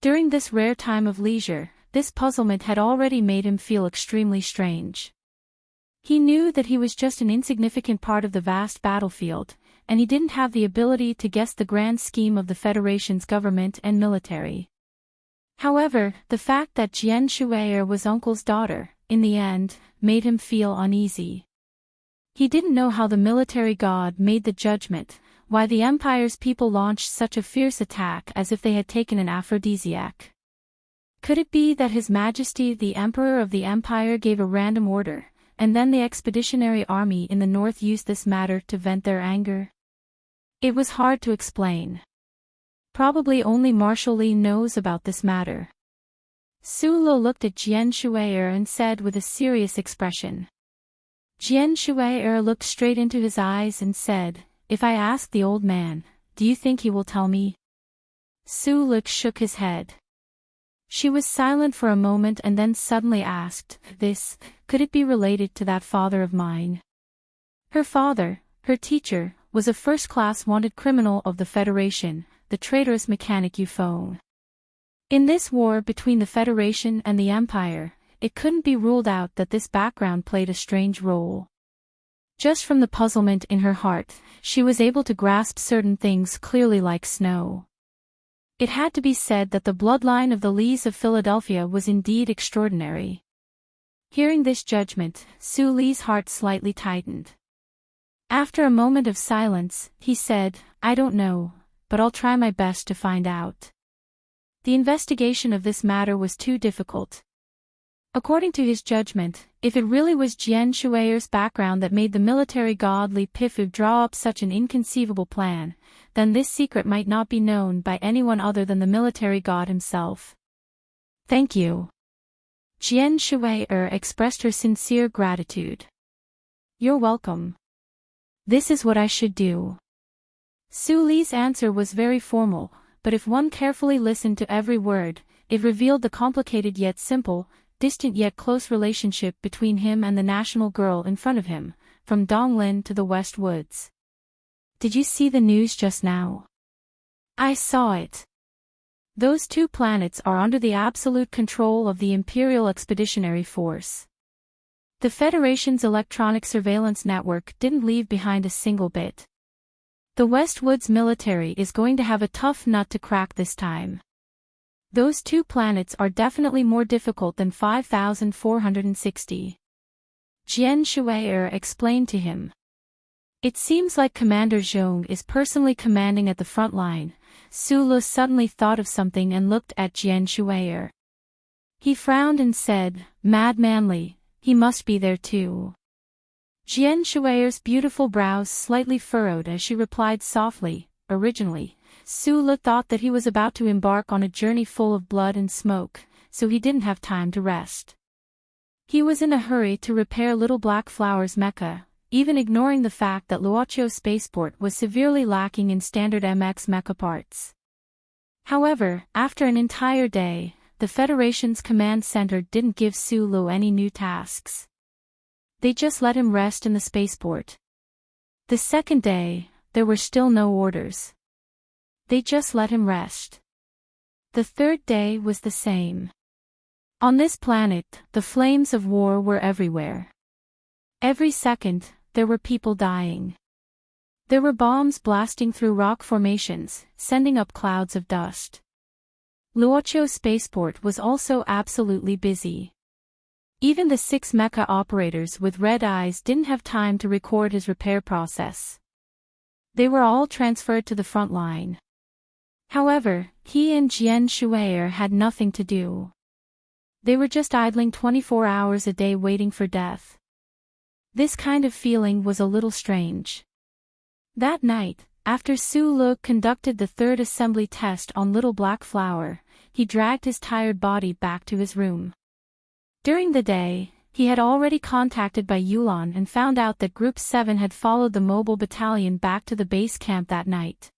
During this rare time of leisure, this puzzlement had already made him feel extremely strange. He knew that he was just an insignificant part of the vast battlefield, and he didn't have the ability to guess the grand scheme of the Federation's government and military. However, the fact that Jian Shui'er was Uncle's daughter, in the end, made him feel uneasy. He didn't know how the military god made the judgment, why the Empire's people launched such a fierce attack as if they had taken an aphrodisiac. Could it be that His Majesty the Emperor of the Empire gave a random order, and then the expeditionary army in the north used this matter to vent their anger? It was hard to explain. Probably only Marshal Li knows about this matter. Su Lo looked at Jian Shui'er and said with a serious expression. Jian Shui'er looked straight into his eyes and said, "If I ask the old man, do you think he will tell me?" Su Lo shook his head. She was silent for a moment and then suddenly asked, could it be related to that father of mine? Her father, her teacher, was a first-class wanted criminal of the Federation, the traitorous mechanic Yufeng. In this war between the Federation and the Empire, it couldn't be ruled out that this background played a strange role. Just from the puzzlement in her heart, she was able to grasp certain things clearly like snow. It had to be said that the bloodline of the Lees of Philadelphia was indeed extraordinary. Hearing this judgment, Su Li's heart slightly tightened. After a moment of silence, he said, "I don't know, but I'll try my best to find out." The investigation of this matter was too difficult. According to his judgment, if it really was Jian Shui'er's background that made the military god Li Pifu draw up such an inconceivable plan, then this secret might not be known by anyone other than the military god himself. "Thank you." Jian Shui'er expressed her sincere gratitude. "You're welcome. This is what I should do." Su Li's answer was very formal, but if one carefully listened to every word, it revealed the complicated yet simple, distant yet close relationship between him and the national girl in front of him, from Donglin to the West Woods. "Did you see the news just now?" "I saw it. Those two planets are under the absolute control of the Imperial Expeditionary Force. The Federation's electronic surveillance network didn't leave behind a single bit. The West Woods military is going to have a tough nut to crack this time. Those two planets are definitely more difficult than 5,460. Jian Shui'er explained to him. "It seems like Commander Zhong is personally commanding at the front line." Su Lo suddenly thought of something and looked at Jian Shui'er. He frowned and said, "Mad Manly, he must be there too." Jian Shui'er's beautiful brows slightly furrowed as she replied softly, "Originally, Su Lo thought that he was about to embark on a journey full of blood and smoke, so he didn't have time to rest. He was in a hurry to repair Little Black Flower's mecha, even ignoring the fact that Luocho Spaceport was severely lacking in standard MX mecha parts. However, after an entire day, the Federation's command center didn't give Su Lo any new tasks. They just let him rest in the spaceport. The second day, there were still no orders. They just let him rest. The third day was the same. On this planet, the flames of war were everywhere. Every second, there were people dying. There were bombs blasting through rock formations, sending up clouds of dust. Luocho Spaceport was also absolutely busy. Even the 6 mecha operators with red eyes didn't have time to record his repair process. They were all transferred to the front line. However, he and Jian Shui'er had nothing to do. They were just idling 24 hours a day waiting for death. This kind of feeling was a little strange. That night, after Su Lo conducted the third assembly test on Little Black Flower, he dragged his tired body back to his room. During the day, he had already contacted by Yulan and found out that Group 7 had followed the mobile battalion back to the base camp that night.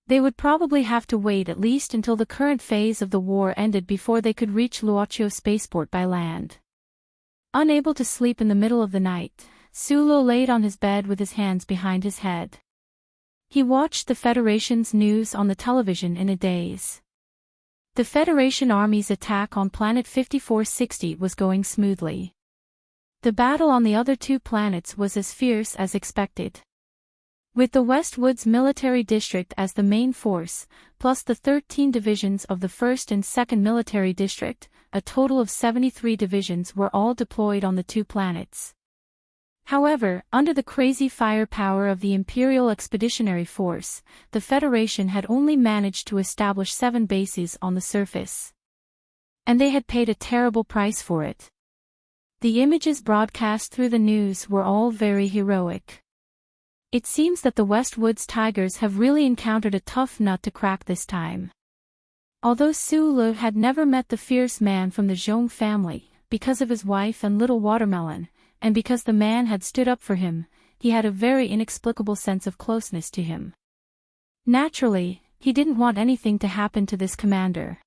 They would probably have to wait at least until the current phase of the war ended before they could reach Luocho Spaceport by land. Unable to sleep in the middle of the night, Su Lo laid on his bed with his hands behind his head. He watched the Federation's news on the television in a daze. The Federation Army's attack on Planet 5460 was going smoothly. The battle on the other two planets was as fierce as expected. With the Westwoods Military District as the main force, plus the 13 divisions of the 1st and 2nd Military District, a total of 73 divisions were all deployed on the two planets. However, under the crazy firepower of the Imperial Expeditionary Force, the Federation had only managed to establish 7 bases on the surface. And they had paid a terrible price for it. The images broadcast through the news were all very heroic. It seems that the Westwoods Tigers have really encountered a tough nut to crack this time. Although Sulu had never met the fierce man from the Zhong family, because of his wife and little watermelon, and because the man had stood up for him, he had a very inexplicable sense of closeness to him. Naturally, he didn't want anything to happen to this commander.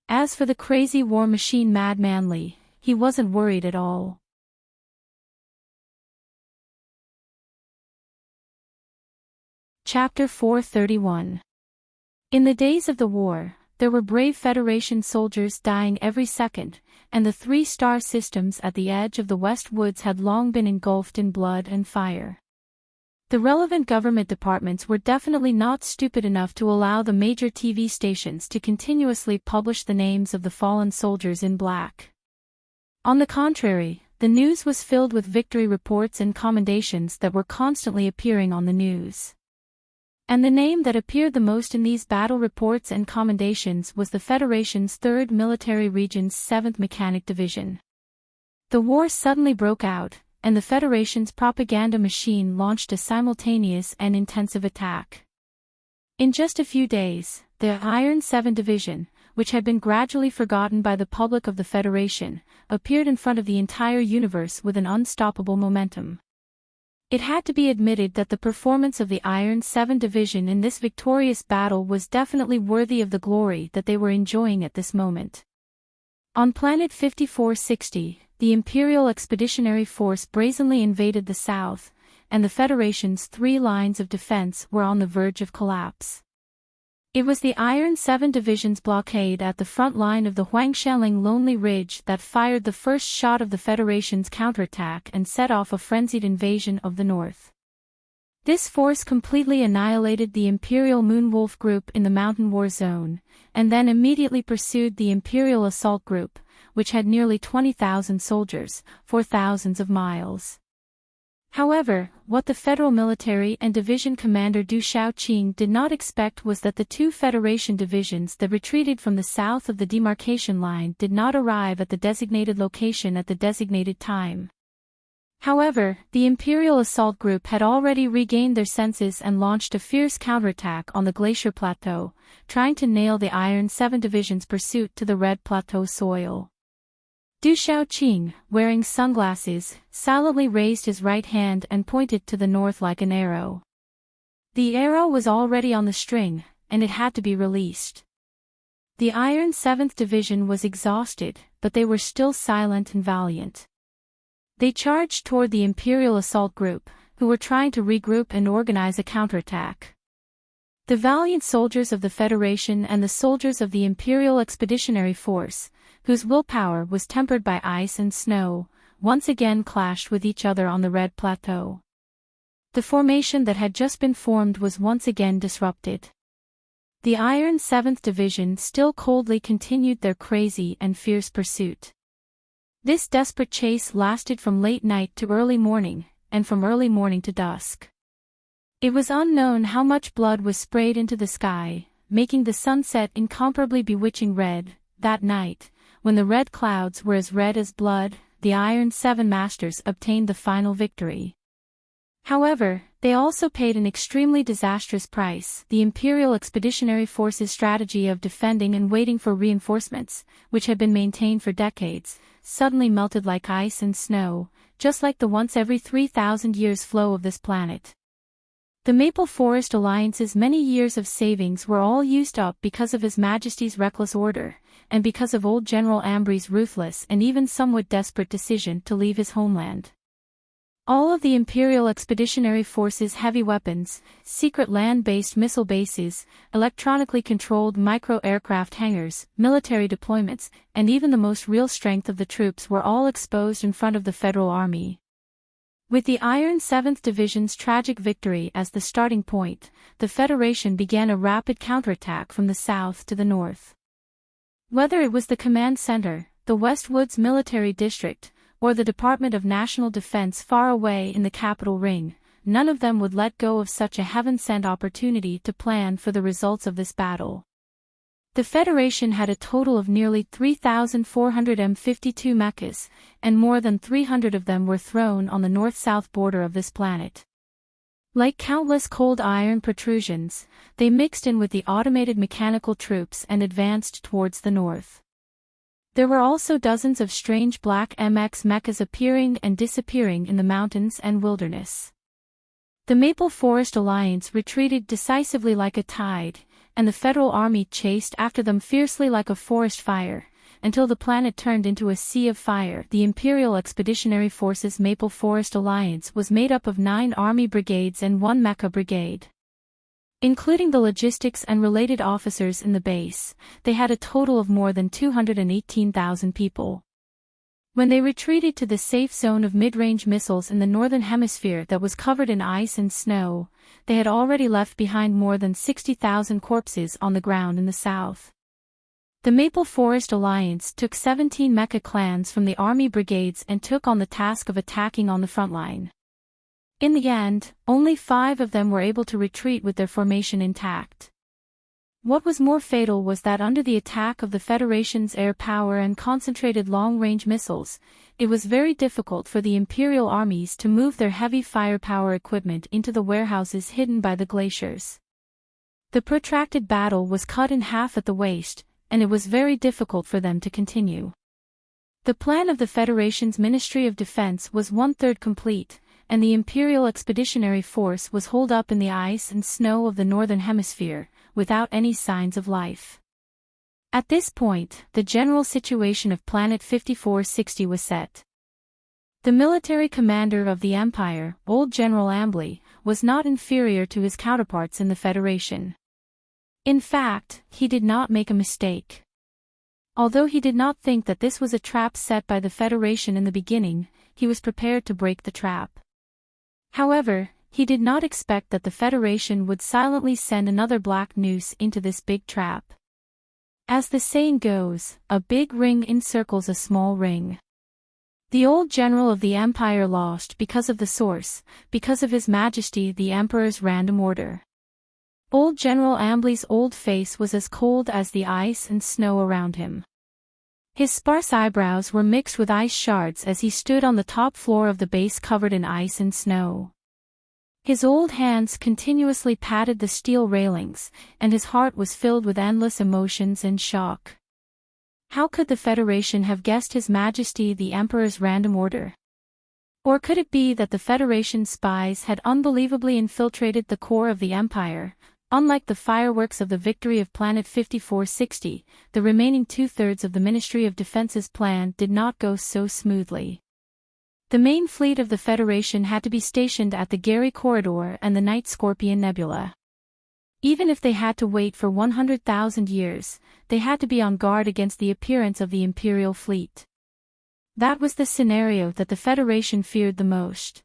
As for the crazy war machine Madman Li, he wasn't worried at all. Chapter 431. In the days of the war, there were brave Federation soldiers dying every second, and the 3-star systems at the edge of the Westwoods had long been engulfed in blood and fire. The relevant government departments were definitely not stupid enough to allow the major TV stations to continuously publish the names of the fallen soldiers in black. On the contrary, the news was filled with victory reports and commendations that were constantly appearing on the news. And the name that appeared the most in these battle reports and commendations was the Federation's 3rd Military Region's 7th Mechanic Division. The war suddenly broke out, and the Federation's propaganda machine launched a simultaneous and intensive attack. In just a few days, the Iron 7 Division, which had been gradually forgotten by the public of the Federation, appeared in front of the entire universe with an unstoppable momentum. It had to be admitted that the performance of the Iron 7 Division in this victorious battle was definitely worthy of the glory that they were enjoying at this moment. On Planet 5460, the Imperial Expeditionary Force brazenly invaded the south, and the Federation's 3 lines of defense were on the verge of collapse. It was the Iron 7 Division's blockade at the front line of the Huangshanling Lonely Ridge that fired the first shot of the Federation's counterattack and set off a frenzied invasion of the north. This force completely annihilated the Imperial Moonwolf Group in the Mountain War Zone, and then immediately pursued the Imperial Assault Group, which had nearly 20,000 soldiers, for thousands of miles. However, what the Federal Military and Division Commander Du Shaoqing did not expect was that the 2 Federation divisions that retreated from the south of the demarcation line did not arrive at the designated location at the designated time. However, the Imperial Assault Group had already regained their senses and launched a fierce counterattack on the Glacier Plateau, trying to nail the Iron 7 Division's pursuit to the Red Plateau soil. Du Shaoqing, wearing sunglasses, silently raised his right hand and pointed to the north like an arrow. The arrow was already on the string, and it had to be released. The Iron 7th Division was exhausted, but they were still silent and valiant. They charged toward the Imperial Assault Group, who were trying to regroup and organize a counterattack. The valiant soldiers of the Federation and the soldiers of the Imperial Expeditionary Force, whose willpower was tempered by ice and snow, once again clashed with each other on the Red Plateau. The formation that had just been formed was once again disrupted. The Iron 7th Division still coldly continued their crazy and fierce pursuit. This desperate chase lasted from late night to early morning, and from early morning to dusk. It was unknown how much blood was sprayed into the sky, making the sunset incomparably bewitching red. That night, when the red clouds were as red as blood, the Iron 7 Masters obtained the final victory. However, they also paid an extremely disastrous price. The Imperial Expeditionary Force's strategy of defending and waiting for reinforcements, which had been maintained for decades, suddenly melted like ice and snow, just like the once every 3,000 years flow of this planet. The Maple Forest Alliance's many years of savings were all used up because of His Majesty's reckless order, and because of old General Ambry's ruthless and even somewhat desperate decision to leave his homeland. All of the Imperial Expeditionary Force's heavy weapons, secret land-based missile bases, electronically controlled micro-aircraft hangars, military deployments, and even the most real strength of the troops were all exposed in front of the Federal Army. With the Iron 7th Division's tragic victory as the starting point, the Federation began a rapid counterattack from the south to the north. Whether it was the command center, the Westwoods Military District, or the Department of National Defense far away in the capital ring, none of them would let go of such a heaven-sent opportunity to plan for the results of this battle. The Federation had a total of nearly 3,452 mechas, and more than 300 of them were thrown on the north-south border of this planet. Like countless cold iron protrusions, they mixed in with the automated mechanical troops and advanced towards the north. There were also dozens of strange black MX mechas appearing and disappearing in the mountains and wilderness. The Maple Forest Alliance retreated decisively like a tide, and the Federal Army chased after them fiercely like a forest fire, until the planet turned into a sea of fire. The Imperial Expeditionary Force's Maple Forest Alliance was made up of 9 Army brigades and 1 mecha brigade. Including the logistics and related officers in the base, they had a total of more than 218,000 people. When they retreated to the safe zone of mid-range missiles in the northern hemisphere that was covered in ice and snow, they had already left behind more than 60,000 corpses on the ground in the south. The Maple Forest Alliance took 17 mecha clans from the Army brigades and took on the task of attacking on the front line. In the end, only 5 of them were able to retreat with their formation intact. What was more fatal was that under the attack of the Federation's air power and concentrated long-range missiles, it was very difficult for the Imperial armies to move their heavy firepower equipment into the warehouses hidden by the glaciers. The protracted battle was cut in half at the waist, and it was very difficult for them to continue. The plan of the Federation's Ministry of Defense was 1/3 complete, and the Imperial Expeditionary Force was holed up in the ice and snow of the Northern Hemisphere, without any signs of life. At this point, the general situation of Planet 5460 was set. The military commander of the Empire, Old General Ambley, was not inferior to his counterparts in the Federation. In fact, he did not make a mistake. Although he did not think that this was a trap set by the Federation in the beginning, he was prepared to break the trap. However, he did not expect that the Federation would silently send another black noose into this big trap. As the saying goes, a big ring encircles a small ring. The old general of the Empire lost because of the source, because of His Majesty the Emperor's random order. Old General Ambley's old face was as cold as the ice and snow around him. His sparse eyebrows were mixed with ice shards as he stood on the top floor of the base covered in ice and snow. His old hands continuously patted the steel railings, and his heart was filled with endless emotions and shock. How could the Federation have guessed His Majesty the Emperor's random order? Or could it be that the Federation spies had unbelievably infiltrated the core of the Empire? Unlike the fireworks of the victory of Planet 5460, the remaining 2/3 of the Ministry of Defense's plan did not go so smoothly. The main fleet of the Federation had to be stationed at the Gary Corridor and the Night Scorpion Nebula. Even if they had to wait for 100,000 years, they had to be on guard against the appearance of the Imperial fleet. That was the scenario that the Federation feared the most.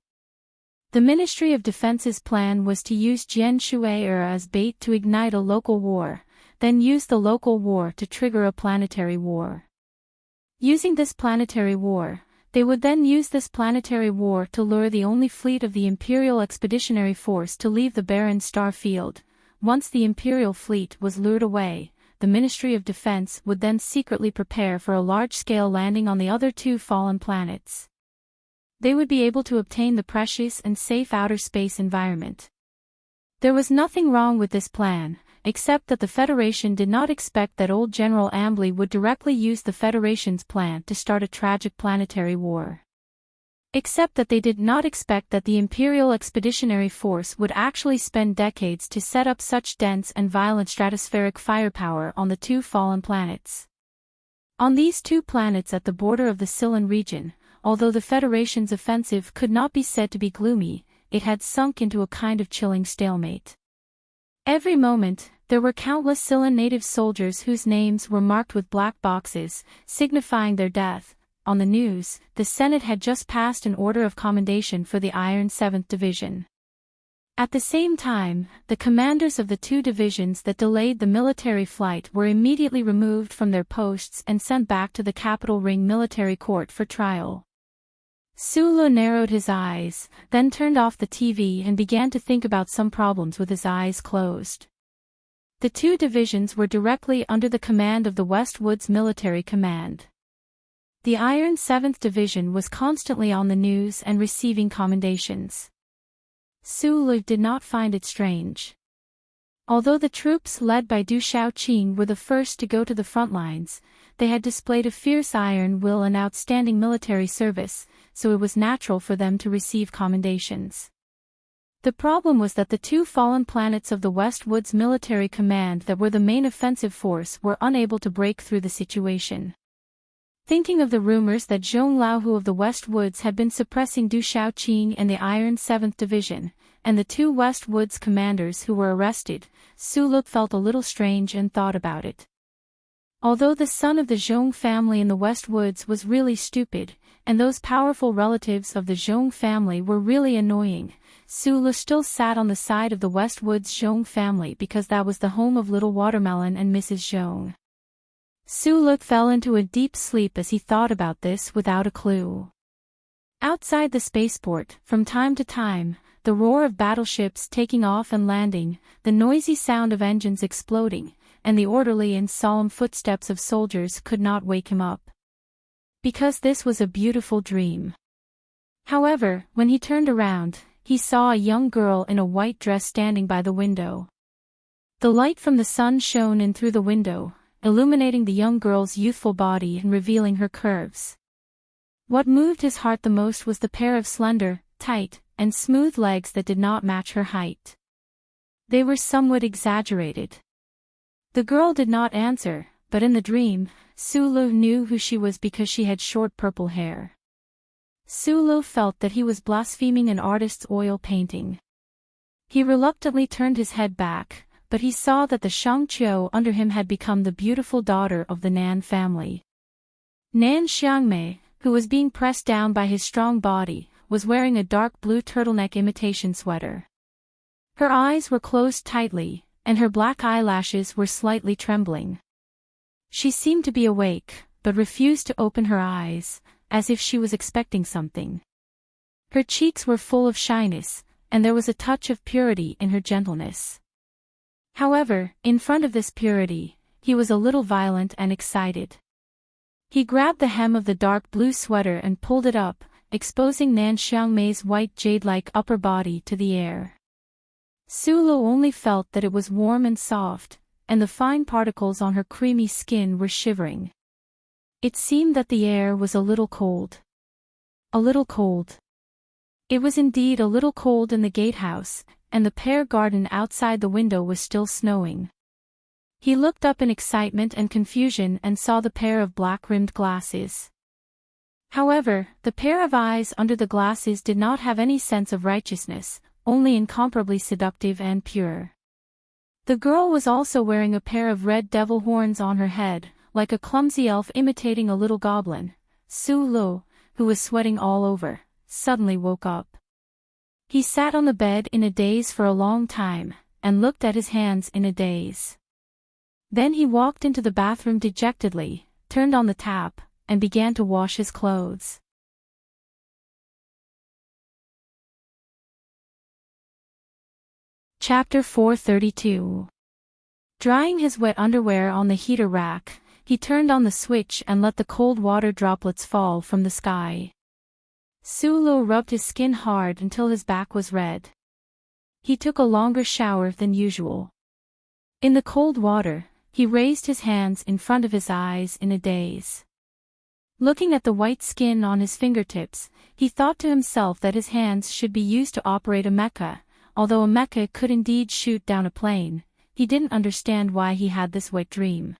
The Ministry of Defense's plan was to use Jian Shui as bait to ignite a local war, then use the local war to trigger a planetary war. Using this planetary war, they would then use this planetary war to lure the only fleet of the Imperial Expeditionary Force to leave the barren star field. Once the Imperial fleet was lured away, the Ministry of Defense would then secretly prepare for a large-scale landing on the other 2 fallen planets. They would be able to obtain the precious and safe outer space environment. There was nothing wrong with this plan, except that the Federation did not expect that old General Ambley would directly use the Federation's plan to start a tragic planetary war. Except that they did not expect that the Imperial Expeditionary Force would actually spend decades to set up such dense and violent stratospheric firepower on the 2 fallen planets. On these 2 planets at the border of the Sylvan region, although the Federation's offensive could not be said to be gloomy, it had sunk into a kind of chilling stalemate. Every moment, there were countless Scylla native soldiers whose names were marked with black boxes, signifying their death. On the news, the Senate had just passed an order of commendation for the Iron 7th Division. At the same time, the commanders of the two divisions that delayed the military flight were immediately removed from their posts and sent back to the Capital Ring military court for trial. Sulu narrowed his eyes, then turned off the TV and began to think about some problems with his eyes closed. The two divisions were directly under the command of the West Woods Military Command. The Iron 7th Division was constantly on the news and receiving commendations. Sulu did not find it strange. Although the troops led by Du Shaoqing were the first to go to the front lines, they had displayed a fierce iron will and outstanding military service, so it was natural for them to receive commendations. The problem was that the two fallen planets of the West Woods Military Command that were the main offensive force were unable to break through the situation. Thinking of the rumors that Zhong Laohu of the West Woods had been suppressing Du Shaoqing and the Iron 7th Division, and the two West Woods commanders who were arrested, Suluk felt a little strange and thought about it. Although the son of the Zhong family in the West Woods was really stupid, and those powerful relatives of the Zhong family were really annoying, Sulu still sat on the side of the West Woods Zhong family because that was the home of Little Watermelon and Mrs. Zhong. Suluk fell into a deep sleep as he thought about this without a clue. Outside the spaceport, from time to time, the roar of battleships taking off and landing, the noisy sound of engines exploding, and the orderly and solemn footsteps of soldiers could not wake him up. Because this was a beautiful dream. However, when he turned around, he saw a young girl in a white dress standing by the window. The light from the sun shone in through the window, illuminating the young girl's youthful body and revealing her curves. What moved his heart the most was the pair of slender, tight, and smooth legs that did not match her height. They were somewhat exaggerated. The girl did not answer, but in the dream, Sulu knew who she was because she had short purple hair. Sulu felt that he was blaspheming an artist's oil painting. He reluctantly turned his head back, but he saw that the Shangqiu under him had become the beautiful daughter of the Nan family. Nan Xiangmei, who was being pressed down by his strong body, was wearing a dark blue turtleneck imitation sweater. Her eyes were closed tightly, and her black eyelashes were slightly trembling. She seemed to be awake, but refused to open her eyes, as if she was expecting something. Her cheeks were full of shyness, and there was a touch of purity in her gentleness. However, in front of this purity, he was a little violent and excited. He grabbed the hem of the dark blue sweater and pulled it up, exposing Nan Xiangmei's white jade-like upper body to the air. Sulu only felt that it was warm and soft, and the fine particles on her creamy skin were shivering. It seemed that the air was a little cold. A little cold. It was indeed a little cold in the gatehouse, and the pear garden outside the window was still snowing. He looked up in excitement and confusion and saw the pair of black-rimmed glasses. However, the pair of eyes under the glasses did not have any sense of righteousness, only incomparably seductive and pure. The girl was also wearing a pair of red devil horns on her head, like a clumsy elf imitating a little goblin. Sulu, who was sweating all over, suddenly woke up. He sat on the bed in a daze for a long time, and looked at his hands in a daze. Then he walked into the bathroom dejectedly, turned on the tap, and began to wash his clothes. Chapter 432. Drying his wet underwear on the heater rack, he turned on the switch and let the cold water droplets fall from the sky. Sulu rubbed his skin hard until his back was red. He took a longer shower than usual. In the cold water, he raised his hands in front of his eyes in a daze. Looking at the white skin on his fingertips, he thought to himself that his hands should be used to operate a mecha. Although a mecha could indeed shoot down a plane, he didn't understand why he had this wet dream.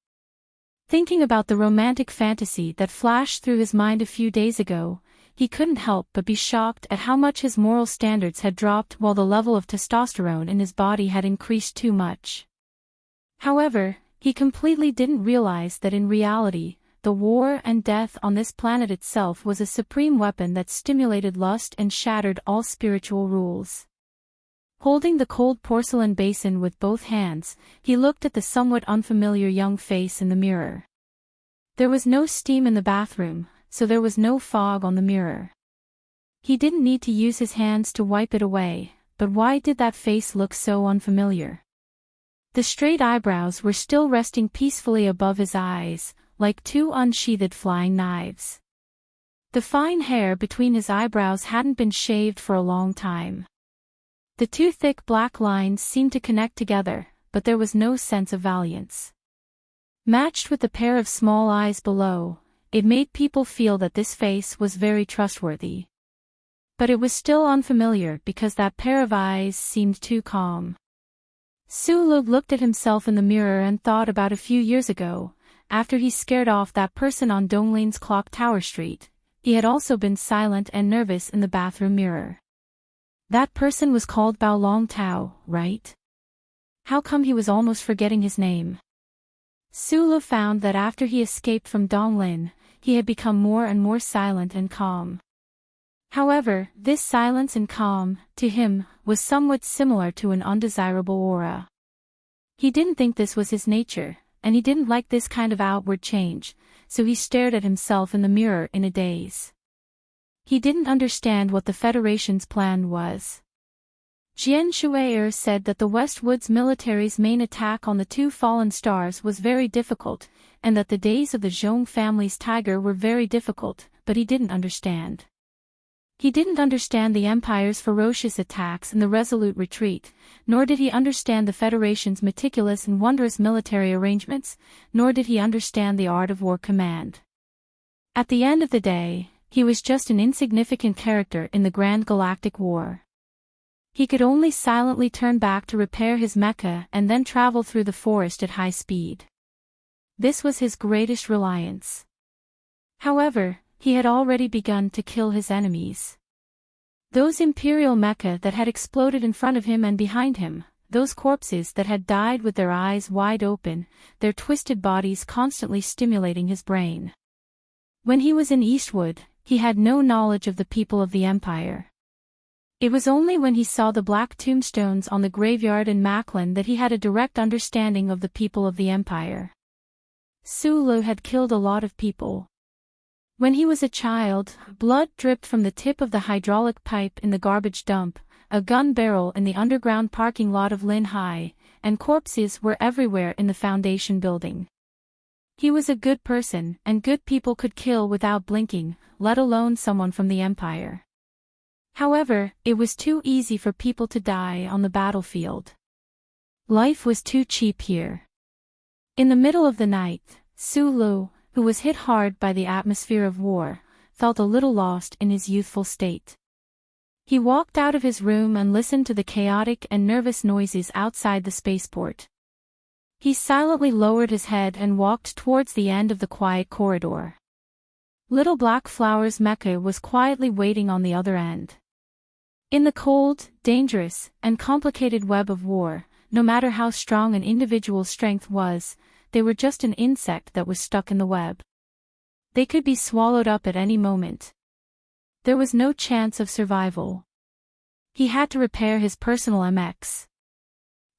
Thinking about the romantic fantasy that flashed through his mind a few days ago, he couldn't help but be shocked at how much his moral standards had dropped while the level of testosterone in his body had increased too much. However, he completely didn't realize that in reality, the war and death on this planet itself was a supreme weapon that stimulated lust and shattered all spiritual rules. Holding the cold porcelain basin with both hands, he looked at the somewhat unfamiliar young face in the mirror. There was no steam in the bathroom, so there was no fog on the mirror. He didn't need to use his hands to wipe it away, but why did that face look so unfamiliar? The straight eyebrows were still resting peacefully above his eyes, like two unsheathed flying knives. The fine hair between his eyebrows hadn't been shaved for a long time. The two thick black lines seemed to connect together, but there was no sense of valiance. Matched with the pair of small eyes below, it made people feel that this face was very trustworthy. But it was still unfamiliar because that pair of eyes seemed too calm. Sulu looked at himself in the mirror and thought about a few years ago, after he scared off that person on Donglin's Clock Tower Street, he had also been silent and nervous in the bathroom mirror. That person was called Bao Long Tao, right? How come he was almost forgetting his name? Sulu found that after he escaped from Donglin, he had become more and more silent and calm. However, this silence and calm, to him, was somewhat similar to an undesirable aura. He didn't think this was his nature, and he didn't like this kind of outward change, so he stared at himself in the mirror in a daze. He didn't understand what the Federation's plan was. Jian Shui'er said that the Westwoods military's main attack on the two fallen stars was very difficult, and that the days of the Zhong family's tiger were very difficult, but he didn't understand. He didn't understand the Empire's ferocious attacks and the resolute retreat, nor did he understand the Federation's meticulous and wondrous military arrangements, nor did he understand the art of war command. At the end of the day, he was just an insignificant character in the Grand Galactic War. He could only silently turn back to repair his mecha and then travel through the forest at high speed. This was his greatest reliance. However, he had already begun to kill his enemies. Those Imperial mecha that had exploded in front of him and behind him, those corpses that had died with their eyes wide open, their twisted bodies constantly stimulating his brain. When he was in Eastwood, he had no knowledge of the people of the Empire. It was only when he saw the black tombstones on the graveyard in Macklin that he had a direct understanding of the people of the Empire. Sulu had killed a lot of people. When he was a child, blood dripped from the tip of the hydraulic pipe in the garbage dump, a gun barrel in the underground parking lot of Lin High, and corpses were everywhere in the Foundation building. He was a good person, and good people could kill without blinking, let alone someone from the Empire. However, it was too easy for people to die on the battlefield. Life was too cheap here. In the middle of the night, Sulu, who was hit hard by the atmosphere of war, felt a little lost in his youthful state. He walked out of his room and listened to the chaotic and nervous noises outside the spaceport. He silently lowered his head and walked towards the end of the quiet corridor. Little Black Flower's mecha was quietly waiting on the other end. In the cold, dangerous, and complicated web of war, no matter how strong an individual's strength was, they were just an insect that was stuck in the web. They could be swallowed up at any moment. There was no chance of survival. He had to repair his personal MX.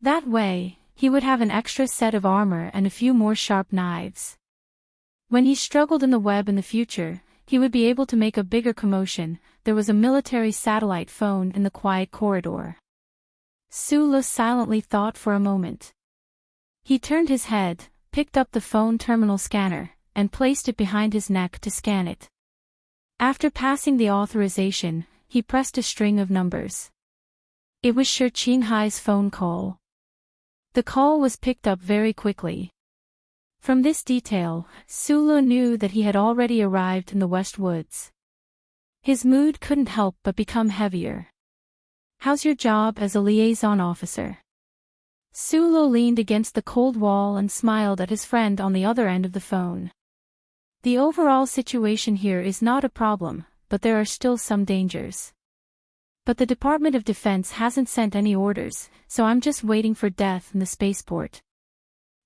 That way, he would have an extra set of armor and a few more sharp knives. When he struggled in the web in the future, he would be able to make a bigger commotion. There was a military satellite phone in the quiet corridor. Sulu silently thought for a moment. He turned his head, picked up the phone terminal scanner, and placed it behind his neck to scan it. After passing the authorization, he pressed a string of numbers. It was Shi Qinghai's phone call. The call was picked up very quickly. From this detail, Sulu knew that he had already arrived in the West Woods. His mood couldn't help but become heavier. "How's your job as a liaison officer?" Sulu leaned against the cold wall and smiled at his friend on the other end of the phone. "The overall situation here is not a problem, but there are still some dangers. But the Department of Defense hasn't sent any orders, so I'm just waiting for death in the spaceport.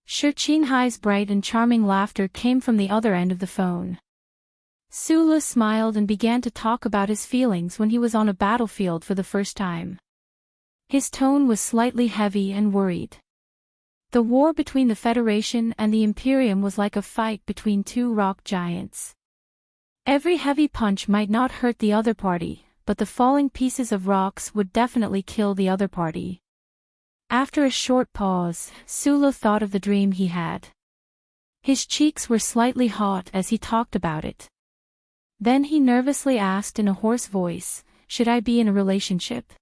Shi Qinghai's bright and charming laughter came from the other end of the phone. Sulu smiled and began to talk about his feelings when he was on a battlefield for the first time. His tone was slightly heavy and worried. The war between the Federation and the Imperium was like a fight between two rock giants. Every heavy punch might not hurt the other party, but the falling pieces of rocks would definitely kill the other party. After a short pause, Sulu thought of the dream he had. His cheeks were slightly hot as he talked about it. Then he nervously asked in a hoarse voice, "Should I be in a relationship?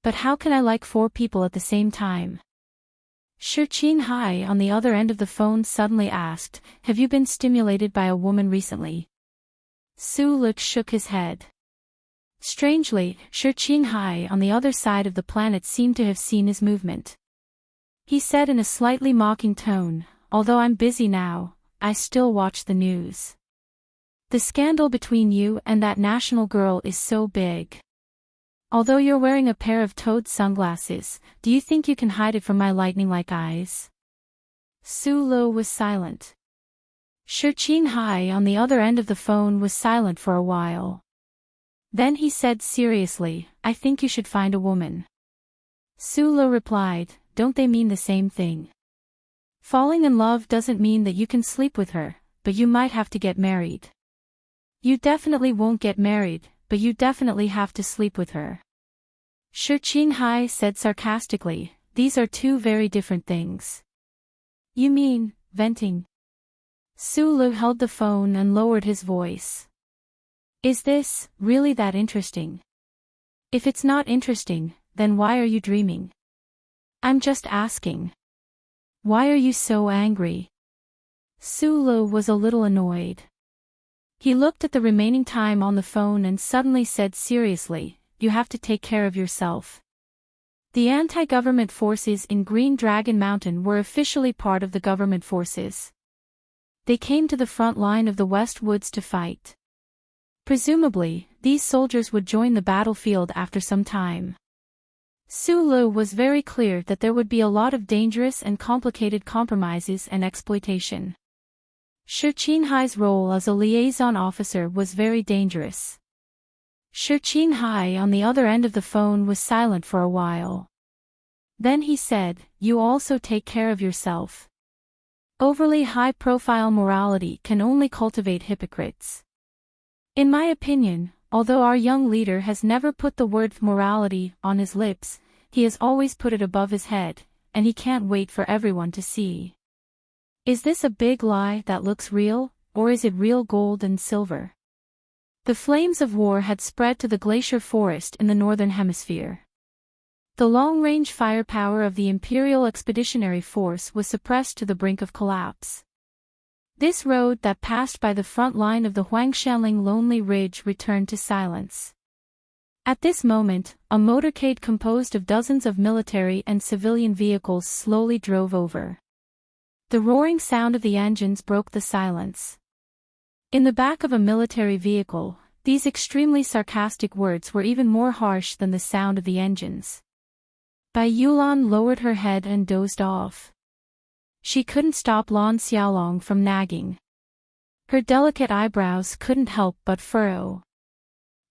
But how can I like 4 people at the same time?" Shi Qinghai on the other end of the phone suddenly asked, "Have you been stimulated by a woman recently?" Sulu shook his head. Strangely, Shi Qinghai on the other side of the planet seemed to have seen his movement. He said in a slightly mocking tone, "Although I'm busy now, I still watch the news. The scandal between you and that national girl is so big. Although you're wearing a pair of Toad sunglasses, do you think you can hide it from my lightning-like eyes?" Sulu was silent. Shi Qinghai on the other end of the phone was silent for a while. Then he said seriously, "I think you should find a woman." Sulu replied, "Don't they mean the same thing? Falling in love doesn't mean that you can sleep with her, but you might have to get married. You definitely won't get married, but you definitely have to sleep with her." Shi Qinghai said sarcastically, "These are 2 very different things." "You mean, venting?" Sulu held the phone and lowered his voice. "Is this really that interesting? If it's not interesting, then why are you dreaming? I'm just asking. Why are you so angry?" Sulu was a little annoyed. He looked at the remaining time on the phone and suddenly said seriously, "You have to take care of yourself." The anti-government forces in Green Dragon Mountain were officially part of the government forces. They came to the front line of the West Woods to fight. Presumably, these soldiers would join the battlefield after some time. Sulu was very clear that there would be a lot of dangerous and complicated compromises and exploitation. Shi Qinghai's role as a liaison officer was very dangerous. Shi Qinghai on the other end of the phone was silent for a while. Then he said, "You also take care of yourself. Overly high-profile morality can only cultivate hypocrites. In my opinion, although our young leader has never put the word morality on his lips, he has always put it above his head, and he can't wait for everyone to see. Is this a big lie that looks real, or is it real gold and silver?" The flames of war had spread to the glacier forest in the northern hemisphere. The long-range firepower of the Imperial Expeditionary Force was suppressed to the brink of collapse. This road that passed by the front line of the Huangshanling Lonely Ridge returned to silence. At this moment, a motorcade composed of dozens of military and civilian vehicles slowly drove over. The roaring sound of the engines broke the silence. In the back of a military vehicle, these extremely sarcastic words were even more harsh than the sound of the engines. Bai Yulan lowered her head and dozed off. She couldn't stop Lan Xiaolong from nagging. Her delicate eyebrows couldn't help but furrow.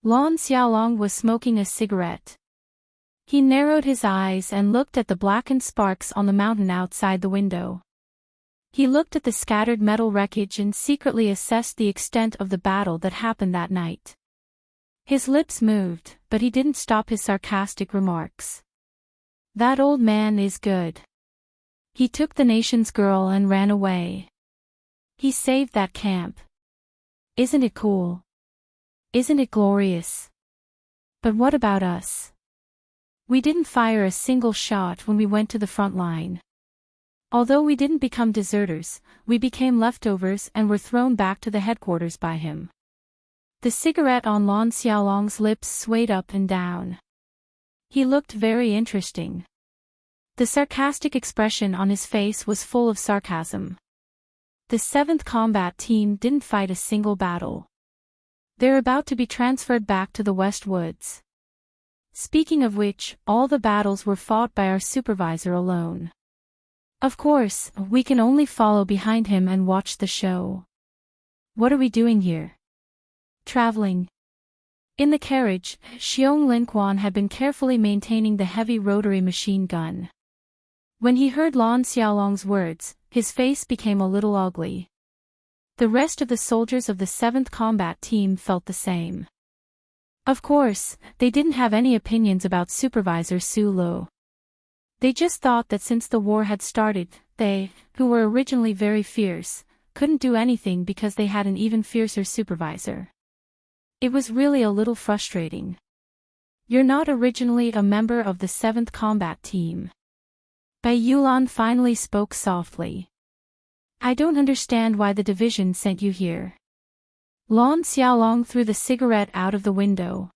Lan Xiaolong was smoking a cigarette. He narrowed his eyes and looked at the blackened sparks on the mountain outside the window. He looked at the scattered metal wreckage and secretly assessed the extent of the battle that happened that night. His lips moved, but he didn't stop his sarcastic remarks. "That old man is good. He took the nation's girl and ran away. He saved that camp. Isn't it cool? Isn't it glorious? But what about us? We didn't fire a single shot when we went to the front line. Although we didn't become deserters, we became leftovers and were thrown back to the headquarters by him." The cigarette on Lan Xiaolong's lips swayed up and down. He looked very interesting. The sarcastic expression on his face was full of sarcasm. The 7th Combat Team didn't fight a single battle. They're about to be transferred back to the West Woods. Speaking of which, all the battles were fought by our supervisor alone. Of course, we can only follow behind him and watch the show. What are we doing here? Traveling. In the carriage, Xiong Linquan had been carefully maintaining the heavy rotary machine gun. When he heard Lan Xiaolong's words, his face became a little ugly. The rest of the soldiers of the 7th Combat Team felt the same. Of course, they didn't have any opinions about Supervisor Su Lo. They just thought that since the war had started, they, who were originally very fierce, couldn't do anything because they had an even fiercer supervisor. It was really a little frustrating. You're not originally a member of the 7th Combat Team. Bai Yulan finally spoke softly. I don't understand why the division sent you here. Lan Xiaolong threw the cigarette out of the window.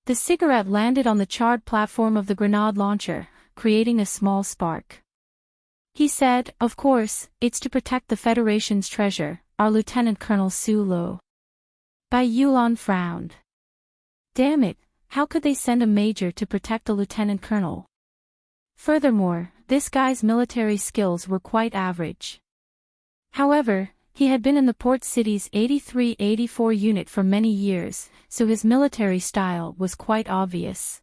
The cigarette landed on the charred platform of the grenade launcher, creating a small spark. He said, of course, it's to protect the Federation's treasure, our Lieutenant Colonel Su Lo. Bai Yulan frowned. Damn it, how could they send a major to protect a lieutenant colonel? Furthermore, this guy's military skills were quite average. However, he had been in the port city's 83-84 unit for many years, so his military style was quite obvious.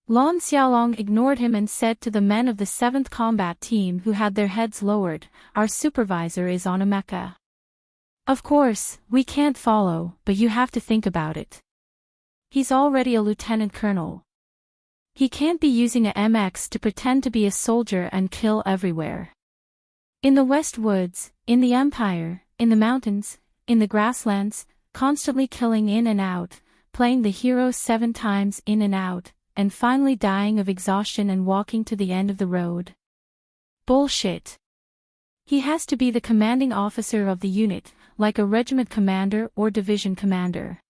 Lan Xiaolong ignored him and said to the men of the 7th Combat Team who had their heads lowered, our supervisor is on a mecha. Of course, we can't follow, but you have to think about it. He's already a lieutenant colonel. He can't be using a MX to pretend to be a soldier and kill everywhere. In the West Woods, in the Empire, in the mountains, in the grasslands, constantly killing in and out, playing the hero 7 times in and out, and finally dying of exhaustion and walking to the end of the road. Bullshit. He has to be the commanding officer of the unit, like a regiment commander or division commander.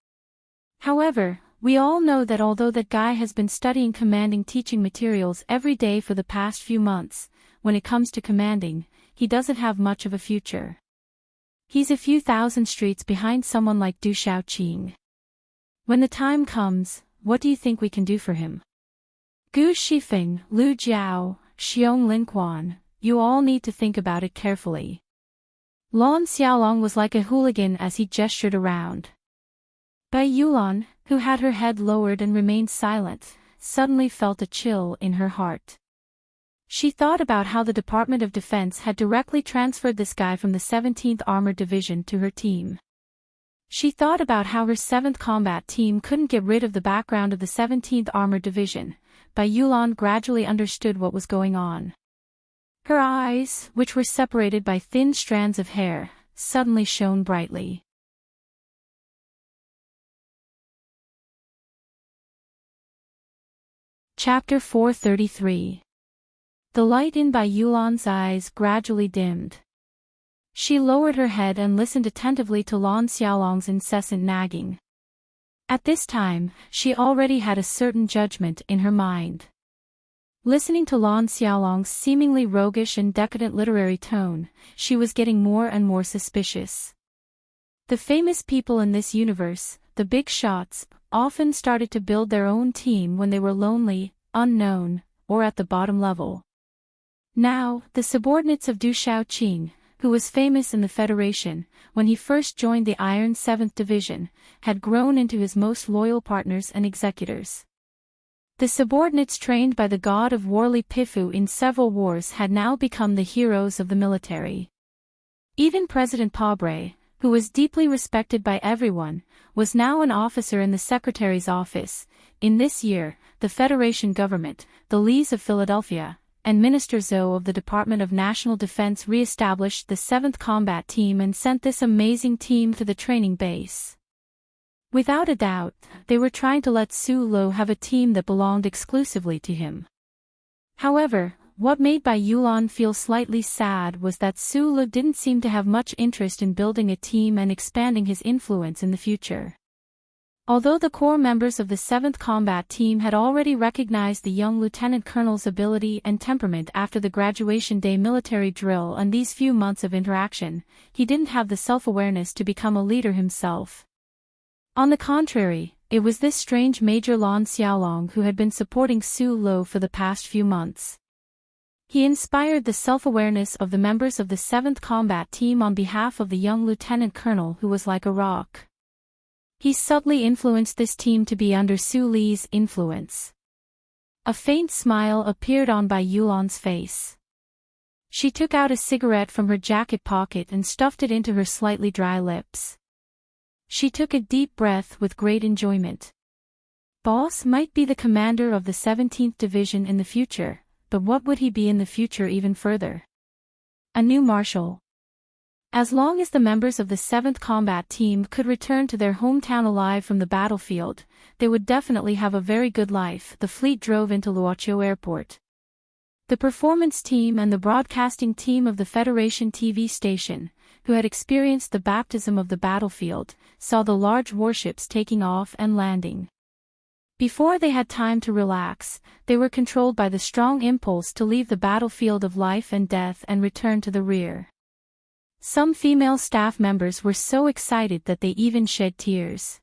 However, we all know that although that guy has been studying commanding teaching materials every day for the past few months, when it comes to commanding, he doesn't have much of a future. He's a few thousand streets behind someone like Du Shaoqing. When the time comes, what do you think we can do for him? Gu Shifeng, Lu Jiao, Xiong Linquan, you all need to think about it carefully. Lan Xiaolong was like a hooligan as he gestured around. Bai Yulan, who had her head lowered and remained silent, suddenly felt a chill in her heart. She thought about how the Department of Defense had directly transferred this guy from the 17th Armored Division to her team. She thought about how her 7th Combat Team couldn't get rid of the background of the 17th Armored Division. Bai Yulan gradually understood what was going on. Her eyes, which were separated by thin strands of hair, suddenly shone brightly. Chapter 433. The light in Bai Yulan's eyes gradually dimmed. She lowered her head and listened attentively to Lan Xiaolong's incessant nagging. At this time, she already had a certain judgment in her mind. Listening to Lan Xiaolong's seemingly roguish and decadent literary tone, she was getting more and more suspicious. The famous people in this universe, the big shots, often started to build their own team when they were lonely, unknown, or at the bottom level. Now, the subordinates of Du Shaoqing, who was famous in the Federation, when he first joined the Iron 7th Division, had grown into his most loyal partners and executors. The subordinates trained by the god of war Li Pifu in several wars had now become the heroes of the military. Even President Pabre, who was deeply respected by everyone, was now an officer in the Secretary's office. In this year, the Federation government, the Lees of Philadelphia, and Minister Zhou of the Department of National Defense re-established the 7th Combat Team and sent this amazing team to the training base. Without a doubt, they were trying to let Su Lo have a team that belonged exclusively to him. However, what made Bai Yulan feel slightly sad was that Su Lo didn't seem to have much interest in building a team and expanding his influence in the future. Although the core members of the 7th Combat Team had already recognized the young lieutenant colonel's ability and temperament after the graduation day military drill and these few months of interaction, he didn't have the self-awareness to become a leader himself. On the contrary, it was this strange Major Lan Xiaolong who had been supporting Su Lo for the past few months. He inspired the self-awareness of the members of the 7th Combat Team on behalf of the young lieutenant colonel who was like a rock. He subtly influenced this team to be under Su Li's influence. A faint smile appeared on Bai Yulan's face. She took out a cigarette from her jacket pocket and stuffed it into her slightly dry lips. She took a deep breath with great enjoyment. Boss might be the commander of the 17th Division in the future, but what would he be in the future even further? A new marshal. As long as the members of the 7th Combat Team could return to their hometown alive from the battlefield, they would definitely have a very good life. The fleet drove into Luoqiu Airport. The performance team and the broadcasting team of the Federation TV station, who had experienced the baptism of the battlefield, saw the large warships taking off and landing. Before they had time to relax, they were controlled by the strong impulse to leave the battlefield of life and death and return to the rear. Some female staff members were so excited that they even shed tears.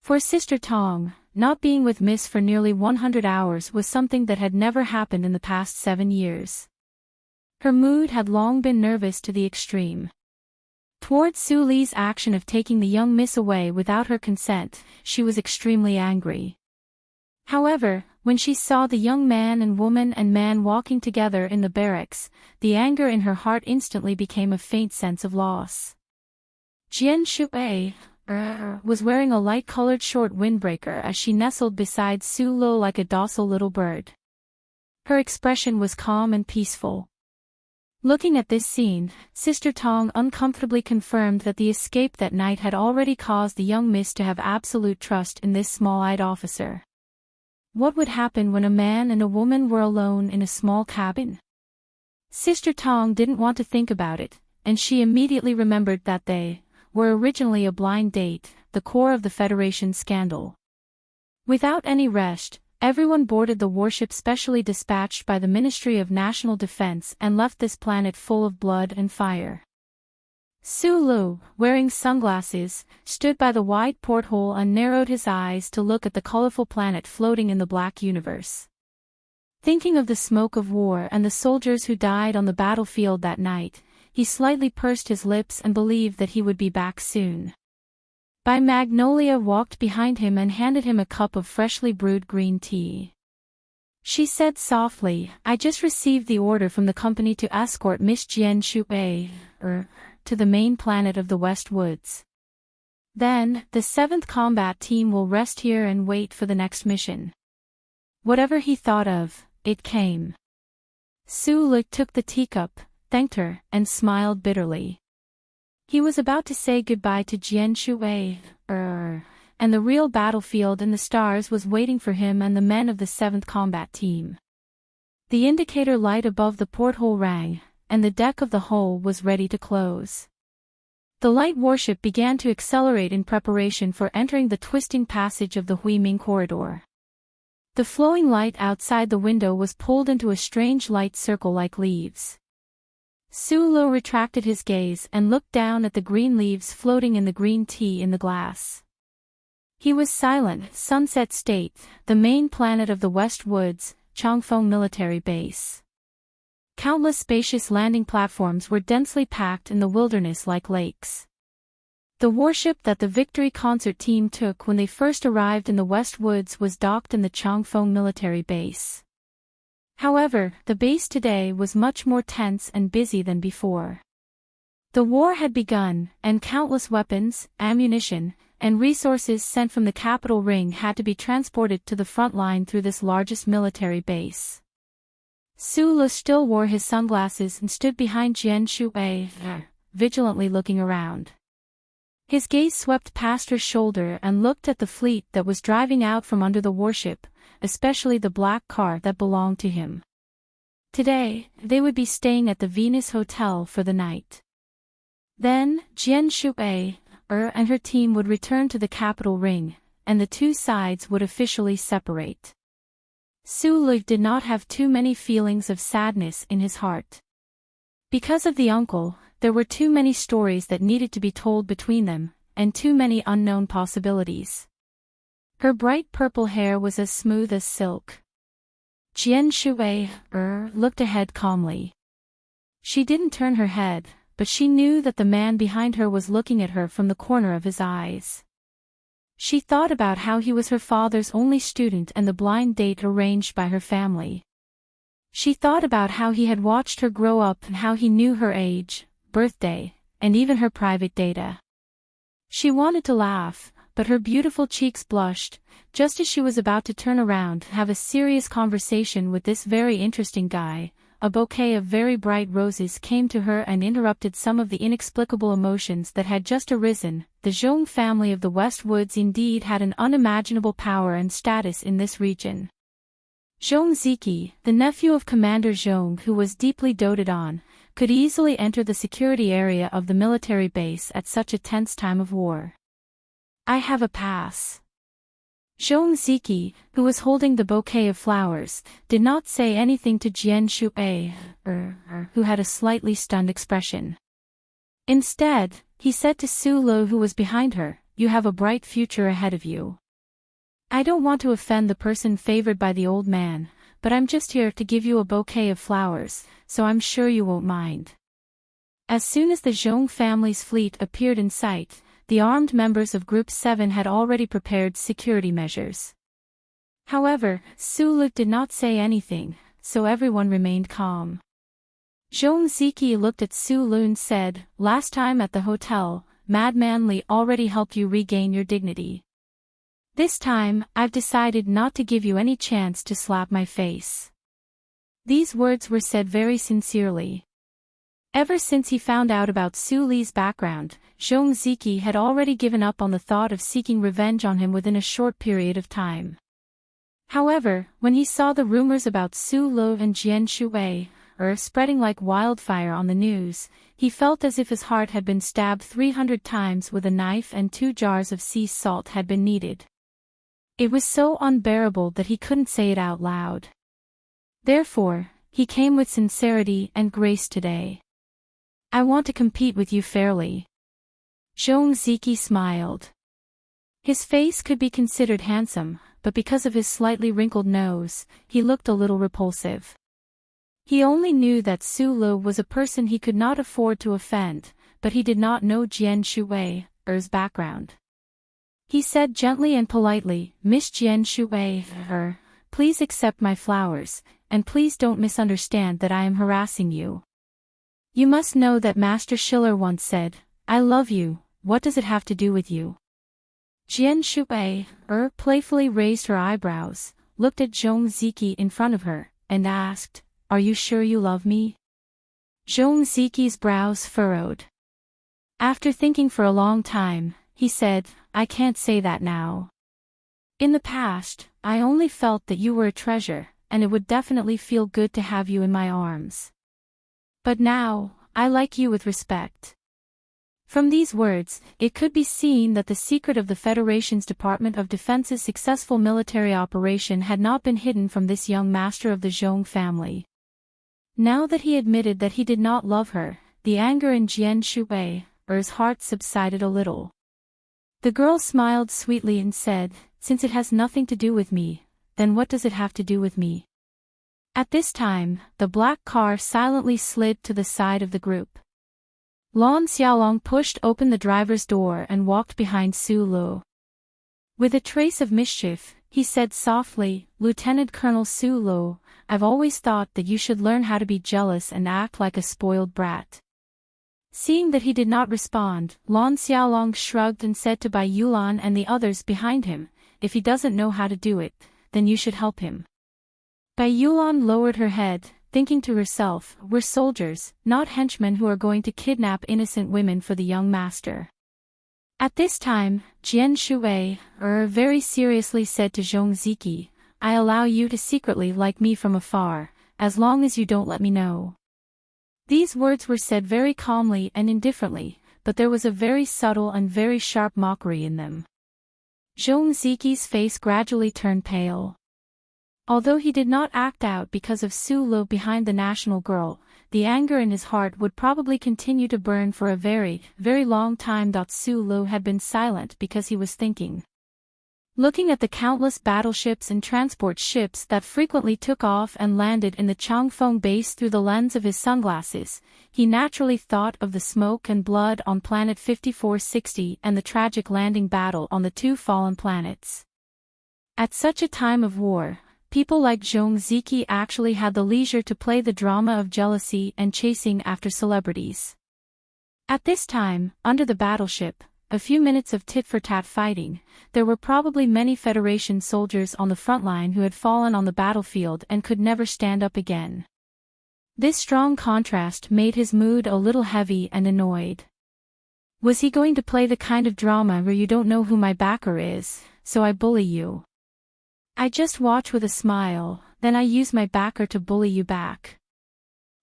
For Sister Tong, not being with Miss for nearly 100 hours was something that had never happened in the past 7 years. Her mood had long been nervous to the extreme. Towards Su Li's action of taking the young miss away without her consent, she was extremely angry. However, when she saw the young man and man walking together in the barracks, the anger in her heart instantly became a faint sense of loss. Jian Shui was wearing a light-colored short windbreaker as she nestled beside Su Lo like a docile little bird. Her expression was calm and peaceful. Looking at this scene, Sister Tong uncomfortably confirmed that the escape that night had already caused the young miss to have absolute trust in this small-eyed officer. What would happen when a man and a woman were alone in a small cabin? Sister Tong didn't want to think about it, and she immediately remembered that they were originally a blind date, the core of the Federation scandal. Without any rest, everyone boarded the warship specially dispatched by the Ministry of National Defense and left this planet full of blood and fire. Su Lu, wearing sunglasses, stood by the wide porthole and narrowed his eyes to look at the colorful planet floating in the black universe. Thinking of the smoke of war and the soldiers who died on the battlefield that night, he slightly pursed his lips and believed that he would be back soon. Bai Magnolia walked behind him and handed him a cup of freshly brewed green tea. She said softly, "I just received the order from the company to escort Miss Jian Shui to the main planet of the West Woods. Then, the 7th Combat Team will rest here and wait for the next mission." Whatever he thought of, it came. Su Lu took the teacup, thanked her, and smiled bitterly. He was about to say goodbye to Jian Shui, and the real battlefield and the stars was waiting for him and the men of the 7th Combat Team. The indicator light above the porthole rang, and the deck of the hull was ready to close. The light warship began to accelerate in preparation for entering the twisting passage of the Huiming corridor. The flowing light outside the window was pulled into a strange light circle like leaves. Su Lu retracted his gaze and looked down at the green leaves floating in the green tea in the glass. He was silent. Sunset State, the main planet of the West Woods, Changfeng Military Base. Countless spacious landing platforms were densely packed in the wilderness like lakes. The warship that the Victory Concert team took when they first arrived in the West Woods was docked in the Changfeng Military Base. However, the base today was much more tense and busy than before. The war had begun, and countless weapons, ammunition, and resources sent from the capital ring had to be transported to the front line through this largest military base. Su Lu still wore his sunglasses and stood behind Jian Shui, vigilantly looking around. His gaze swept past her shoulder and looked at the fleet that was driving out from under the warship, especially the black car that belonged to him. Today, they would be staying at the Venus Hotel for the night. Then, Jian Shui and her team would return to the capital ring, and the two sides would officially separate. Su Lu did not have too many feelings of sadness in his heart. Because of the uncle, there were too many stories that needed to be told between them, and too many unknown possibilities. Her bright purple hair was as smooth as silk. Jian Shui looked ahead calmly. She didn't turn her head, but she knew that the man behind her was looking at her from the corner of his eyes. She thought about how he was her father's only student and the blind date arranged by her family. She thought about how he had watched her grow up and how he knew her age, birthday, and even her private data. She wanted to laugh, but her beautiful cheeks blushed, just as she was about to turn around to have a serious conversation with this very interesting guy. A bouquet of very bright roses came to her and interrupted some of the inexplicable emotions that had just arisen. The Zhong family of the West Woods indeed had an unimaginable power and status in this region. Zhong Ziki, the nephew of Commander Zhong who was deeply doted on, could easily enter the security area of the military base at such a tense time of war. I have a pass. Zhong Ziki, who was holding the bouquet of flowers, did not say anything to Jian Shui, who had a slightly stunned expression. Instead, he said to Su Lu who was behind her, "You have a bright future ahead of you. I don't want to offend the person favored by the old man, but I'm just here to give you a bouquet of flowers, so I'm sure you won't mind." As soon as the Zhong family's fleet appeared in sight, the armed members of Group 7 had already prepared security measures. However, Su Lu did not say anything, so everyone remained calm. Zhong Ziki looked at Su Lu and said, "Last time at the hotel, Madman Li already helped you regain your dignity. This time, I've decided not to give you any chance to slap my face." These words were said very sincerely. Ever since he found out about Su Li's background, Zhong Ziki had already given up on the thought of seeking revenge on him within a short period of time. However, when he saw the rumors about Su Lu and Jian Shui spreading like wildfire on the news, he felt as if his heart had been stabbed 300 times with a knife and 2 jars of sea salt had been needed. It was so unbearable that he couldn't say it out loud. Therefore, he came with sincerity and grace today. "I want to compete with you fairly." Zhong Ziki smiled. His face could be considered handsome, but because of his slightly wrinkled nose, he looked a little repulsive. He only knew that Su Lu was a person he could not afford to offend, but he did not know Jian Shui's background. He said gently and politely, "Miss Jian Shui, please accept my flowers, and please don't misunderstand that I am harassing you. You must know that Master Schiller once said, 'I love you, what does it have to do with you?'" Jian Shui playfully raised her eyebrows, looked at Zhong Ziki in front of her, and asked, "Are you sure you love me?" Zhong Ziki's brows furrowed. After thinking for a long time, he said, "I can't say that now. In the past, I only felt that you were a treasure, and it would definitely feel good to have you in my arms. But now, I like you with respect." From these words, it could be seen that the secret of the Federation's Department of Defense's successful military operation had not been hidden from this young master of the Zhong family. Now that he admitted that he did not love her, the anger in Jian Shui's heart subsided a little. The girl smiled sweetly and said, "Since it has nothing to do with me, then what does it have to do with me?" At this time, the black car silently slid to the side of the group. Lan Xiaolong pushed open the driver's door and walked behind Su Lu. With a trace of mischief, he said softly, "Lieutenant Colonel Su Lu, I've always thought that you should learn how to be jealous and act like a spoiled brat." Seeing that he did not respond, Lan Xiaolong shrugged and said to Bai Yulan and the others behind him, "If he doesn't know how to do it, then you should help him." Bai Yulan lowered her head, thinking to herself, "We're soldiers, not henchmen who are going to kidnap innocent women for the young master." At this time, Jian Shui very seriously said to Zhong Ziki, "I allow you to secretly like me from afar, as long as you don't let me know." These words were said very calmly and indifferently, but there was a very subtle and very sharp mockery in them. Zhong Ziki's face gradually turned pale. Although he did not act out because of Su Lu behind the national girl, the anger in his heart would probably continue to burn for a very, very long time. Su Lu had been silent because he was thinking. Looking at the countless battleships and transport ships that frequently took off and landed in the Changfeng base through the lens of his sunglasses, he naturally thought of the smoke and blood on planet 5460 and the tragic landing battle on the two fallen planets. At such a time of war, people like Zhong Ziki actually had the leisure to play the drama of jealousy and chasing after celebrities. At this time, under the battleship, a few minutes of tit-for-tat fighting, there were probably many Federation soldiers on the front line who had fallen on the battlefield and could never stand up again. This strong contrast made his mood a little heavy and annoyed. Was he going to play the kind of drama where you don't know who my backer is, so I bully you? I just watch with a smile, then I use my backer to bully you back.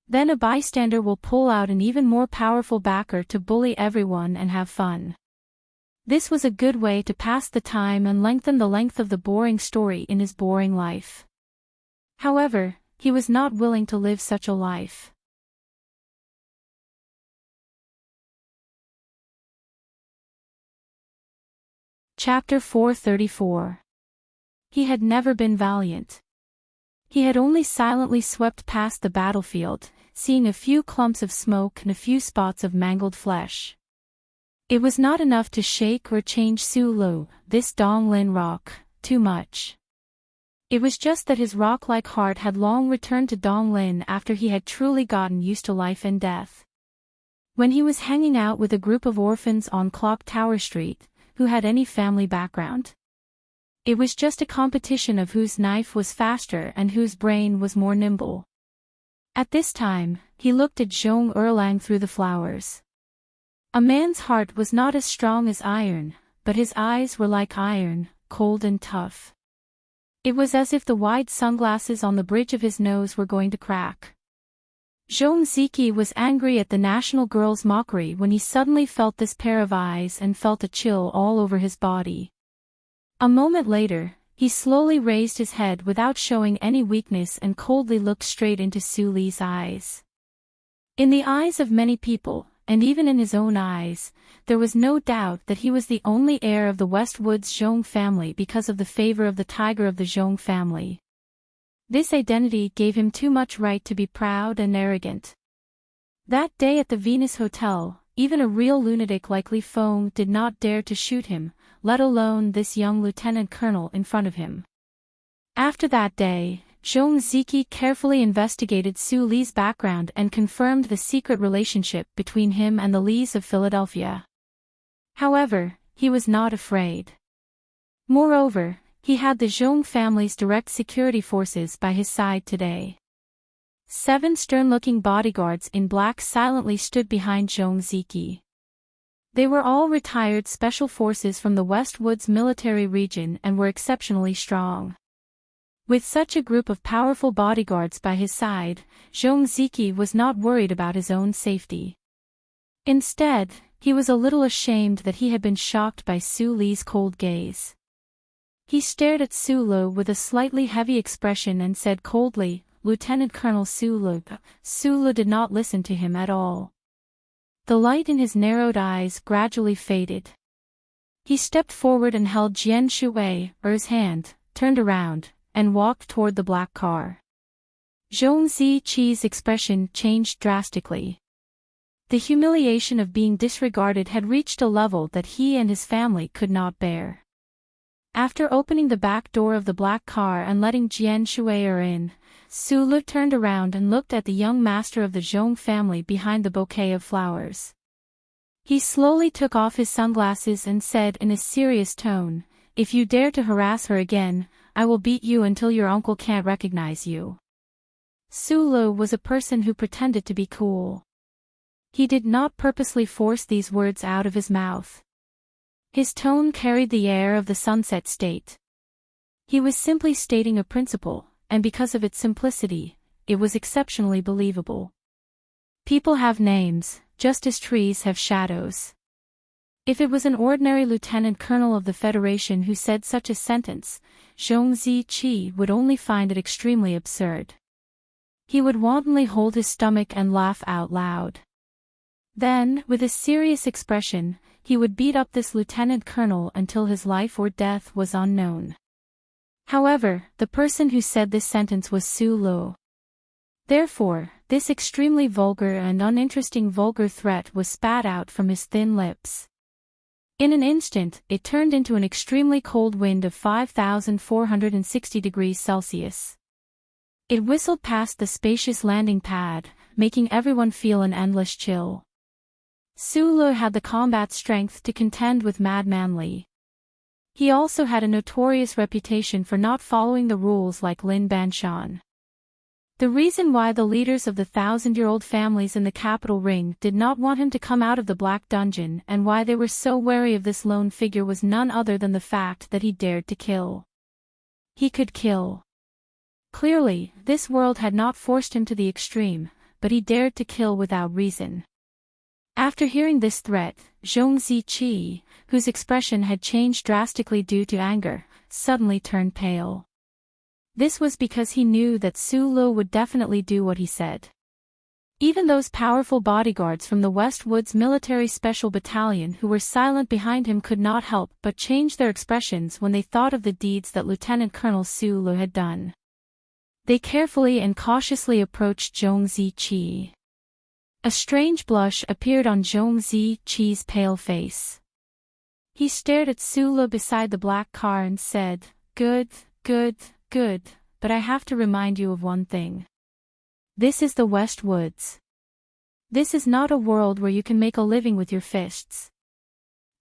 Then a bystander will pull out an even more powerful backer to bully everyone and have fun. This was a good way to pass the time and lengthen the length of the boring story in his boring life. However, he was not willing to live such a life. Chapter 434. He had never been valiant. He had only silently swept past the battlefield, seeing a few clumps of smoke and a few spots of mangled flesh. It was not enough to shake or change Su Lu, this Dong Lin rock, too much. It was just that his rock-like heart had long returned to Dong Lin after he had truly gotten used to life and death. When he was hanging out with a group of orphans on Clock Tower Street, who had any family background. It was just a competition of whose knife was faster and whose brain was more nimble. At this time, he looked at Zhong Erlang through the flowers. A man's heart was not as strong as iron, but his eyes were like iron, cold and tough. It was as if the wide sunglasses on the bridge of his nose were going to crack. Zhong Ziki was angry at the national girl's mockery when he suddenly felt this pair of eyes and felt a chill all over his body. A moment later, he slowly raised his head without showing any weakness and coldly looked straight into Su Li's eyes. In the eyes of many people, and even in his own eyes, there was no doubt that he was the only heir of the Westwoods Zhong family because of the favor of the tiger of the Zhong family. This identity gave him too much right to be proud and arrogant. That day at the Venus Hotel, even a real lunatic like Li Feng did not dare to shoot him, let alone this young lieutenant colonel in front of him. After that day, Zhong Ziki carefully investigated Su Li's background and confirmed the secret relationship between him and the Lis of Philadelphia. However, he was not afraid. Moreover, he had the Zhong family's direct security forces by his side today. 7 stern-looking bodyguards in black silently stood behind Zhong Ziki. They were all retired special forces from the Westwoods military region and were exceptionally strong. With such a group of powerful bodyguards by his side, Zhong Ziki was not worried about his own safety. Instead, he was a little ashamed that he had been shocked by Su Li's cold gaze. He stared at Su Lu with a slightly heavy expression and said coldly, "Lieutenant Colonel Su Lu." Su Lu did not listen to him at all. The light in his narrowed eyes gradually faded. He stepped forward and held Jian Shui's hand, turned around, and walked toward the black car. Zhong Ziqi's expression changed drastically. The humiliation of being disregarded had reached a level that he and his family could not bear. After opening the back door of the black car and letting Jian Shui in, Su Lu turned around and looked at the young master of the Zhong family behind the bouquet of flowers. He slowly took off his sunglasses and said in a serious tone, "If you dare to harass her again, I will beat you until your uncle can't recognize you." Su Lu was a person who pretended to be cool. He did not purposely force these words out of his mouth. His tone carried the air of the Sunset State. He was simply stating a principle, and because of its simplicity, it was exceptionally believable. People have names, just as trees have shadows. If it was an ordinary lieutenant colonel of the Federation who said such a sentence, Zhong Ziqi would only find it extremely absurd. He would wantonly hold his stomach and laugh out loud. Then, with a serious expression, he would beat up this lieutenant colonel until his life or death was unknown. However, the person who said this sentence was Su Lo. Therefore, this extremely vulgar and uninteresting vulgar threat was spat out from his thin lips. In an instant, it turned into an extremely cold wind of 5,460 degrees Celsius. It whistled past the spacious landing pad, making everyone feel an endless chill. Su Lo had the combat strength to contend with Madman Li. He also had a notorious reputation for not following the rules like Lin Banshan. The reason why the leaders of the 1,000-year-old families in the capital ring did not want him to come out of the Black Dungeon and why they were so wary of this lone figure was none other than the fact that he dared to kill. He could kill. Clearly, this world had not forced him to the extreme, but he dared to kill without reason. After hearing this threat, Zhong Ziqi, whose expression had changed drastically due to anger, suddenly turned pale. This was because he knew that Su Lo would definitely do what he said. Even those powerful bodyguards from the West Woods Military Special Battalion who were silent behind him could not help but change their expressions when they thought of the deeds that Lieutenant Colonel Su Lo had done. They carefully and cautiously approached Zhong Ziqi. A strange blush appeared on Zhong Ziqi's pale face. He stared at Su Lo beside the black car and said, "Good, good, good, but I have to remind you of one thing. This is the West Woods. This is not a world where you can make a living with your fists.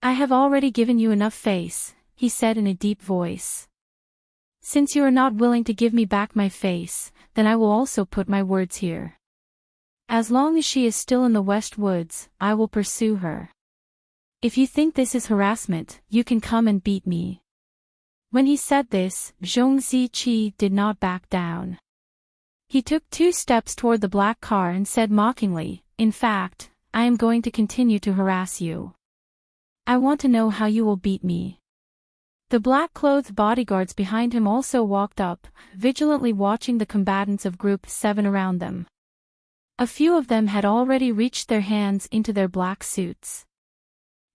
I have already given you enough face," he said in a deep voice. "Since you are not willing to give me back my face, then I will also put my words here. As long as she is still in the West Woods, I will pursue her. If you think this is harassment, you can come and beat me." When he said this, Zhong Ziqi did not back down. He took 2 steps toward the black car and said mockingly, "In fact, I am going to continue to harass you. I want to know how you will beat me." The black-clothed bodyguards behind him also walked up, vigilantly watching the combatants of Group 7 around them. A few of them had already reached their hands into their black suits.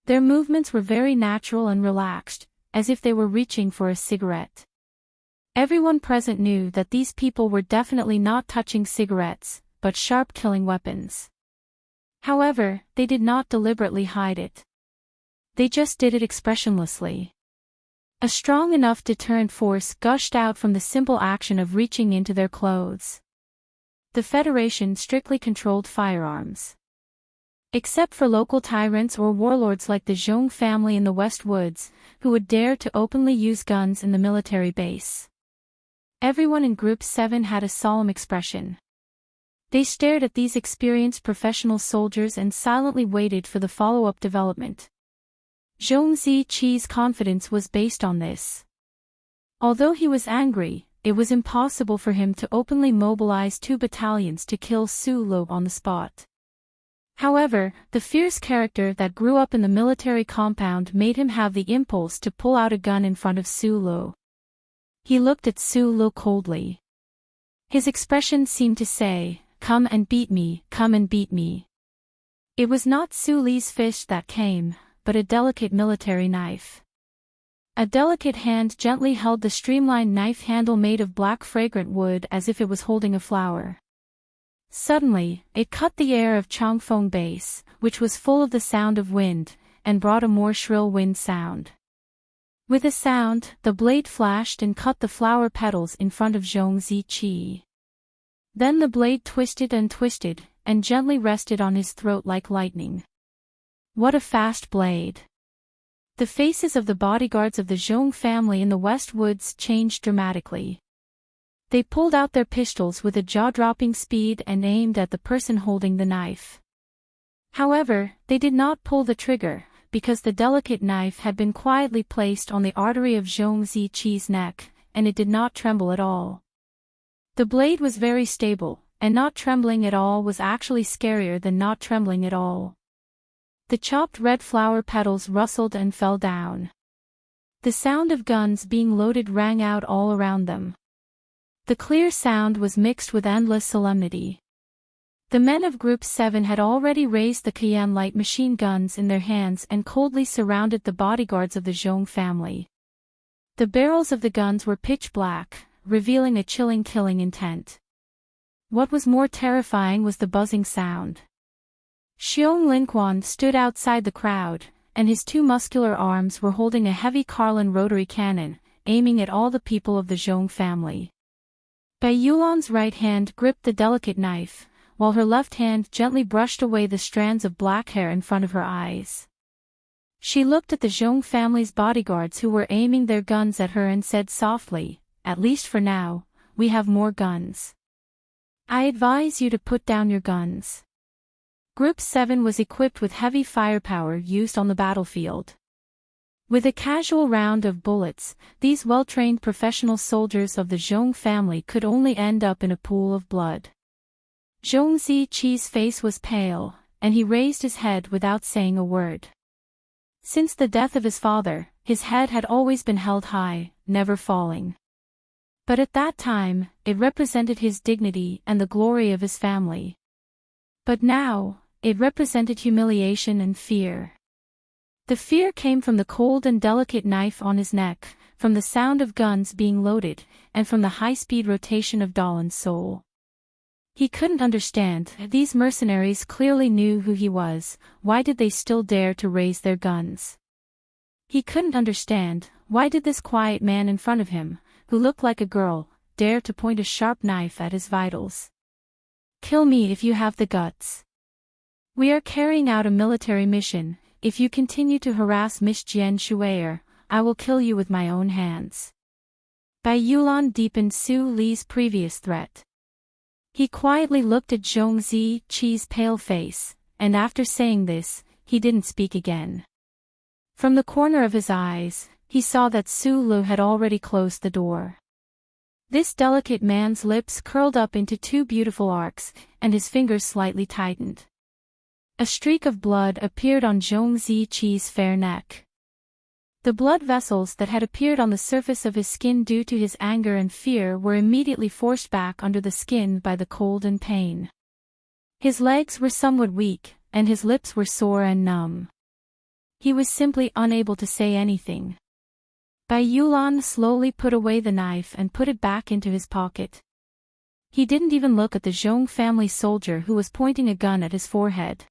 Their movements were very natural and relaxed, as if they were reaching for a cigarette. Everyone present knew that these people were definitely not touching cigarettes, but sharp killing weapons. However, they did not deliberately hide it. They just did it expressionlessly. A strong enough deterrent force gushed out from the simple action of reaching into their clothes. The Federation strictly controlled firearms. Except for local tyrants or warlords like the Zhong family in the West Woods, who would dare to openly use guns in the military base. Everyone in Group 7 had a solemn expression. They stared at these experienced professional soldiers and silently waited for the follow-up development. Zhong Ziqi's confidence was based on this. Although he was angry, it was impossible for him to openly mobilize 2 battalions to kill Su Lo on the spot. However, the fierce character that grew up in the military compound made him have the impulse to pull out a gun in front of Su Lo. He looked at Su Lo coldly. His expression seemed to say, "Come and beat me, come and beat me." It was not Su Li's fist that came, but a delicate military knife. A delicate hand gently held the streamlined knife handle made of black fragrant wood as if it was holding a flower. Suddenly, it cut the air of Chongfeng Base, which was full of the sound of wind, and brought a more shrill wind sound. With a sound, the blade flashed and cut the flower petals in front of Zhong Ziqi. Then the blade twisted, and gently rested on his throat like lightning. What a fast blade! The faces of the bodyguards of the Zhong family in the West Woods changed dramatically. They pulled out their pistols with a jaw-dropping speed and aimed at the person holding the knife. However, they did not pull the trigger, because the delicate knife had been quietly placed on the artery of Zhong Ziqi's neck, and it did not tremble at all. The blade was very stable, and not trembling at all was actually scarier than not trembling at all. The chopped red flower petals rustled and fell down. The sound of guns being loaded rang out all around them. The clear sound was mixed with endless solemnity. The men of Group 7 had already raised the Cayenne light machine guns in their hands and coldly surrounded the bodyguards of the Zhong family. The barrels of the guns were pitch black, revealing a chilling killing intent. What was more terrifying was the buzzing sound. Xiong Linquan stood outside the crowd, and his two muscular arms were holding a heavy Carlin rotary cannon, aiming at all the people of the Zhong family. Bai Yulan's right hand gripped the delicate knife, while her left hand gently brushed away the strands of black hair in front of her eyes. She looked at the Zhong family's bodyguards who were aiming their guns at her and said softly, "At least for now, we have more guns. I advise you to put down your guns." Group 7 was equipped with heavy firepower used on the battlefield. With a casual round of bullets, these well-trained professional soldiers of the Zhong family could only end up in a pool of blood. Zhong Ziqi's face was pale, and he raised his head without saying a word. Since the death of his father, his head had always been held high, never falling. But at that time, it represented his dignity and the glory of his family. But now, it represented humiliation and fear. The fear came from the cold and delicate knife on his neck, from the sound of guns being loaded, and from the high-speed rotation of Dalin's soul. He couldn't understand. These mercenaries clearly knew who he was. Why did they still dare to raise their guns? He couldn't understand. Why did this quiet man in front of him, who looked like a girl, dare to point a sharp knife at his vitals? "Kill me if you have the guts. We are carrying out a military mission. If you continue to harass Miss Jian Shuier, I will kill you with my own hands." Bai Yulan deepened Su Li's previous threat. He quietly looked at Zhong Ziqi's pale face, and after saying this, he didn't speak again. From the corner of his eyes, he saw that Su Lu had already closed the door. This delicate man's lips curled up into two beautiful arcs, and his fingers slightly tightened. A streak of blood appeared on Zhong Ziqi's fair neck. The blood vessels that had appeared on the surface of his skin due to his anger and fear were immediately forced back under the skin by the cold and pain. His legs were somewhat weak, and his lips were sore and numb. He was simply unable to say anything. Bai Yulan slowly put away the knife and put it back into his pocket. He didn't even look at the Zhong family soldier who was pointing a gun at his forehead.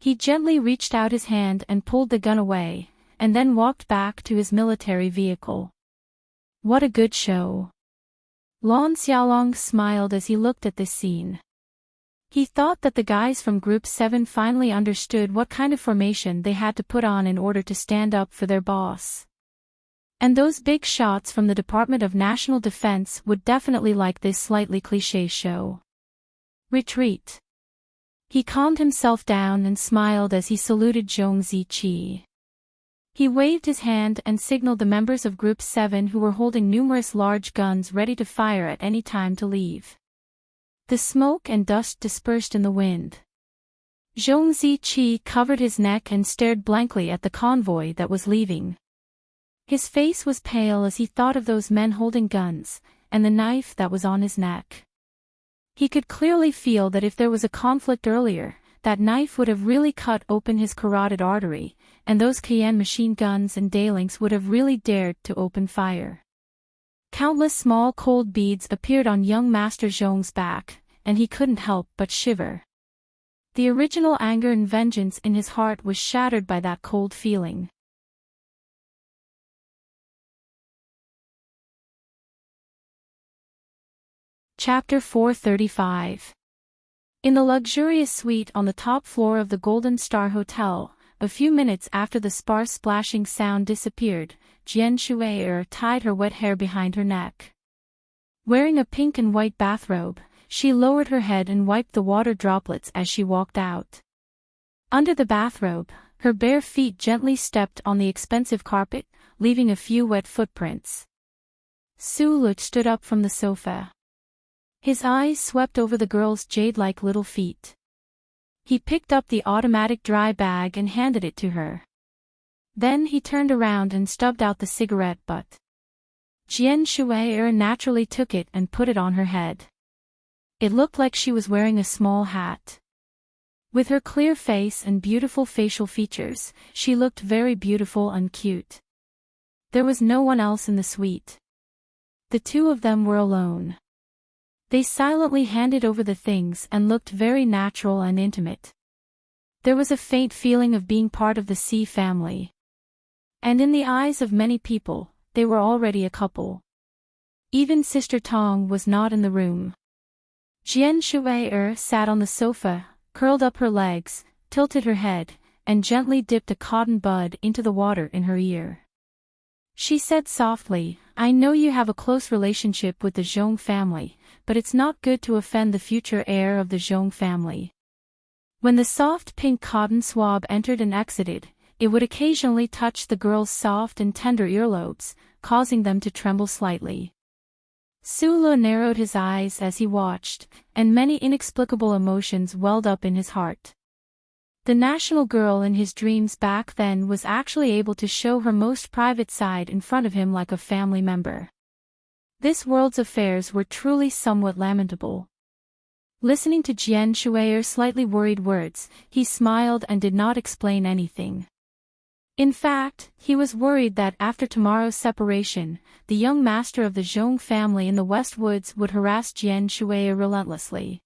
He gently reached out his hand and pulled the gun away, and then walked back to his military vehicle. What a good show! Lan Xiaolong smiled as he looked at this scene. He thought that the guys from Group 7 finally understood what kind of formation they had to put on in order to stand up for their boss. And those big shots from the Department of National Defense would definitely like this slightly cliché show. Retreat. He calmed himself down and smiled as he saluted Zhong Ziqi. He waved his hand and signaled the members of Group 7 who were holding numerous large guns ready to fire at any time to leave. The smoke and dust dispersed in the wind. Zhong Ziqi covered his neck and stared blankly at the convoy that was leaving. His face was pale as he thought of those men holding guns, and the knife that was on his neck. He could clearly feel that if there was a conflict earlier, that knife would have really cut open his carotid artery, and those Cayenne machine guns and Daylings would have really dared to open fire. Countless small cold beads appeared on young Master Zhong's back, and he couldn't help but shiver. The original anger and vengeance in his heart was shattered by that cold feeling. Chapter 435. In the luxurious suite on the top floor of the Golden Star Hotel, a few minutes after the sparse splashing sound disappeared, Jian Shuier tied her wet hair behind her neck. Wearing a pink and white bathrobe, she lowered her head and wiped the water droplets as she walked out. Under the bathrobe, her bare feet gently stepped on the expensive carpet, leaving a few wet footprints. Su Lu stood up from the sofa. His eyes swept over the girl's jade-like little feet. He picked up the automatic dry bag and handed it to her. Then he turned around and stubbed out the cigarette butt. Jian Shuai naturally took it and put it on her head. It looked like she was wearing a small hat. With her clear face and beautiful facial features, she looked very beautiful and cute. There was no one else in the suite. The two of them were alone. They silently handed over the things and looked very natural and intimate. There was a faint feeling of being part of the C family. And in the eyes of many people, they were already a couple. Even Sister Tong was not in the room. Jian Shuai sat on the sofa, curled up her legs, tilted her head, and gently dipped a cotton bud into the water in her ear. She said softly, "I know you have a close relationship with the Zhong family, but it's not good to offend the future heir of the Zhong family." When the soft pink cotton swab entered and exited, it would occasionally touch the girl's soft and tender earlobes, causing them to tremble slightly. Su Le narrowed his eyes as he watched, and many inexplicable emotions welled up in his heart. The national girl in his dreams back then was actually able to show her most private side in front of him like a family member. This world's affairs were truly somewhat lamentable. Listening to Jian Shuai's slightly worried words, he smiled and did not explain anything. In fact, he was worried that after tomorrow's separation, the young master of the Zhong family in the West Woods would harass Jian Shuai relentlessly.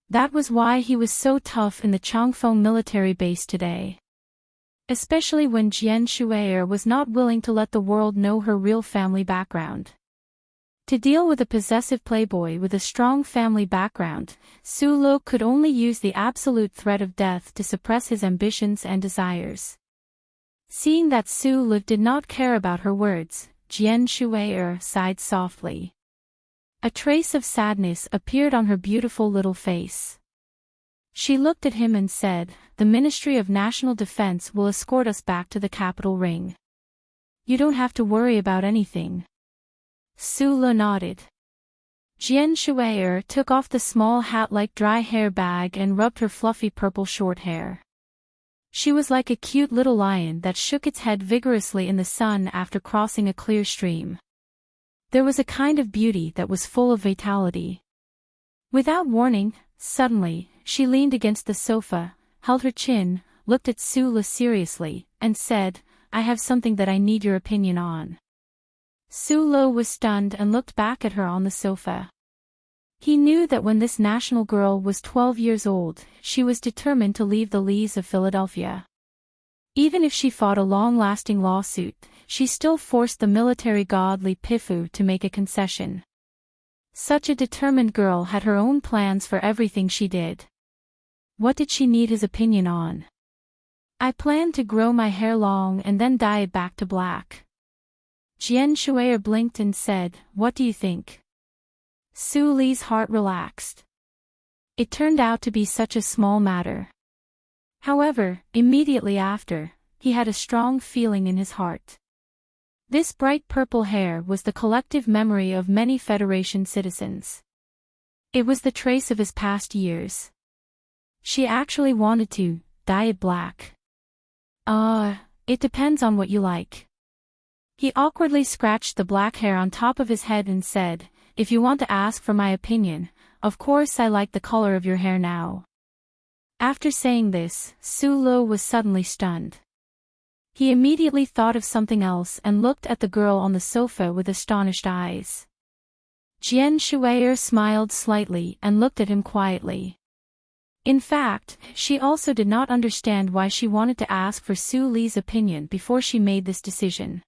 That was why he was so tough in the Changfeng military base today. Especially when Jian Shuai was not willing to let the world know her real family background. To deal with a possessive playboy with a strong family background, Su Lo could only use the absolute threat of death to suppress his ambitions and desires. Seeing that Su Lo did not care about her words, Jian Shuai sighed softly. A trace of sadness appeared on her beautiful little face. She looked at him and said, "The Ministry of National Defense will escort us back to the capital ring. You don't have to worry about anything." Su Le nodded. Jian Shuai took off the small hat-like dry hair bag and rubbed her fluffy purple short hair. She was like a cute little lion that shook its head vigorously in the sun after crossing a clear stream. There was a kind of beauty that was full of vitality. Without warning, suddenly, she leaned against the sofa, held her chin, looked at Su Le seriously, and said, "I have something that I need your opinion on." Su Le was stunned and looked back at her on the sofa. He knew that when this national girl was 12 years old, she was determined to leave the Lees of Philadelphia. Even if she fought a long-lasting lawsuit, she still forced the military god Li Pifu to make a concession. Such a determined girl had her own plans for everything she did. What did she need his opinion on? "I plan to grow my hair long and then dye it back to black." Jian Shuai blinked and said, "What do you think?" Su Li's heart relaxed. It turned out to be such a small matter. However, immediately after, he had a strong feeling in his heart. This bright purple hair was the collective memory of many Federation citizens. It was the trace of his past years. She actually wanted to dye it black. It depends on what you like." He awkwardly scratched the black hair on top of his head and said, "If you want to ask for my opinion, of course I like the color of your hair now." After saying this, Su Lo was suddenly stunned. He immediately thought of something else and looked at the girl on the sofa with astonished eyes. Jian Shuai smiled slightly and looked at him quietly. In fact, she also did not understand why she wanted to ask for Su Li's opinion before she made this decision.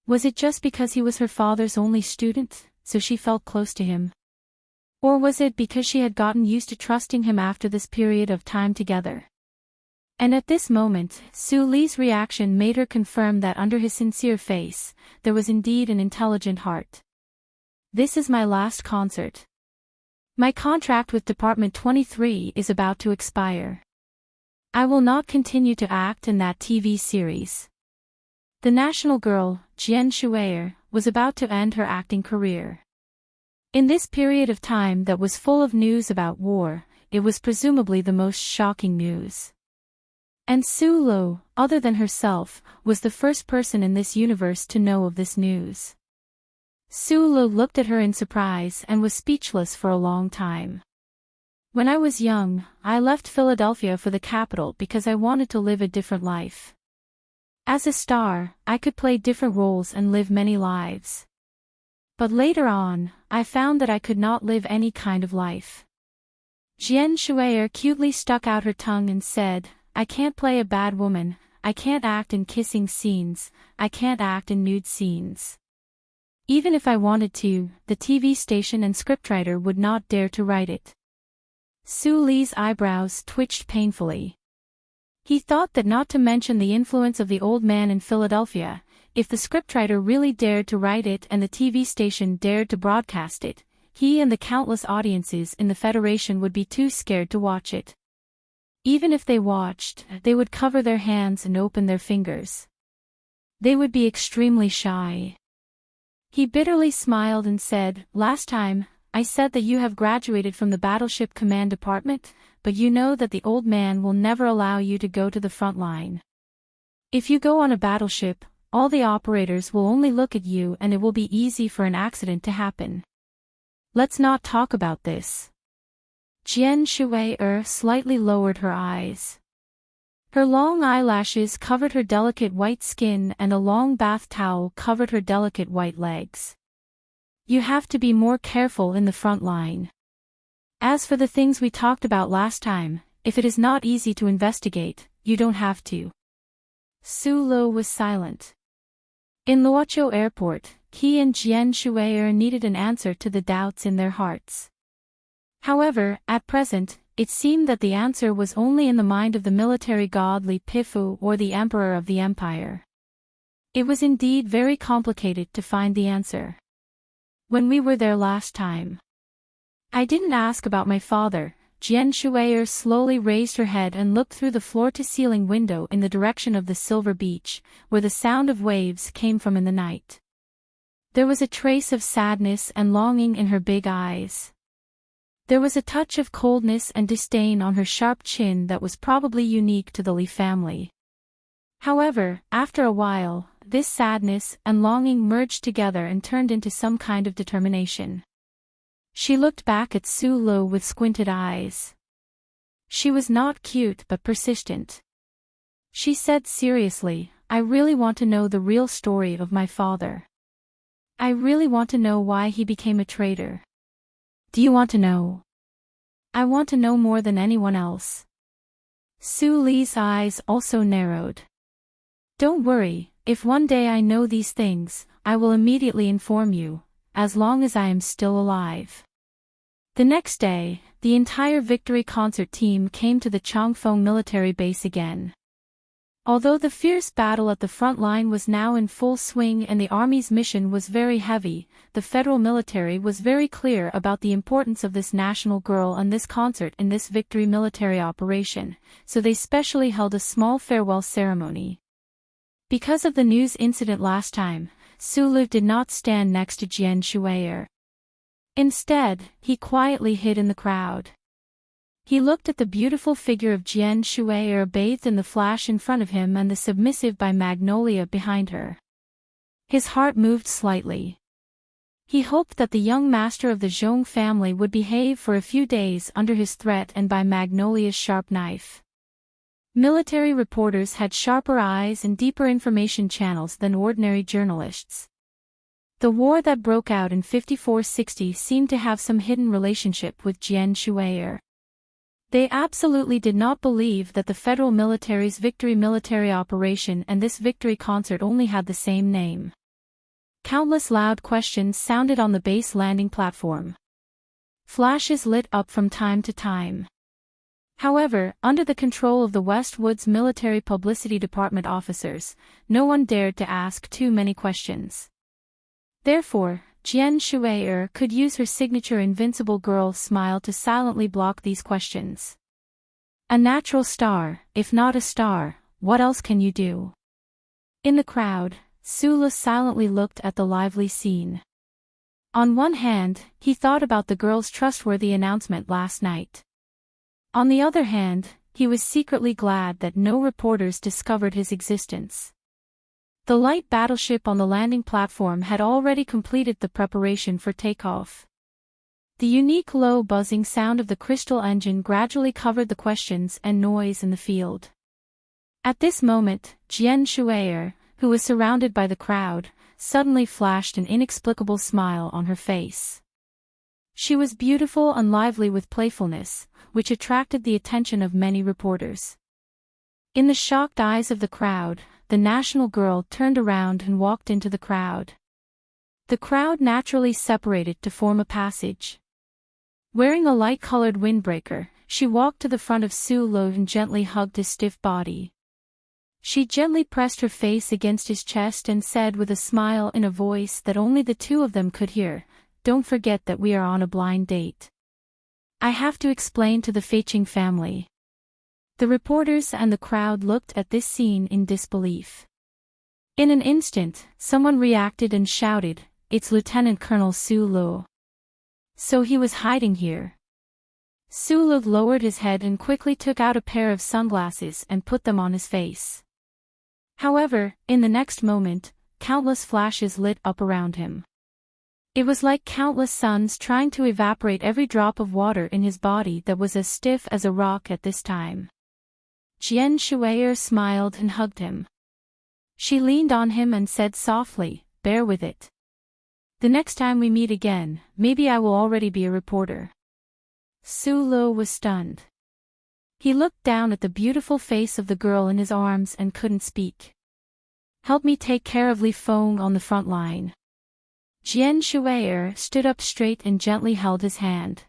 Was it just because he was her father's only student, so she felt close to him? Or was it because she had gotten used to trusting him after this period of time together? And at this moment, Su Li's reaction made her confirm that under his sincere face, there was indeed an intelligent heart. "This is my last concert. My contract with Department 23 is about to expire. I will not continue to act in that TV series." The national girl, Jian Shuai, was about to end her acting career. In this period of time that was full of news about war, it was presumably the most shocking news. And Su Lo, other than herself, was the first person in this universe to know of this news. Su Lo looked at her in surprise and was speechless for a long time. When I was young, I left Philadelphia for the capital because I wanted to live a different life. As a star, I could play different roles and live many lives. But later on, I found that I could not live any kind of life. Jian Shui'er cutely stuck out her tongue and said, I can't play a bad woman, I can't act in kissing scenes, I can't act in nude scenes. Even if I wanted to, the TV station and scriptwriter would not dare to write it. Su Li's eyebrows twitched painfully. He thought that not to mention the influence of the old man in Philadelphia, if the scriptwriter really dared to write it and the TV station dared to broadcast it, he and the countless audiences in the Federation would be too scared to watch it. Even if they watched, they would cover their hands and open their fingers. They would be extremely shy. He bitterly smiled and said, Last time, I said that you have graduated from the Battleship Command Department, but you know that the old man will never allow you to go to the front line. If you go on a battleship, all the operators will only look at you and it will be easy for an accident to happen. Let's not talk about this. Jian Shui'er slightly lowered her eyes. Her long eyelashes covered her delicate white skin and a long bath towel covered her delicate white legs. You have to be more careful in the front line. As for the things we talked about last time, if it is not easy to investigate, you don't have to. Su Lo was silent. In Luoqiu Airport, he and Jian Shui'er needed an answer to the doubts in their hearts. However, at present, it seemed that the answer was only in the mind of the military god Li Pifu or the emperor of the empire. It was indeed very complicated to find the answer. When we were there last time, I didn't ask about my father. Jian Shui'er slowly raised her head and looked through the floor-to-ceiling window in the direction of the silver beach, where the sound of waves came from in the night. There was a trace of sadness and longing in her big eyes. There was a touch of coldness and disdain on her sharp chin that was probably unique to the Li family. However, after a while, this sadness and longing merged together and turned into some kind of determination. She looked back at Su Lo with squinted eyes. She was not cute but persistent. She said seriously, I really want to know the real story of my father. I really want to know why he became a traitor. Do you want to know? I want to know more than anyone else. Su Li's eyes also narrowed. Don't worry, if one day I know these things, I will immediately inform you, as long as I am still alive. The next day, the entire Victory Concert team came to the Changfeng military base again. Although the fierce battle at the front line was now in full swing and the army's mission was very heavy, the federal military was very clear about the importance of this national girl and this concert in this victory military operation, so they specially held a small farewell ceremony. Because of the news incident last time, Su Lo did not stand next to Jian Shui'er. Instead, he quietly hid in the crowd. He looked at the beautiful figure of Jian Shui'er bathed in the flash in front of him and the submissive by Magnolia behind her. His heart moved slightly. He hoped that the young master of the Zhong family would behave for a few days under his threat and by Magnolia's sharp knife. Military reporters had sharper eyes and deeper information channels than ordinary journalists. The war that broke out in 5460 seemed to have some hidden relationship with Jian Shui'er. They absolutely did not believe that the federal military's victory military operation and this victory concert only had the same name. Countless loud questions sounded on the base landing platform. Flashes lit up from time to time. However, under the control of the Westwoods military publicity department officers, no one dared to ask too many questions. Therefore, Jian Shui'er could use her signature invincible girl smile to silently block these questions. A natural star, if not a star, what else can you do? In the crowd, Su Lo silently looked at the lively scene. On one hand, he thought about the girl's trustworthy announcement last night. On the other hand, he was secretly glad that no reporters discovered his existence. The light battleship on the landing platform had already completed the preparation for takeoff. The unique low buzzing sound of the crystal engine gradually covered the questions and noise in the field. At this moment, Jian Shuier, who was surrounded by the crowd, suddenly flashed an inexplicable smile on her face. She was beautiful and lively with playfulness, which attracted the attention of many reporters. In the shocked eyes of the crowd, the national girl turned around and walked into the crowd. The crowd naturally separated to form a passage. Wearing a light-colored windbreaker, she walked to the front of Su Lo and gently hugged his stiff body. She gently pressed her face against his chest and said with a smile in a voice that only the two of them could hear, "Don't forget that we are on a blind date. I have to explain to the Feiqing family." The reporters and the crowd looked at this scene in disbelief. In an instant, someone reacted and shouted, "It's Lieutenant Colonel Su Lo. So he was hiding here." Su Lo lowered his head and quickly took out a pair of sunglasses and put them on his face. However, in the next moment, countless flashes lit up around him. It was like countless suns trying to evaporate every drop of water in his body that was as stiff as a rock at this time. Jian Shuier smiled and hugged him. She leaned on him and said softly, "Bear with it. The next time we meet again, maybe I will already be a reporter." Su Lo was stunned. He looked down at the beautiful face of the girl in his arms and couldn't speak. "Help me take care of Li Feng on the front line." Jian Shuier stood up straight and gently held his hand.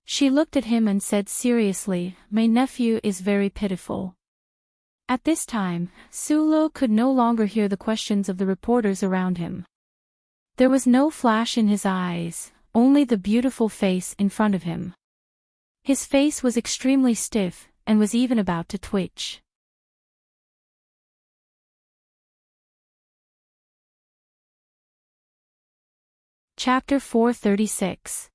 She looked at him and said seriously, "My nephew is very pitiful." At this time, Su Lo could no longer hear the questions of the reporters around him. There was no flash in his eyes, only the beautiful face in front of him. His face was extremely stiff, and was even about to twitch. Chapter 436.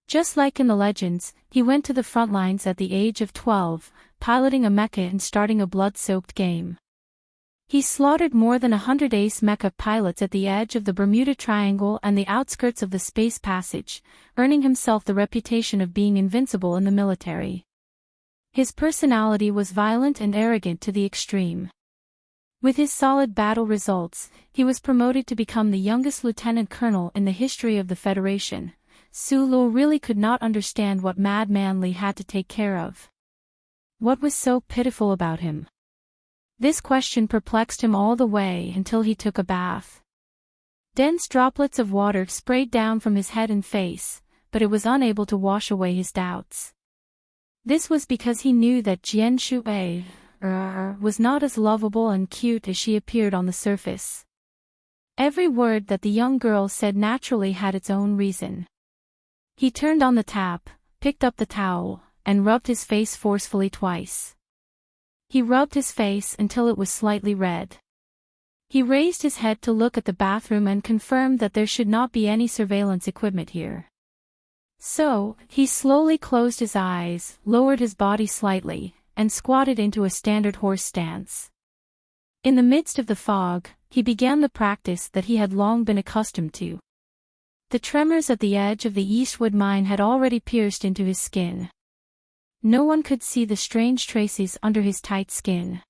Just like in the legends, he went to the front lines at the age of 12, piloting a mecha and starting a blood-soaked game. He slaughtered more than 100 ace mecha pilots at the edge of the Bermuda Triangle and the outskirts of the Space Passage, earning himself the reputation of being invincible in the military. His personality was violent and arrogant to the extreme. With his solid battle results, he was promoted to become the youngest lieutenant colonel in the history of the Federation. Su Lo really could not understand what Madman Li had to take care of. What was so pitiful about him? This question perplexed him all the way until he took a bath. Dense droplets of water sprayed down from his head and face, but it was unable to wash away his doubts. This was because he knew that Jian Shuier was not as lovable and cute as she appeared on the surface. Every word that the young girl said naturally had its own reason. He turned on the tap, picked up the towel, and rubbed his face forcefully twice. He rubbed his face until it was slightly red. He raised his head to look at the bathroom and confirmed that there should not be any surveillance equipment here. So, he slowly closed his eyes, lowered his body slightly, and squatted into a standard horse stance. In the midst of the fog, he began the practice that he had long been accustomed to. The tremors at the edge of the Eastwood mine had already pierced into his skin. No one could see the strange traces under his tight skin.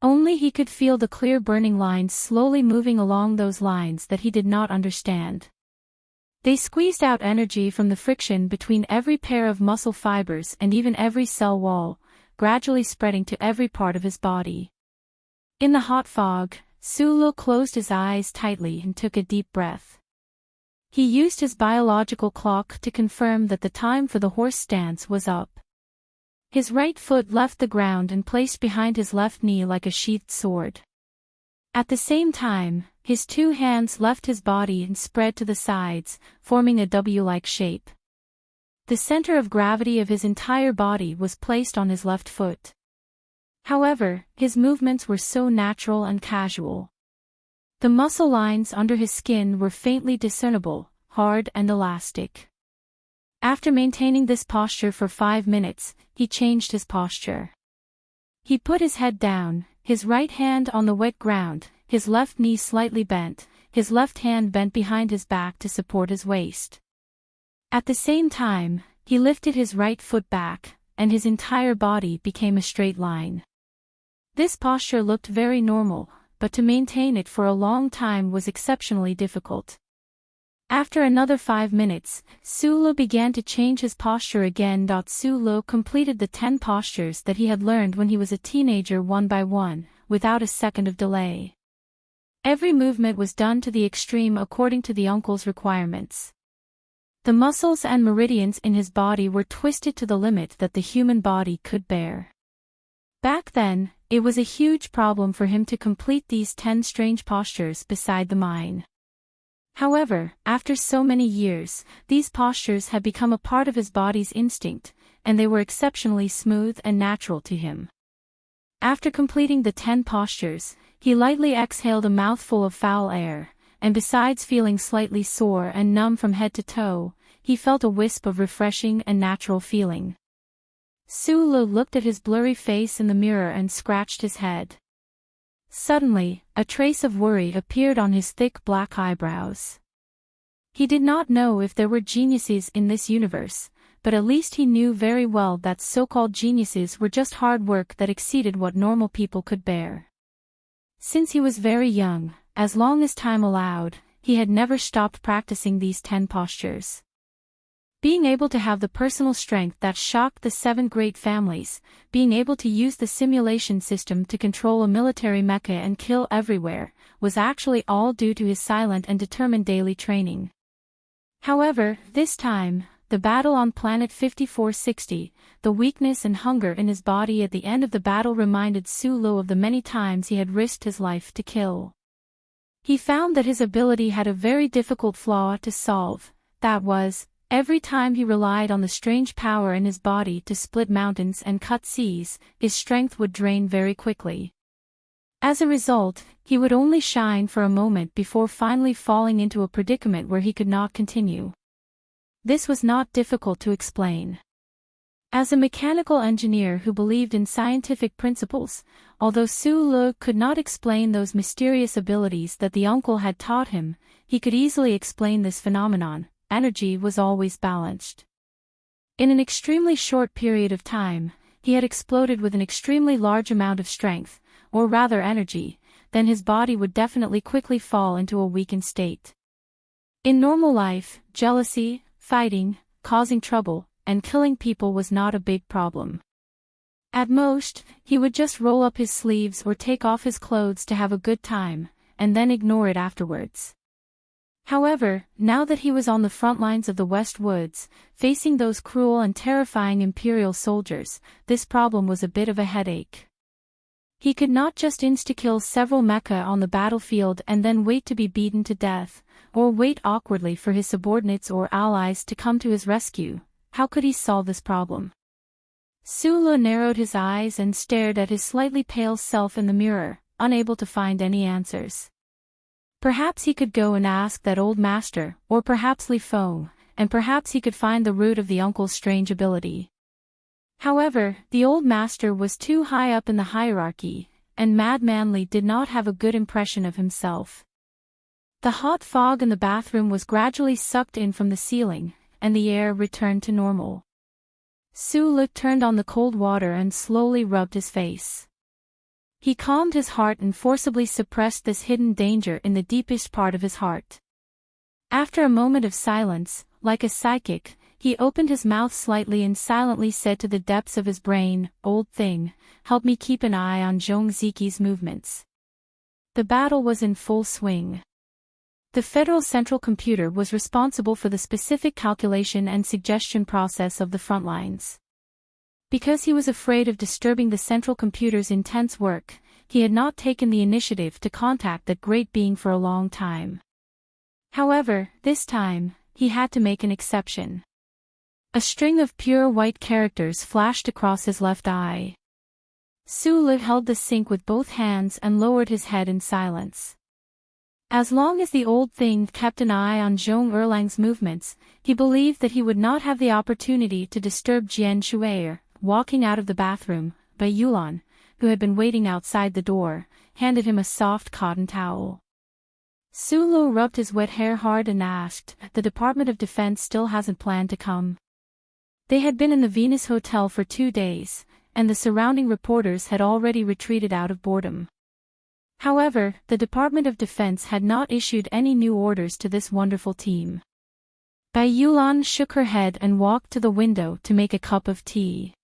Only he could feel the clear burning lines slowly moving along those lines that he did not understand. They squeezed out energy from the friction between every pair of muscle fibers and even every cell wall, gradually spreading to every part of his body. In the hot fog, Su Lo closed his eyes tightly and took a deep breath. He used his biological clock to confirm that the time for the horse stance was up. His right foot left the ground and placed behind his left knee like a sheathed sword. At the same time, his two hands left his body and spread to the sides, forming a W-like shape. The center of gravity of his entire body was placed on his left foot. However, his movements were so natural and casual. The muscle lines under his skin were faintly discernible, hard and elastic. After maintaining this posture for 5 minutes, he changed his posture. He put his head down, his right hand on the wet ground, his left knee slightly bent, his left hand bent behind his back to support his waist. At the same time, he lifted his right foot back, and his entire body became a straight line. This posture looked very normal, but to maintain it for a long time was exceptionally difficult. After another 5 minutes, Sulo began to change his posture again. Sulo completed the 10 postures that he had learned when he was a teenager one by one, without a second of delay. Every movement was done to the extreme according to the uncle's requirements. The muscles and meridians in his body were twisted to the limit that the human body could bear. Back then, it was a huge problem for him to complete these 10 strange postures beside the mine. However, after so many years, these postures had become a part of his body's instinct, and they were exceptionally smooth and natural to him. After completing the 10 postures, he lightly exhaled a mouthful of foul air, and besides feeling slightly sore and numb from head to toe, he felt a wisp of refreshing and natural feeling. Sulo looked at his blurry face in the mirror and scratched his head. Suddenly, a trace of worry appeared on his thick black eyebrows. He did not know if there were geniuses in this universe, but at least he knew very well that so-called geniuses were just hard work that exceeded what normal people could bear. Since he was very young, as long as time allowed, he had never stopped practicing these 10 postures. Being able to have the personal strength that shocked the 7 great families, being able to use the simulation system to control a military mecha and kill everywhere, was actually all due to his silent and determined daily training. However, this time, the battle on planet 5460, the weakness and hunger in his body at the end of the battle reminded Sulo of the many times he had risked his life to kill. He found that his ability had a very difficult flaw to solve, that was, every time he relied on the strange power in his body to split mountains and cut seas, his strength would drain very quickly. As a result, he would only shine for a moment before finally falling into a predicament where he could not continue. This was not difficult to explain. As a mechanical engineer who believed in scientific principles, although Sulo could not explain those mysterious abilities that the uncle had taught him, he could easily explain this phenomenon. Energy was always balanced. In an extremely short period of time, he had exploded with an extremely large amount of strength, or rather energy, then his body would definitely quickly fall into a weakened state. In normal life, jealousy, fighting, causing trouble, and killing people was not a big problem. At most, he would just roll up his sleeves or take off his clothes to have a good time, and then ignore it afterwards. However, now that he was on the front lines of the West Woods, facing those cruel and terrifying Imperial soldiers, this problem was a bit of a headache. He could not just insta-kill several mecha on the battlefield and then wait to be beaten to death, or wait awkwardly for his subordinates or allies to come to his rescue. How could he solve this problem? Sulo narrowed his eyes and stared at his slightly pale self in the mirror, unable to find any answers. Perhaps he could go and ask that old master, or perhaps Li Feng, and perhaps he could find the root of the uncle's strange ability. However, the old master was too high up in the hierarchy, and Madman Li did not have a good impression of himself. The hot fog in the bathroom was gradually sucked in from the ceiling, and the air returned to normal. Sulo turned on the cold water and slowly rubbed his face. He calmed his heart and forcibly suppressed this hidden danger in the deepest part of his heart. After a moment of silence, like a psychic, he opened his mouth slightly and silently said to the depths of his brain, "Old thing, help me keep an eye on Zhongziki's movements." The battle was in full swing. The Federal Central Computer was responsible for the specific calculation and suggestion process of the front lines. Because he was afraid of disturbing the Central Computer's intense work, he had not taken the initiative to contact that great being for a long time. However, this time, he had to make an exception. A string of pure white characters flashed across his left eye. Sulo held the sink with both hands and lowered his head in silence. As long as the old thing kept an eye on Zhong Erlang's movements, he believed that he would not have the opportunity to disturb Jian Shuier. Walking out of the bathroom, Bai Yulan, who had been waiting outside the door, handed him a soft cotton towel. Su Lu rubbed his wet hair hard and asked, "The Department of Defense still hasn't planned to come?" They had been in the Venus Hotel for 2 days, and the surrounding reporters had already retreated out of boredom. However, the Department of Defense had not issued any new orders to this wonderful team. Bai Yulan shook her head and walked to the window to make a cup of tea.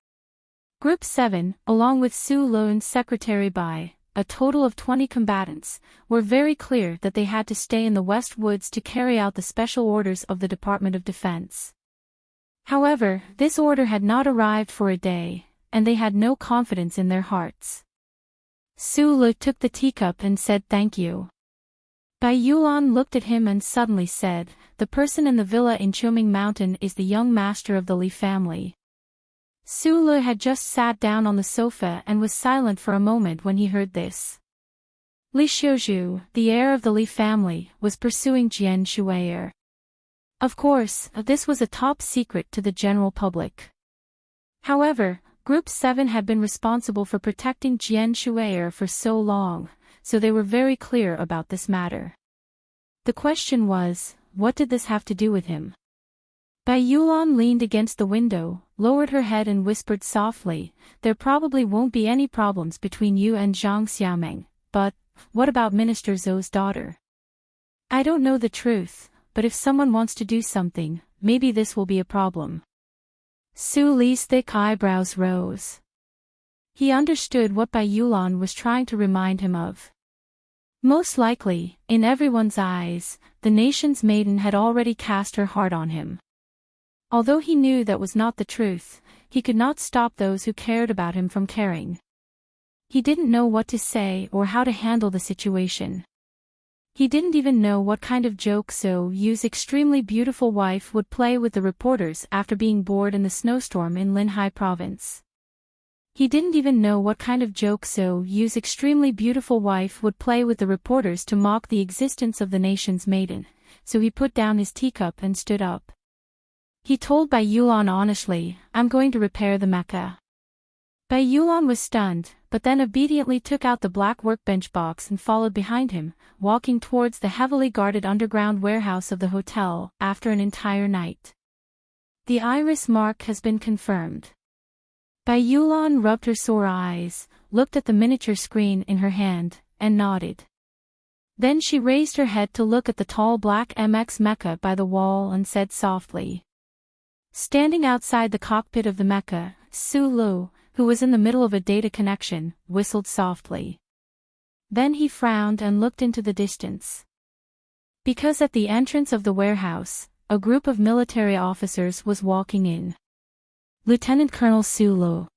Group 7, along with Su Lu's secretary Bai, a total of 20 combatants, were very clear that they had to stay in the West Woods to carry out the special orders of the Department of Defense. However, this order had not arrived for a day, and they had no confidence in their hearts. Su Lu took the teacup and said thank you. Bai Yulan looked at him and suddenly said, "The person in the villa in Choming Mountain is the young master of the Li family." Su Lu had just sat down on the sofa and was silent for a moment when he heard this. Li Xiuzhu, the heir of the Li family, was pursuing Jian Shuier. Of course, this was a top secret to the general public. However, Group 7 had been responsible for protecting Jian Shuier for so long, so they were very clear about this matter. The question was, what did this have to do with him? Bai Yulan leaned against the window, lowered her head and whispered softly, "There probably won't be any problems between you and Zhang Xiaomeng, but, what about Minister Zhou's daughter? I don't know the truth, but if someone wants to do something, maybe this will be a problem." Su Li's thick eyebrows rose. He understood what Bai Yulan was trying to remind him of. Most likely, in everyone's eyes, the nation's maiden had already cast her heart on him. Although he knew that was not the truth, he could not stop those who cared about him from caring. He didn't know what to say or how to handle the situation. He didn't even know what kind of joke Zhou Yu's extremely beautiful wife would play with the reporters after being bored in the snowstorm in Linhai province. He didn't even know what kind of joke Zhou Yu's extremely beautiful wife would play with the reporters to mock the existence of the nation's maiden, so he put down his teacup and stood up. He told Bai Yulan honestly, "I'm going to repair the mecha." Bai Yulan was stunned, but then obediently took out the black workbench box and followed behind him, walking towards the heavily guarded underground warehouse of the hotel, after an entire night. The iris mark has been confirmed. Bai Yulan rubbed her sore eyes, looked at the miniature screen in her hand, and nodded. Then she raised her head to look at the tall black MX mecha by the wall and said softly. Standing outside the cockpit of the mecha, Su Lu, who was in the middle of a data connection, whistled softly. Then he frowned and looked into the distance. Because at the entrance of the warehouse, a group of military officers was walking in. Lieutenant Colonel Su Lu.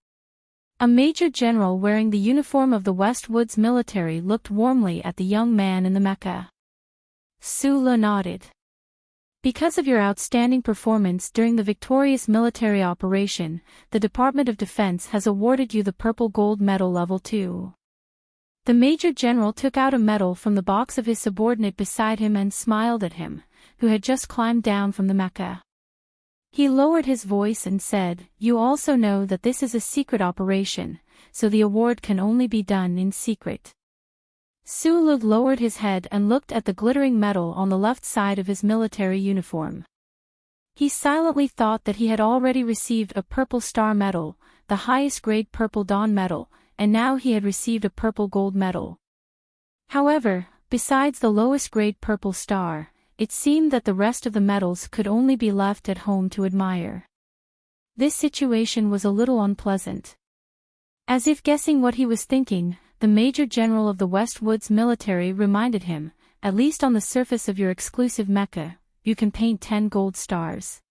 A major general wearing the uniform of the West Woods military looked warmly at the young man in the mecha. Su Lu nodded. Because of your outstanding performance during the victorious military operation, the Department of Defense has awarded you the Purple Gold Medal Level 2. The Major General took out a medal from the box of his subordinate beside him and smiled at him, who had just climbed down from the mecha. He lowered his voice and said, "You also know that this is a secret operation, so the award can only be done in secret." Su Lu lowered his head and looked at the glittering medal on the left side of his military uniform. He silently thought that he had already received a Purple Star Medal, the highest grade Purple Dawn Medal, and now he had received a Purple Gold Medal. However, besides the lowest grade Purple Star, it seemed that the rest of the medals could only be left at home to admire. This situation was a little unpleasant. As if guessing what he was thinking, the Major General of the West Woods military reminded him, "At least on the surface of your exclusive mecha, you can paint 10 gold stars."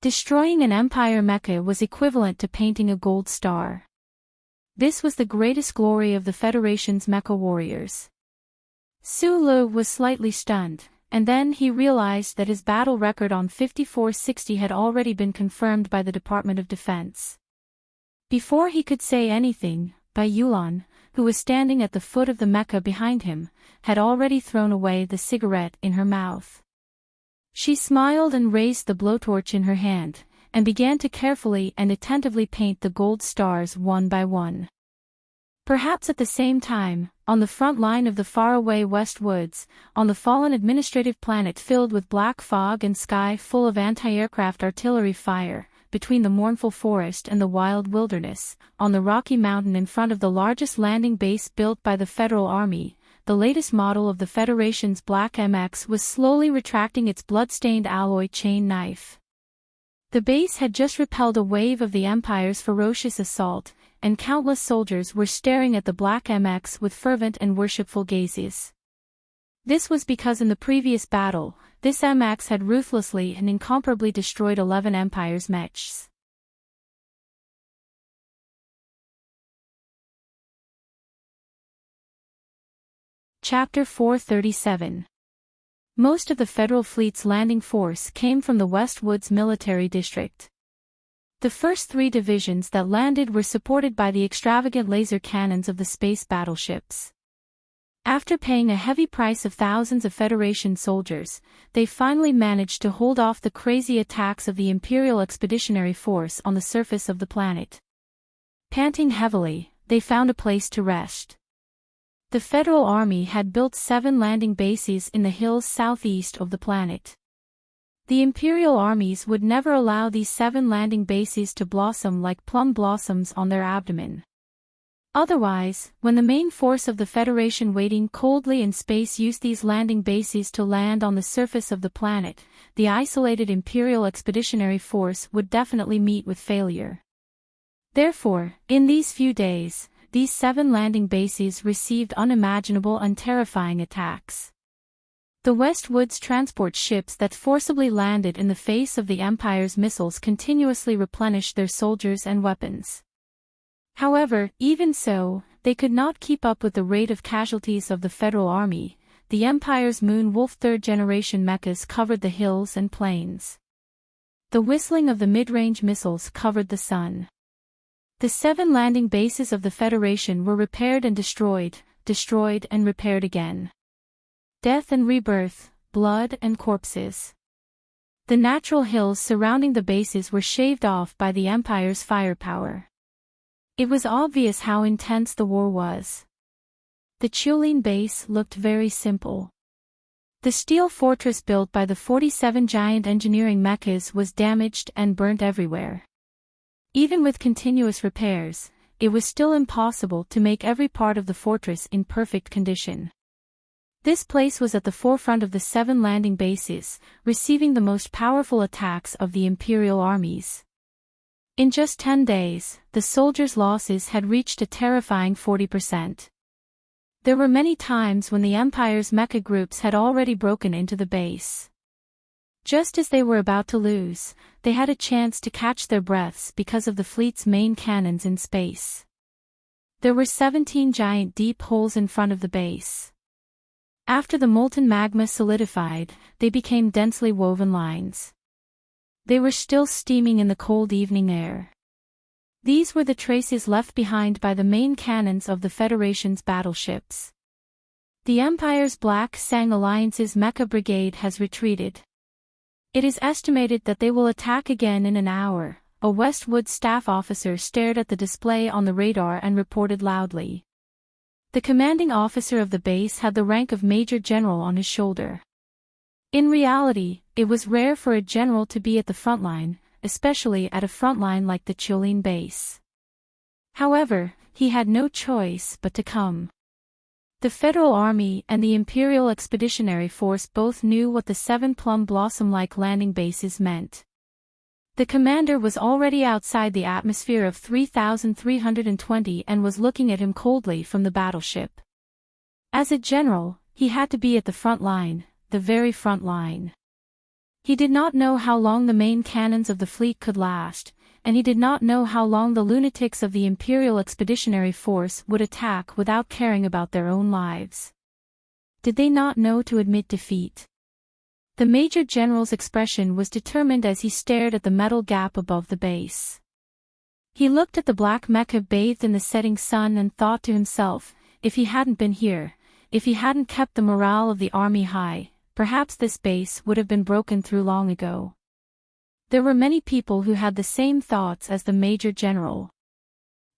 Destroying an Empire mecha was equivalent to painting a gold star. This was the greatest glory of the Federation's mecha warriors. Su Lu was slightly stunned, and then he realized that his battle record on 5460 had already been confirmed by the Department of Defense. Before he could say anything, Bai Yulan, who was standing at the foot of the mecha behind him, had already thrown away the cigarette in her mouth. She smiled and raised the blowtorch in her hand, and began to carefully and attentively paint the gold stars one by one. Perhaps at the same time, on the front line of the faraway West Woods, on the fallen administrative planet filled with black fog and sky full of anti-aircraft artillery fire, between the mournful forest and the wild wilderness, on the rocky mountain in front of the largest landing base built by the Federal Army, the latest model of the Federation's Black MX was slowly retracting its blood-stained alloy chain knife. The base had just repelled a wave of the Empire's ferocious assault, and countless soldiers were staring at the Black MX with fervent and worshipful gazes. This was because in the previous battle, this MX had ruthlessly and incomparably destroyed 11 Empire's mechs. Chapter 437. Most of the Federal Fleet's landing force came from the West Woods Military District. The first 3 divisions that landed were supported by the extravagant laser cannons of the space battleships. After paying a heavy price of thousands of Federation soldiers, they finally managed to hold off the crazy attacks of the Imperial Expeditionary Force on the surface of the planet. Panting heavily, they found a place to rest. The Federal Army had built 7 landing bases in the hills southeast of the planet. The Imperial armies would never allow these 7 landing bases to blossom like plum blossoms on their abdomen. Otherwise, when the main force of the Federation waiting coldly in space used these landing bases to land on the surface of the planet, the isolated Imperial Expeditionary Force would definitely meet with failure. Therefore, in these few days, these 7 landing bases received unimaginable and terrifying attacks. The West Woods transport ships that forcibly landed in the face of the Empire's missiles continuously replenished their soldiers and weapons. However, even so, they could not keep up with the rate of casualties of the Federal Army. The Empire's Moon Wolf 3rd generation mechas covered the hills and plains. The whistling of the mid-range missiles covered the sun. The 7 landing bases of the Federation were repaired and destroyed and repaired again. Death and rebirth, blood and corpses. The natural hills surrounding the bases were shaved off by the Empire's firepower. It was obvious how intense the war was. The Chulin base looked very simple. The steel fortress built by the 47 giant engineering mechas was damaged and burnt everywhere. Even with continuous repairs, it was still impossible to make every part of the fortress in perfect condition. This place was at the forefront of the 7 landing bases, receiving the most powerful attacks of the Imperial armies. In just 10 days, the soldiers' losses had reached a terrifying 40%. There were many times when the Empire's mecha groups had already broken into the base. Just as they were about to lose, they had a chance to catch their breaths because of the fleet's main cannons in space. There were 17 giant deep holes in front of the base. After the molten magma solidified, they became densely woven lines. They were still steaming in the cold evening air. These were the traces left behind by the main cannons of the Federation's battleships. The Empire's Black Sang Alliance's Mecha Brigade has retreated. It is estimated that they will attack again in an hour. A Westwood staff officer stared at the display on the radar and reported loudly. The commanding officer of the base had the rank of Major General on his shoulder. In reality, it was rare for a general to be at the front line, especially at a front line like the Chulin base. However, he had no choice but to come. The Federal Army and the Imperial Expeditionary Force both knew what the 7 plum blossom-like landing bases meant. The commander was already outside the atmosphere of 3,320 and was looking at him coldly from the battleship. As a general, he had to be at the front line, the very front line. He did not know how long the main cannons of the fleet could last, and he did not know how long the lunatics of the Imperial Expeditionary Force would attack without caring about their own lives. Did they not know to admit defeat? The Major General's expression was determined as he stared at the metal gap above the base. He looked at the black mecha bathed in the setting sun and thought to himself, if he hadn't been here, if he hadn't kept the morale of the army high, perhaps this base would have been broken through long ago. There were many people who had the same thoughts as the Major General.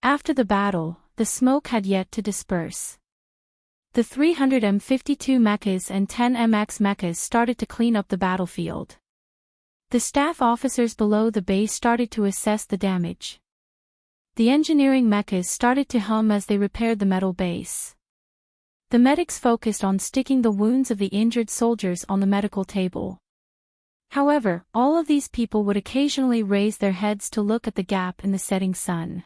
After the battle, the smoke had yet to disperse. The 352 mechas and 10 MX mechas started to clean up the battlefield. The staff officers below the base started to assess the damage. The engineering mechas started to hum as they repaired the metal base. The medics focused on sticking the wounds of the injured soldiers on the medical table. However, all of these people would occasionally raise their heads to look at the gap in the setting sun.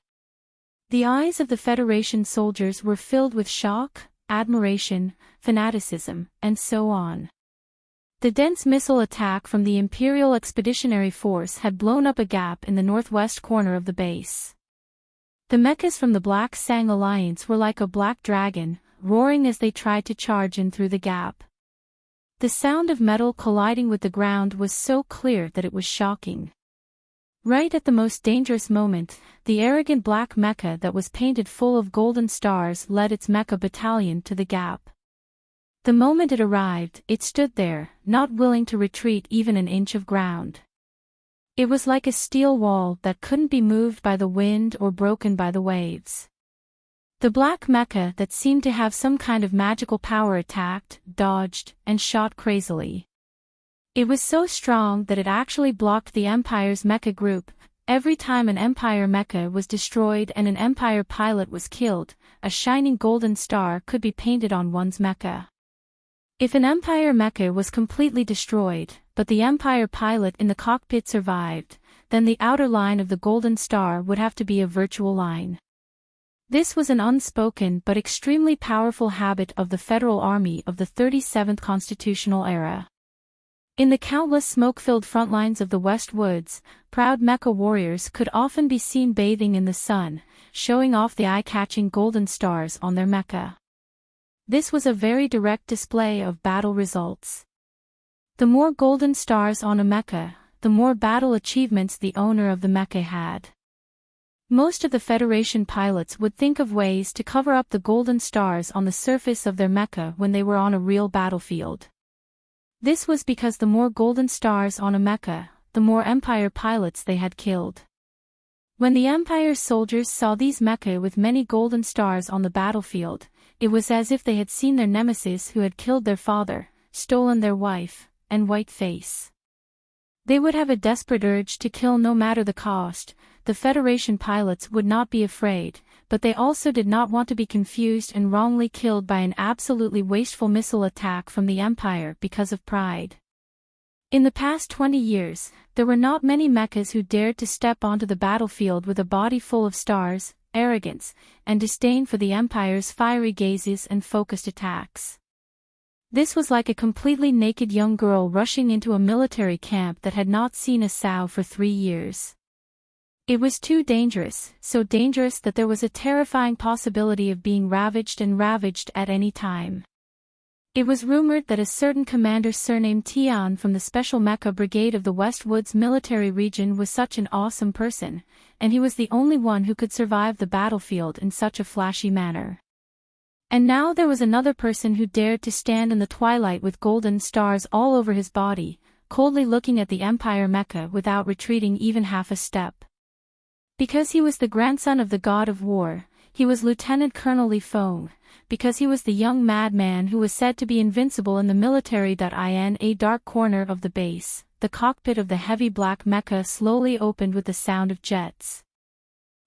The eyes of the Federation soldiers were filled with shock, admiration, fanaticism, and so on. The dense missile attack from the Imperial Expeditionary Force had blown up a gap in the northwest corner of the base. The mechas from the Black Sang Alliance were like a black dragon, roaring as they tried to charge in through the gap. The sound of metal colliding with the ground was so clear that it was shocking. Right at the most dangerous moment, the arrogant black mecha that was painted full of golden stars led its mecha battalion to the gap. The moment it arrived, it stood there, not willing to retreat even an inch of ground. It was like a steel wall that couldn't be moved by the wind or broken by the waves. The black mecha that seemed to have some kind of magical power attacked, dodged, and shot crazily. It was so strong that it actually blocked the Empire's mecha group. Every time an Empire mecha was destroyed and an Empire pilot was killed, a shining golden star could be painted on one's mecha. If an Empire mecha was completely destroyed, but the Empire pilot in the cockpit survived, then the outer line of the golden star would have to be a virtual line. This was an unspoken but extremely powerful habit of the Federal Army of the 37th Constitutional Era. In the countless smoke-filled front lines of the West Woods, proud mecha warriors could often be seen bathing in the sun, showing off the eye-catching golden stars on their mecha. This was a very direct display of battle results. The more golden stars on a mecha, the more battle achievements the owner of the mecha had. Most of the Federation pilots would think of ways to cover up the golden stars on the surface of their mecha when they were on a real battlefield. This was because the more golden stars on a mecha, the more Empire pilots they had killed. When the Empire's soldiers saw these mecha with many golden stars on the battlefield, it was as if they had seen their nemesis who had killed their father, stolen their wife, and white face. They would have a desperate urge to kill no matter the cost. The Federation pilots would not be afraid, but they also did not want to be confused and wrongly killed by an absolutely wasteful missile attack from the Empire because of pride. In the past 20 years, there were not many mechas who dared to step onto the battlefield with a body full of stars, arrogance, and disdain for the Empire's fiery gazes and focused attacks. This was like a completely naked young girl rushing into a military camp that had not seen a sow for 3 years. It was too dangerous, so dangerous that there was a terrifying possibility of being ravaged at any time. It was rumored that a certain commander surnamed Tian from the Special Mecha Brigade of the West Woods military region was such an awesome person, and he was the only one who could survive the battlefield in such a flashy manner. And now there was another person who dared to stand in the twilight with golden stars all over his body, coldly looking at the Empire mecha without retreating even half a step. Because he was the grandson of the god of war, he was Lieutenant Colonel Li Feng. Because he was the young madman who was said to be invincible in the military. In a dark corner of the base, the cockpit of the heavy black mecha slowly opened with the sound of jets.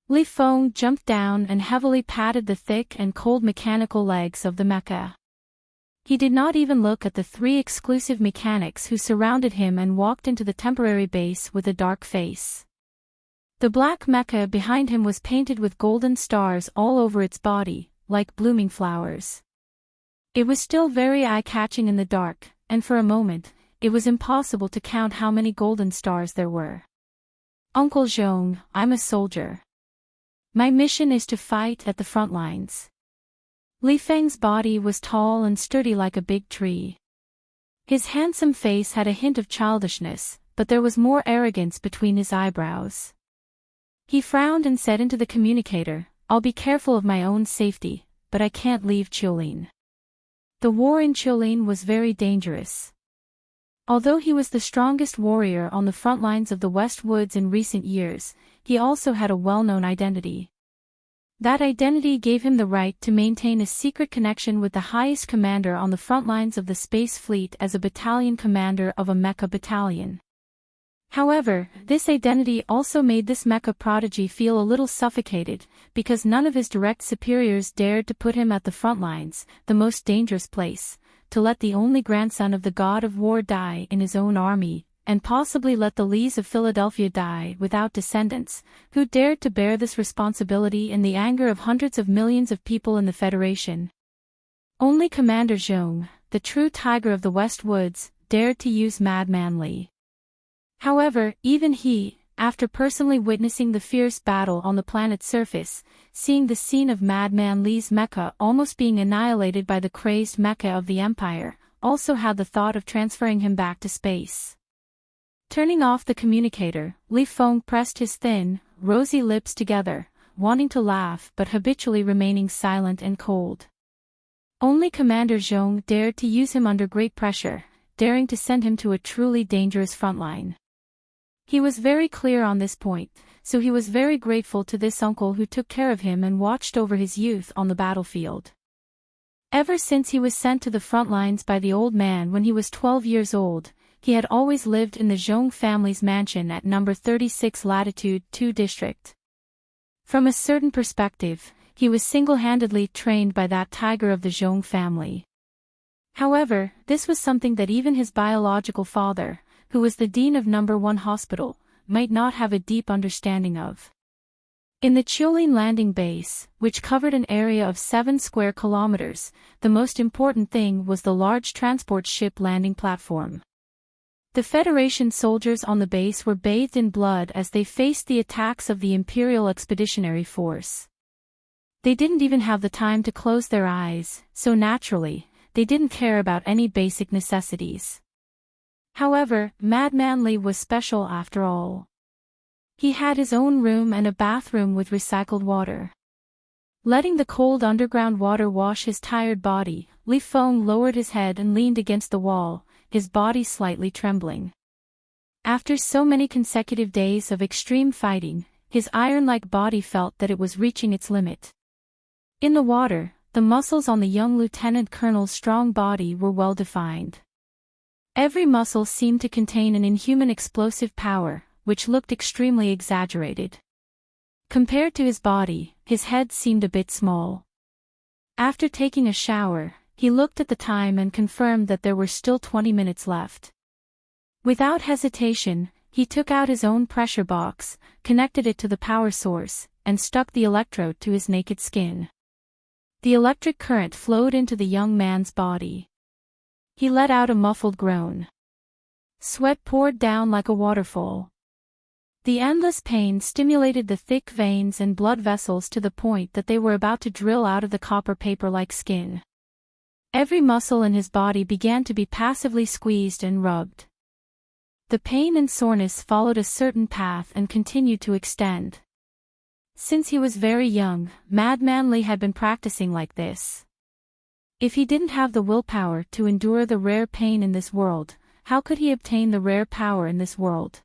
Li Feng jumped down and heavily patted the thick and cold mechanical legs of the mecha. He did not even look at the 3 exclusive mechanics who surrounded him and walked into the temporary base with a dark face. The black mecha behind him was painted with golden stars all over its body, like blooming flowers. It was still very eye-catching in the dark, and for a moment, it was impossible to count how many golden stars there were. Uncle Zhong, I'm a soldier. My mission is to fight at the front lines. Li Feng's body was tall and sturdy like a big tree. His handsome face had a hint of childishness, but there was more arrogance between his eyebrows. He frowned and said into the communicator, "I'll be careful of my own safety, but I can't leave Chiolin." The war in Chiolin was very dangerous. Although he was the strongest warrior on the front lines of the West Woods in recent years, he also had a well-known identity. That identity gave him the right to maintain a secret connection with the highest commander on the front lines of the Space Fleet as a battalion commander of a mecha battalion. However, this identity also made this mecha prodigy feel a little suffocated, because none of his direct superiors dared to put him at the front lines, the most dangerous place, to let the only grandson of the god of war die in his own army, and possibly let the Lees of Philadelphia die without descendants. Who dared to bear this responsibility in the anger of hundreds of millions of people in the Federation? Only Commander Zhong, the true tiger of the West Woods, dared to use Madman Li. However, even he, after personally witnessing the fierce battle on the planet's surface, seeing the scene of Madman Li's mecha almost being annihilated by the crazed mecha of the Empire, also had the thought of transferring him back to space. Turning off the communicator, Li Feng pressed his thin, rosy lips together, wanting to laugh but habitually remaining silent and cold. Only Commander Zhong dared to use him under great pressure, daring to send him to a truly dangerous frontline. He was very clear on this point, so he was very grateful to this uncle who took care of him and watched over his youth on the battlefield. Ever since he was sent to the front lines by the old man when he was 12 years old, he had always lived in the Zhong family's mansion at number 36 Latitude 2 District. From a certain perspective, he was single-handedly trained by that tiger of the Zhong family. However, this was something that even his biological father, who was the dean of number 1 hospital, might not have a deep understanding of. In the Chiolin landing base, which covered an area of 7 square kilometers, the most important thing was the large transport ship landing platform. The Federation soldiers on the base were bathed in blood as they faced the attacks of the Imperial Expeditionary Force. They didn't even have the time to close their eyes, so naturally, they didn't care about any basic necessities. However, Madman Li was special after all. He had his own room and a bathroom with recycled water. Letting the cold underground water wash his tired body, Li Feng lowered his head and leaned against the wall, his body slightly trembling. After so many consecutive days of extreme fighting, his iron-like body felt that it was reaching its limit. In the water, the muscles on the young lieutenant colonel's strong body were well defined. Every muscle seemed to contain an inhuman explosive power, which looked extremely exaggerated. Compared to his body, his head seemed a bit small. After taking a shower, he looked at the time and confirmed that there were still 20 minutes left. Without hesitation, he took out his own pressure box, connected it to the power source, and stuck the electrode to his naked skin. The electric current flowed into the young man's body. He let out a muffled groan. Sweat poured down like a waterfall. The endless pain stimulated the thick veins and blood vessels to the point that they were about to drill out of the copper paper-like skin. Every muscle in his body began to be passively squeezed and rubbed. The pain and soreness followed a certain path and continued to extend. Since he was very young, Madman Li had been practicing like this. If he didn't have the willpower to endure the rare pain in this world, how could he obtain the rare power in this world?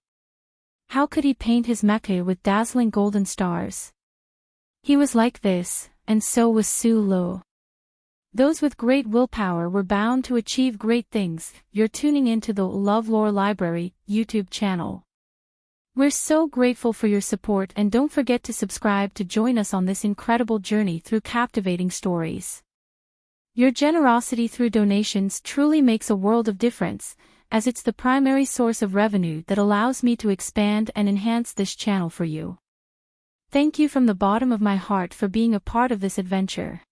How could he paint his mecha with dazzling golden stars? He was like this, and so was Su Lo. Those with great willpower were bound to achieve great things. You're tuning into the LoveLore Library YouTube channel. We're so grateful for your support, and don't forget to subscribe to join us on this incredible journey through captivating stories. Your generosity through donations truly makes a world of difference, as it's the primary source of revenue that allows me to expand and enhance this channel for you. Thank you from the bottom of my heart for being a part of this adventure.